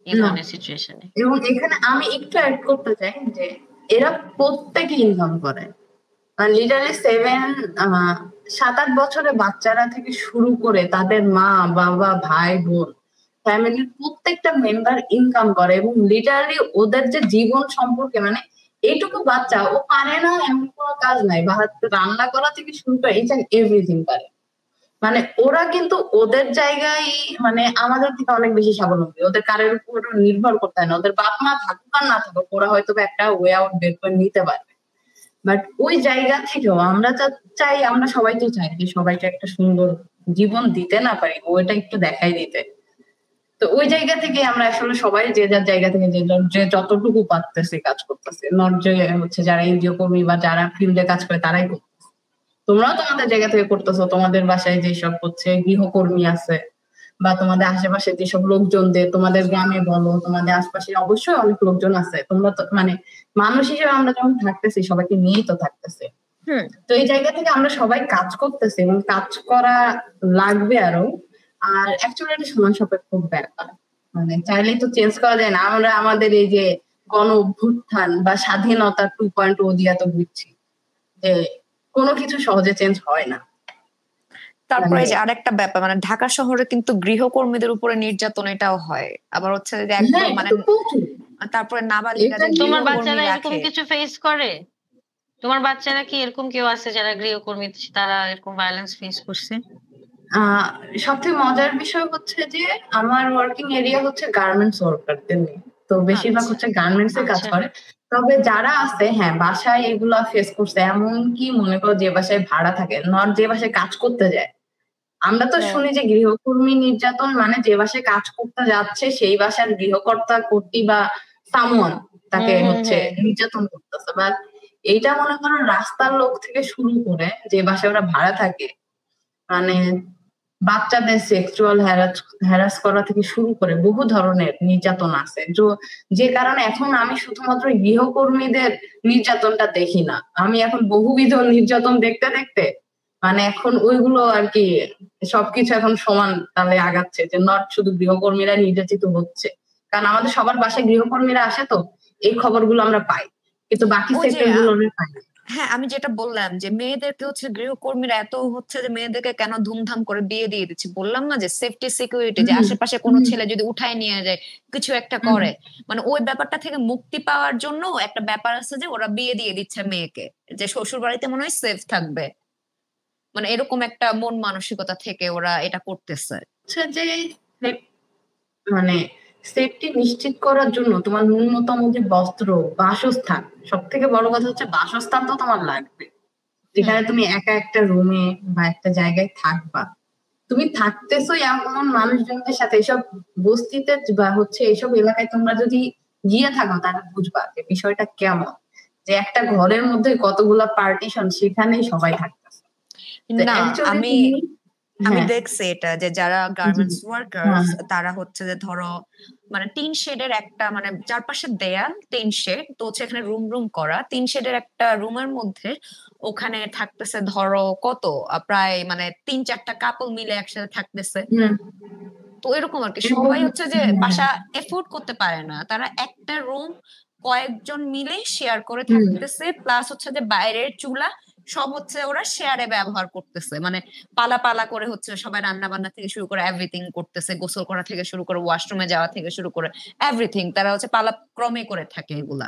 A: এই
C: না,
A: ধরনের সিচুয়েশন এ।
C: এবং এখানে আমি একটু এড করতে চাই যে এরা প্রত্যেকে ইনকাম করে। লিটারালি 7-8 বছরের বাচ্চারা থেকে শুরু করে তাদের মা বাবা ভাই বোন ফ্যামিলির প্রত্যেকটা মেম্বার ইনকাম করে, এবং লিটারালি ওদের যে জীবন সম্পর্কে মানে এইটুকু বাচ্চা ও পারে না এমন কোনো কাজ নাই, বা রান্না করা থেকে শুরু করে ইচ এন্ড এভরিথিং পারে। মানে ওরা কিন্তু ওদের জায়গায় মানে আমাদের থেকে অনেক বেশি স্বাবলম্বী। ওদের কারোর উপর নির্ভর করতে হয় না। ওদের বাপ মা থাকুক আর না থাকুক, ওরা হয়তো একটা ওয়ে আউট বের করে নিতে পারবে। বাট ওই জায়গা থেকেও আমরা চাই, আমরা সবাই তো চাই যে সবাইকে একটা সুন্দর জীবন দিতে না পারি, ওইটা একটু দেখাই দিতে। তো ওই জায়গা থেকে আমরা আসলে সবাই যে যার জায়গা থেকে যে যতটুকু পারতেছে কাজ করতেছে। নট যে হচ্ছে যারা এনজিও কর্মী বা যারা ফিল্ডে কাজ করে তারাই করতেছে। তোমরাও তোমাদের জায়গা থেকে করতেছো। তোমাদের বাসায় যেসব হচ্ছে গৃহকর্মী আছে বা তোমাদের আশেপাশে যেসব লোকজনদের, তোমাদের গ্রামে বলো, তোমাদের আশপাশে অবশ্যই অনেক লোকজন আছে। তোমরা তো মানে মানুষ হিসেবে আমরা যখন থাকতেছি সবাইকে নিয়েই তো থাকতেছি।
B: হুম।
C: তো এই জায়গা থেকে আমরা সবাই কাজ করতেছি এবং কাজ করা লাগবে আরো। আর অ্যাকচুয়ালি এটা সময় সাপেক্ষ ব্যাপার। মানে চাইলেই তো চেঞ্জ করা যায় না। আমরা আমাদের এই যে গণ অভ্যুত্থান বা স্বাধীনতা 2.0 দিয়ে তো বুঝছি যে কোনো কিছু সহজে চেঞ্জ হয় না।
B: তারপরে
C: মানে
B: এই যে আরেকটা ব্যাপার মানে ঢাকা শহরে কিন্তু গৃহকর্মীদের উপরে নির্যাতন এটাও হয়। আবার হচ্ছে যে
C: হ্যাঁ,
B: একদম
C: এটা
B: মানে
C: তো প্রচুর।
B: তারপরে নাবালিকা
C: এটা
B: যে
C: নিয়ে
A: তোমার
B: গৃহকর্মী
A: বাচ্চারা এরকম
B: রাখে।
A: কিছু ফেস করে? তোমার বাচ্চারা কি এরকম কেউ আছে যারা গৃহকর্মী, তারা এরকম ভায়োলেন্স ফেস করছে?
C: সবথেকে মজার বিষয় হচ্ছে যে আমার ওয়ার্কিং এরিয়া হচ্ছে গার্মেন্টস ওয়ার্কারদের নিয়ে। তো বেশিরভাগ
A: আচ্ছা
C: হচ্ছে গার্মেন্টস এ কাজ
A: আচ্ছা
C: করে। তবে যারা আছে হ্যাঁ বাসায় এগুলা ফেস করছে, এমন কি মনে করো যে বাসায় ভাড়া থাকে, নট যে বাসায় কাজ করতে যায়। আমরা তো
A: হুম
C: শুনি যে গৃহকর্মী নির্যাতন মানে যে বাসায় কাজ করতে যাচ্ছে সেই বাসার গৃহকর্তা কর্ত্রী বা সামওয়ান
A: হুম
C: তাকে
A: হুম
C: হচ্ছে
A: হুম
C: নির্যাতন করতেছে। বাট এইটা মনে করো রাস্তার লোক থেকে শুরু করে যে বাসায় ওরা ভাড়া থাকে, মানে বাচ্চাদের সেক্সুয়াল হ্যারাস করা থেকে শুরু করে বহু ধরনের নির্যাতন আছে। যে কারণে এখন আমি শুধুমাত্র গৃহকর্মীদের নির্যাতনটা দেখি না, আমি এখন বহুবিধ নির্যাতন দেখতে দেখতে মানে এখন ওইগুলো আর কি সবকিছু এখন সমান তালে আগাচ্ছে, যে নট শুধু গৃহকর্মীরা নির্যাতিত হচ্ছে। কারণ আমাদের সবার বাসায় গৃহকর্মীরা আসে, তো এই খবরগুলো আমরা পাই, কিন্তু বাকি
B: ওই যে
C: সেক্টর গুলো আমরা পাই না।
B: হ্যাঁ, আমি যেটা বললাম যে মেয়েদেরকে হচ্ছে গৃহকর্মীরা এত হচ্ছে যে মেয়েদেরকে কেন ধুমধাম করে বিয়ে দিয়ে দিচ্ছে, বললাম না যে সেফটি সিকিউরিটি, যে
C: হুম
B: আশেপাশে কোনো
C: হুম
B: ছেলে যদি উঠায় নিয়ে যায় কিছু একটা
C: হুম
B: করে, মানে ওই ব্যাপারটা থেকে মুক্তি পাওয়ার জন্য একটা ব্যাপার আছে যে ওরা বিয়ে দিয়ে দিচ্ছে মেয়েকে, যে শ্বশুর বাড়িতে মনে হয় সেফ থাকবে, মানে এরকম একটা মন মানসিকতা থেকে ওরা এটা করতেছে।
C: হচ্ছে যে মানে সেফটি নিশ্চিত করার জন্য তোমার ন্যূনতম যে বস্ত্র, বাসস্থান, সব থেকে বড় কথা হচ্ছে বাসস্থান তো তোমার লাগবে,
B: হুম
C: যেখানে তুমি একা একটা রুমে বা একটা জায়গায় থাকবা। তুমি থাকতেছো এমন মানুষজনদের সাথে, এসব বস্তিতে বা হচ্ছে এইসব এলাকায় তোমরা যদি গিয়ে থাকো তাহলে বুঝবা যে বিষয়টা কেমন, যে একটা ঘরের মধ্যে কতগুলা পার্টিশন, সেখানেই সবাই থাকতেছে। তো
B: না,
C: অ্যাকচুয়ালি
B: আমি
C: তুমি
B: আমি
C: হ্যাঁ
B: দেখছি এটা যে যারা
C: জি
B: গার্মেন্টস
C: জি হ্যাঁ
B: ওয়ার্কার্স তারা হচ্ছে যে ধরো মানে টিন শেডের একটা মানে চারপাশে দেয়াল টিন শেড, তো হচ্ছে এখানে রুম রুম করা টিন শেডের একটা রুমের মধ্যে ওখানে থাকতেছে ধরো কত প্রায় মানে 3-4টা কাপল মিলে একসাথে থাকতেছে।
C: হুম
B: তো এরকম আর কি,
C: এবং
B: সবাই হচ্ছে যে
C: হ্যাঁ
B: বাসা এফোর্ড করতে পারে না, তারা একটা রুম কয়েকজন মিলে শেয়ার করে
C: হুম
B: থাকতেছে, প্লাস হচ্ছে যে বাইরের চুলা সব হচ্ছে ওরা শেয়ারে ব্যবহার করতেছে, মানে পালা পালা করে হচ্ছে সবাই রান্না বান্না থেকে শুরু করে এভরিথিং করতেছে, গোসল করা থেকে শুরু করে ওয়াশরুমে যাওয়া থেকে শুরু করে এভরিথিং তারা হচ্ছে পালাক্রমে করে থাকে এগুলা।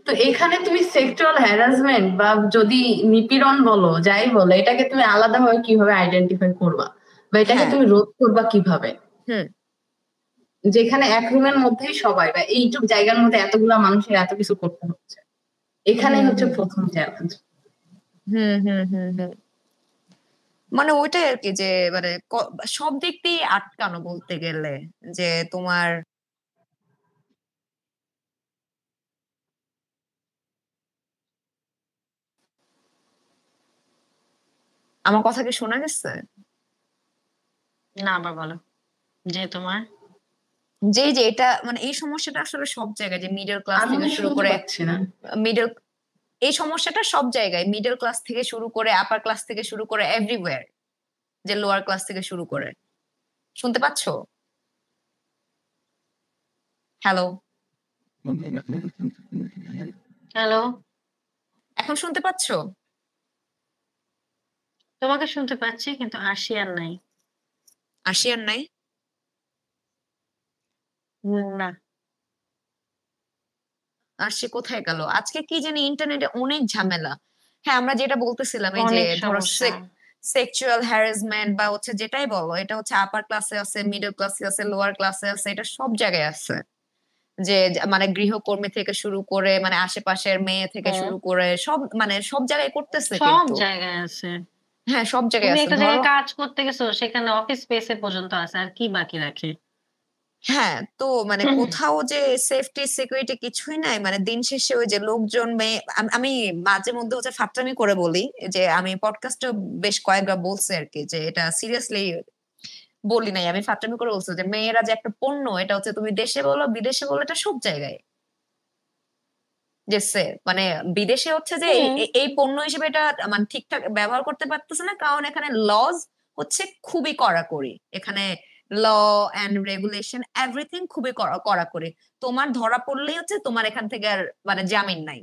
C: তো এখানে তুমি সেক্সুয়াল হ্যারাসমেন্ট বা যদি নিপীড়ন বলো যাই বলো, এটাকে তুমি আলাদাভাবে কিভাবে আইডেন্টিফাই করবা বা এটাকে
B: হ্যাঁ।
C: তুমি রোধ করবা কিভাবে,
B: হুম
C: যেখানে এক রুমের মধ্যেই সবাই বা এইটুক জায়গার মধ্যে এতগুলা মানুষের এত কিছু করতে হচ্ছে, এখানেই
B: হুম
C: হচ্ছে
B: হুম
C: প্রথম চ্যালেঞ্জ।
B: হুম হুম হুম হুম মানে ওইটাই আর কি যে মানে সব দিক দিয়ে আটকানো বলতে গেলে, যে তোমার আমার কথা কি শোনা গেছে?
A: না আবার বলো যে তোমার
B: যে এটা মানে এই সমস্যাটা আসলে সব জায়গায়, যে মিডল ক্লাস
C: আমি
B: থেকে শুরু
C: শুনতে
B: করে
C: পাচ্ছি না।
B: মিডল এই সমস্যাটা সব জায়গায়, মিডল ক্লাস থেকে শুরু করে আপার ক্লাস থেকে শুরু করে এভরিওয়্যার, যে লোয়ার ক্লাস থেকে শুরু করে। শুনতে পাচ্ছো? হ্যালো?
A: হ্যালো
B: এখন শুনতে পাচ্ছো?
A: তোমাকে শুনতে পাচ্ছি কিন্তু আর নাই।
B: আসিয়ার নাই?
A: না
B: সে কোথায় গেল? আজকে কি জানি ইন্টারনেটে অনেক ঝামেলা। হ্যাঁ, আমরা যেটা বলতেছিলাম এই যে
A: অনেক
B: ধরো
A: সমস্যা।
B: সেক্সুয়াল হ্যারাসমেন্ট বা হচ্ছে যেটাই বলো, এটা হচ্ছে আপার ক্লাসে আছে, মিডল ক্লাসে আছে, লোয়ার ক্লাসে আছে, এটা সব জায়গায় আছে। যে মানে গৃহকর্মী থেকে শুরু করে মানে আশেপাশের মেয়ে থেকে
A: হুম
B: শুরু করে সব মানে সব জায়গায় করতেছে
A: সব
B: কিন্তু।
A: জায়গায় আছে।
B: হ্যাঁ, সব জায়গায়
A: তুমি
B: আছে
A: একটা
B: ধরো।
A: জায়গায় কাজ করতে গেছো, সেখানে অফিস স্পেসে পর্যন্ত আছে, আর কি বাকি রাখে?
B: হ্যাঁ, তো মানে কোথাও যে সেফটি সিকিউরিটি কিছুই নাই, মানে দিন শেষে ওই যে লোকজন মেয়ে আমি মাঝে মধ্যে হচ্ছে ফাত্রামি করে বলি, যে আমি পডকাস্টে বেশ কয়েকবার বলছি আর কি, যে এটা সিরিয়াসলি বলি নাই, আমি ফাত্রামি করে বলছি যে মেয়েরা যে একটা পণ্য, এটা হচ্ছে তুমি দেশে বলো বিদেশে বলো, এটা সব জায়গায় যে মানে বিদেশে হচ্ছে যে এই
A: হুম
B: এই পণ্য হিসেবে এটা মানে ঠিকঠাক ব্যবহার করতে পারতেছে না, কারণ এখানে লজ হচ্ছে খুবই কড়াকড়ি, এখানে ল এন্ড রেগুলেশন এভরিথিং খুবই কড়াকড়ি। তোমার ধরা পড়লেই হচ্ছে তোমার এখান থেকে আর মানে জামিন নাই।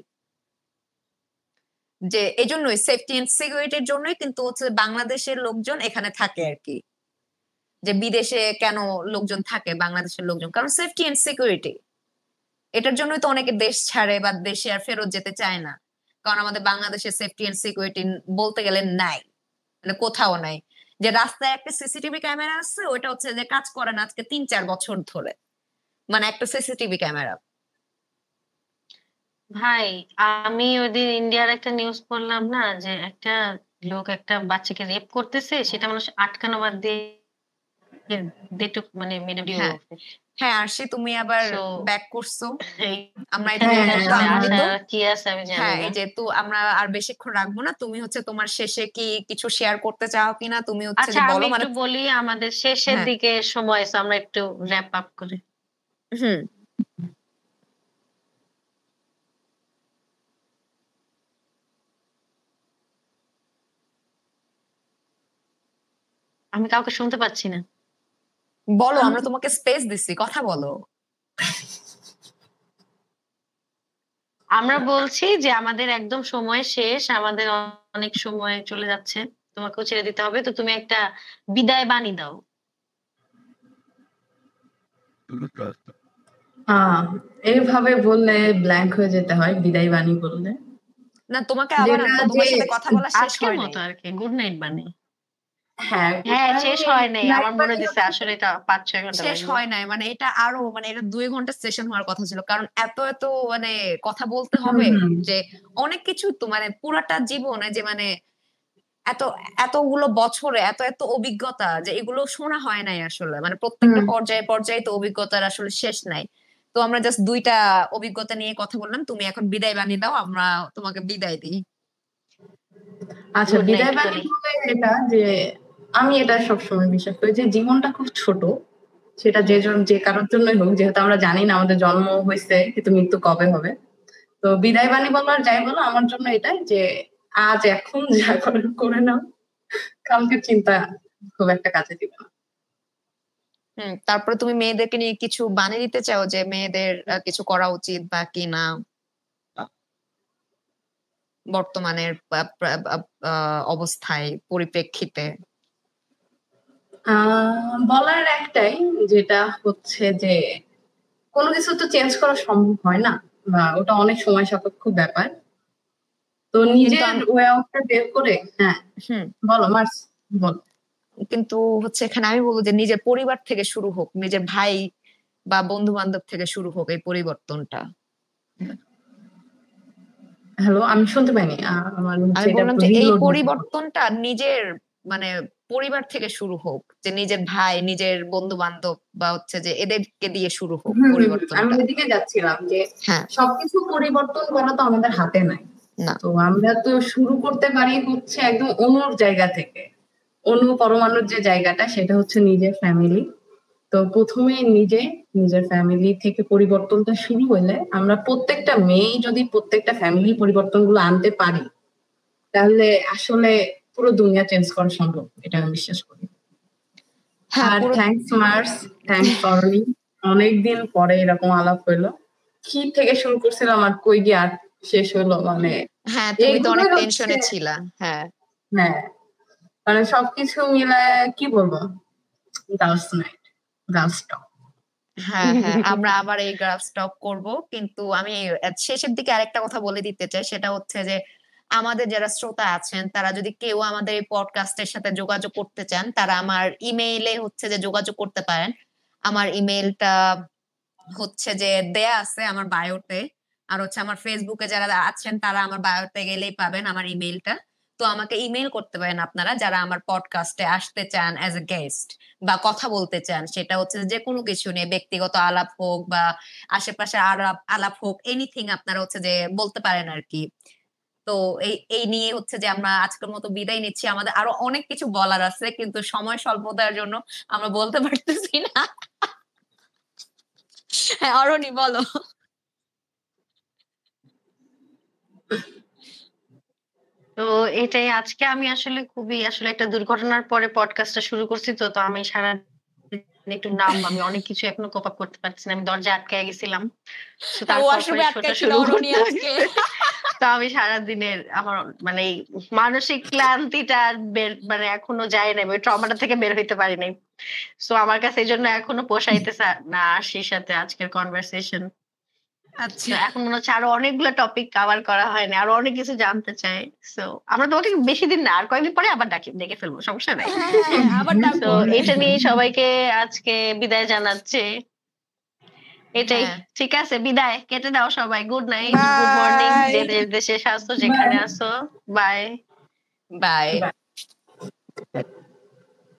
B: যে এই জন্যই সেফটি এন্ড সিকিউরিটির জন্যই কিন্তু হচ্ছে বাংলাদেশের লোকজন এখানে থাকে আর কি, যে বিদেশে কেন লোকজন থাকে বাংলাদেশের লোকজন, কারণ সেফটি এন্ড সিকিউরিটি, এটার জন্যই তো অনেকে দেশ ছাড়ে বা দেশে আর ফেরত যেতে চায় না, কারণ আমাদের বাংলাদেশের সেফটি এন্ড সিকিউরিটি বলতে গেলে নাই, মানে কোথাও নাই। যে রাস্তায় একটা সিসিটিভি ক্যামেরা আছে, ওইটা হচ্ছে যে কাজ করে না আজকে 3-4 বছর ধরে, মানে একটা সিসিটিভি ক্যামেরা।
A: ভাই, আমি ওইদিন ইন্ডিয়ার একটা নিউজ পড়লাম না, যে একটা লোক একটা বাচ্চাকে রেপ করতেছে, সেটা মানুষ আটকানো বাদ দিয়ে মানে মেরে ভিডিও।
B: হ্যাঁ হ্যাঁ, আরশি তুমি আবার
A: সো
B: ব্যাক করছো। আমরা
A: এইখানে
B: এটা একটু
A: আসলে
B: আনন্দিত।
A: আশার কি আছে আমি জানি
B: হ্যাঁ,
A: না।
B: এই যে তো আমরা আর বেশিক্ষণ রাখবো না, তুমি হচ্ছে তোমার শেষে কি কিছু শেয়ার করতে চাও কিনা তুমি হচ্ছে
A: আচ্ছা,
B: যে
A: আমি
B: বলো, মানে
A: একটু বলি, আমাদের শেষের
B: হ্যাঁ
A: দিকে সময়, so আমরা একটু র‍্যাপ আপ করি।
B: হুম
A: আমি কাউকে শুনতে পাচ্ছি না।
B: বলো, আমরা তোমাকে স্পেস দিচ্ছি, কথা বলো।
A: আমরা বলছি যে আমাদের একদম সময় শেষ, আমাদের অনেক সময় চলে যাচ্ছে, তোমাকেও ছেড়ে দিতে হবে, তো তুমি একটা বিদায় বাণী দাও।
C: এইভাবে বললে ব্ল্যাঙ্ক হয়ে যেতে হয় বিদায় বাণী বললে।
B: না, তোমাকে আবার
C: যেটা
B: আনবো, তোমার
C: যে
B: সাথে কথা বলা শেষ
A: আজকের
B: হয় নাই।
A: মতো আর কি, গুড নাইট বাণী।
C: হ্যাঁ,
A: হ্যাঁ, শেষ হয় নাই,
C: নাইট
A: আমার মনে
C: বাণী
A: হইতেছে আসলে এটা 5-6 ঘন্টা
B: শেষ
A: লাগবে।
B: হয় নাই, মানে এটা আরো, মানে এটা 2 ঘন্টার সেশন হওয়ার কথা ছিল, কারণ এত এত মানে কথা বলতে হবে যে অনেক কিছু, তো মানে পুরাটা জীবনে যে মানে এত এতগুলো বছরে এত এত অভিজ্ঞতা, যে এগুলো শোনা হয় নাই আসলে, মানে প্রত্যেকটা পর্যায়ে পর্যায়ে তো অভিজ্ঞতার আসলে শেষ নাই। তো আমরা জাস্ট 2টা অভিজ্ঞতা নিয়ে কথা বললাম, তুমি এখন বিদায় বানিয়ে দাও, আমরা তোমাকে বিদায় দিই।
C: আচ্ছা,
A: গুড
C: বিদায়
A: নাইট
C: বাণী
A: বলি।
C: বলতে এটা যে আমি এটা সবসময় বিশ্বাস করি যে জীবনটা খুব ছোট, সেটা যে কারোর জন্যই হোক, যেহেতু আমরা জানি না আমাদের জন্ম হয়েছে কিন্তু মৃত্যু কবে হবে। তো বিদায় বাণী বলার যাই বলো, আমার জন্য এটাই যে আজ এখন যা করে নাও, কালকে চিন্তা খুব একটা কাজে দিবে না।
B: তারপরে তুমি মেয়েদেরকে নিয়ে কিছু বানিয়ে দিতে চাও, যে মেয়েদের কিছু করা উচিত বা কি না বর্তমানের অবস্থায়, পরিপ্রেক্ষিতে?
C: বলার একটাই, যেটা হচ্ছে যে কোনো কিছু তো চেঞ্জ করা সম্ভব হয় না, বা ওটা অনেক সময় সাপেক্ষ ব্যাপার। তো
B: কিন্তু
C: নিজের ওয়ে আউটটা বের করে, হ্যাঁ বলো মার্স, বল।
B: কিন্তু হচ্ছে এখানে আমি বলবো যে নিজের পরিবার থেকে শুরু হোক, নিজের ভাই বা বন্ধু বান্ধব থেকে শুরু হোক এই পরিবর্তনটা।
C: হ্যালো, আমি শুনতে পাইনি, আমার
B: আমি
C: এটা
B: বললাম যে এই
C: রিলোড হচ্ছে।
B: পরিবর্তনটা নিজের মানে পরিবার থেকে শুরু হোক, যে নিজের ভাই, নিজের বন্ধু বান্ধব বা হচ্ছে যে এদেরকে দিয়ে শুরু হোক
C: আমি
B: পরিবর্তনটা।
C: ওইদিকে যাচ্ছিলাম যে
B: হ্যাঁ,
C: সবকিছু পরিবর্তন করা তো আমাদের হাতে নাই।
B: না
C: তো আমরা তো শুরু করতে পারি হচ্ছে একদম অণুর জায়গা থেকে। অণু পরমাণুর যে জায়গাটা, সেটা হচ্ছে নিজের ফ্যামিলি। তো প্রথমে নিজের ফ্যামিলি থেকে পরিবর্তনটা শুরু হলে, আমরা প্রত্যেকটা মেয়ে যদি প্রত্যেকটা ফ্যামিলি পরিবর্তনগুলো আনতে পারি, তাহলে আসলে পুরো দুনিয়া চেঞ্জ করা সম্ভব, এটা আমি বিশ্বাস করি।
B: হ্যাঁ
C: আর
B: পুরো
C: থ্যাঙ্কস মার্স, থ্যাঙ্কস অরনি, অনেকদিন পরে এরকম আলাপ হইলো। কি থেকে শুরু করছিলাম আর কই গিয়ে আর শেষ হলো, মানে
B: হ্যাঁ তুমি তো অনেক
C: এইগুলোই
B: টেনশনে
C: হচ্ছে।
B: ছিলা। হ্যাঁ
C: হ্যাঁ, মানে সবকিছু মিলায় কি বলবো, গার্লস নাইট, গার্লস টক।
B: হ্যাঁ হ্যাঁ, আমরা আবার এই গ্রাফ স্টক করব, কিন্তু আমি শেষের দিকে আরেকটা কথা বলে দিতে চাই, সেটা হচ্ছে যে আমাদের যারা শ্রোতা আছেন, তারা যদি কেউ আমাদের এই পডকাস্টের সাথে যোগাযোগ করতে চান, তারা আমার ইমেইলে হচ্ছে যে যোগাযোগ করতে পারেন। আমার ইমেইলটা হচ্ছে যে দেয়া আছে আমার বায়োতে, আর হচ্ছে আমার ফেসবুকে যারা আছেন তারা আমার বায়োতে গেলেই পাবেন আমার ইমেইলটা। তো আমাকে ইমেইল করতে পারেন আপনারা, যারা আমার পডকাস্টে আসতে চান অ্যাজ এ গেস্ট বা কথা বলতে চান, সেটা হচ্ছে যে কোনো কিছু নিয়ে, ব্যক্তিগত আলাপ হোক বা আশেপাশে আলাপ আলাপ হোক, এনিথিং আপনারা হচ্ছে যে বলতে পারেন আর কি। তো এই এই নিয়ে হচ্ছে যে আমরা আজকের মতো বিদায় নিচ্ছি। আমাদের আরো অনেক কিছু বলার আছে, কিন্তু সময় স্বল্পতার জন্য আমরা বলতে পারতেছি না। হ্যাঁ অরণি, বলো।
A: তো এটাই, আজকে আমি আসলে খুবই আসলে একটা দুর্ঘটনার পরে পডকাস্টটা শুরু করছি, তো তো আমি সারা একটু আমি অনেক কিছু এখনো কোপ আপ করতে পারছি না, আমি দরজা আটকায় গেছিলাম। তো তারপর
B: ওয়াশরুমে
A: শোটা
B: আটকাইছিল
A: শুরু
B: অরণি
A: করতে
B: আজকে।
A: তো আমি সারাদিনের আমার মানে এই মানসিক ক্লান্তিটা আর মানে এখনো যায় নাই, ওই ট্রমাটা থেকে বের হইতে পারি নাই। সো আমার কাছে এই জন্য এখনো পোষাইতেছে না আরশির সাথে আজকের কনভারসেশন। তো
B: আচ্ছা,
A: এখন মনে হচ্ছে আরো অনেকগুলো টপিক কভার করা হয়নি, আরো অনেক কিছু জানতে চাই। সো আমরা তোমাকে বেশি দিন না, আর কয়েকদিন পরে আবার ডেকে ফেলবো, সমস্যা নাই।
B: হ্যাঁ হ্যাঁ, আবার
A: তো
B: ডাকবো।
A: এটা নিয়ে সবাইকে আজকে বিদায় জানাচ্ছি। এটাই।
B: হ্যাঁ।
A: ঠিক আছে, বিদায়। কেটে দাও সবাই। Good night, good morning,
B: bye
A: যে দেশে আসো, যেখানে আসো। বাই।
B: বাই।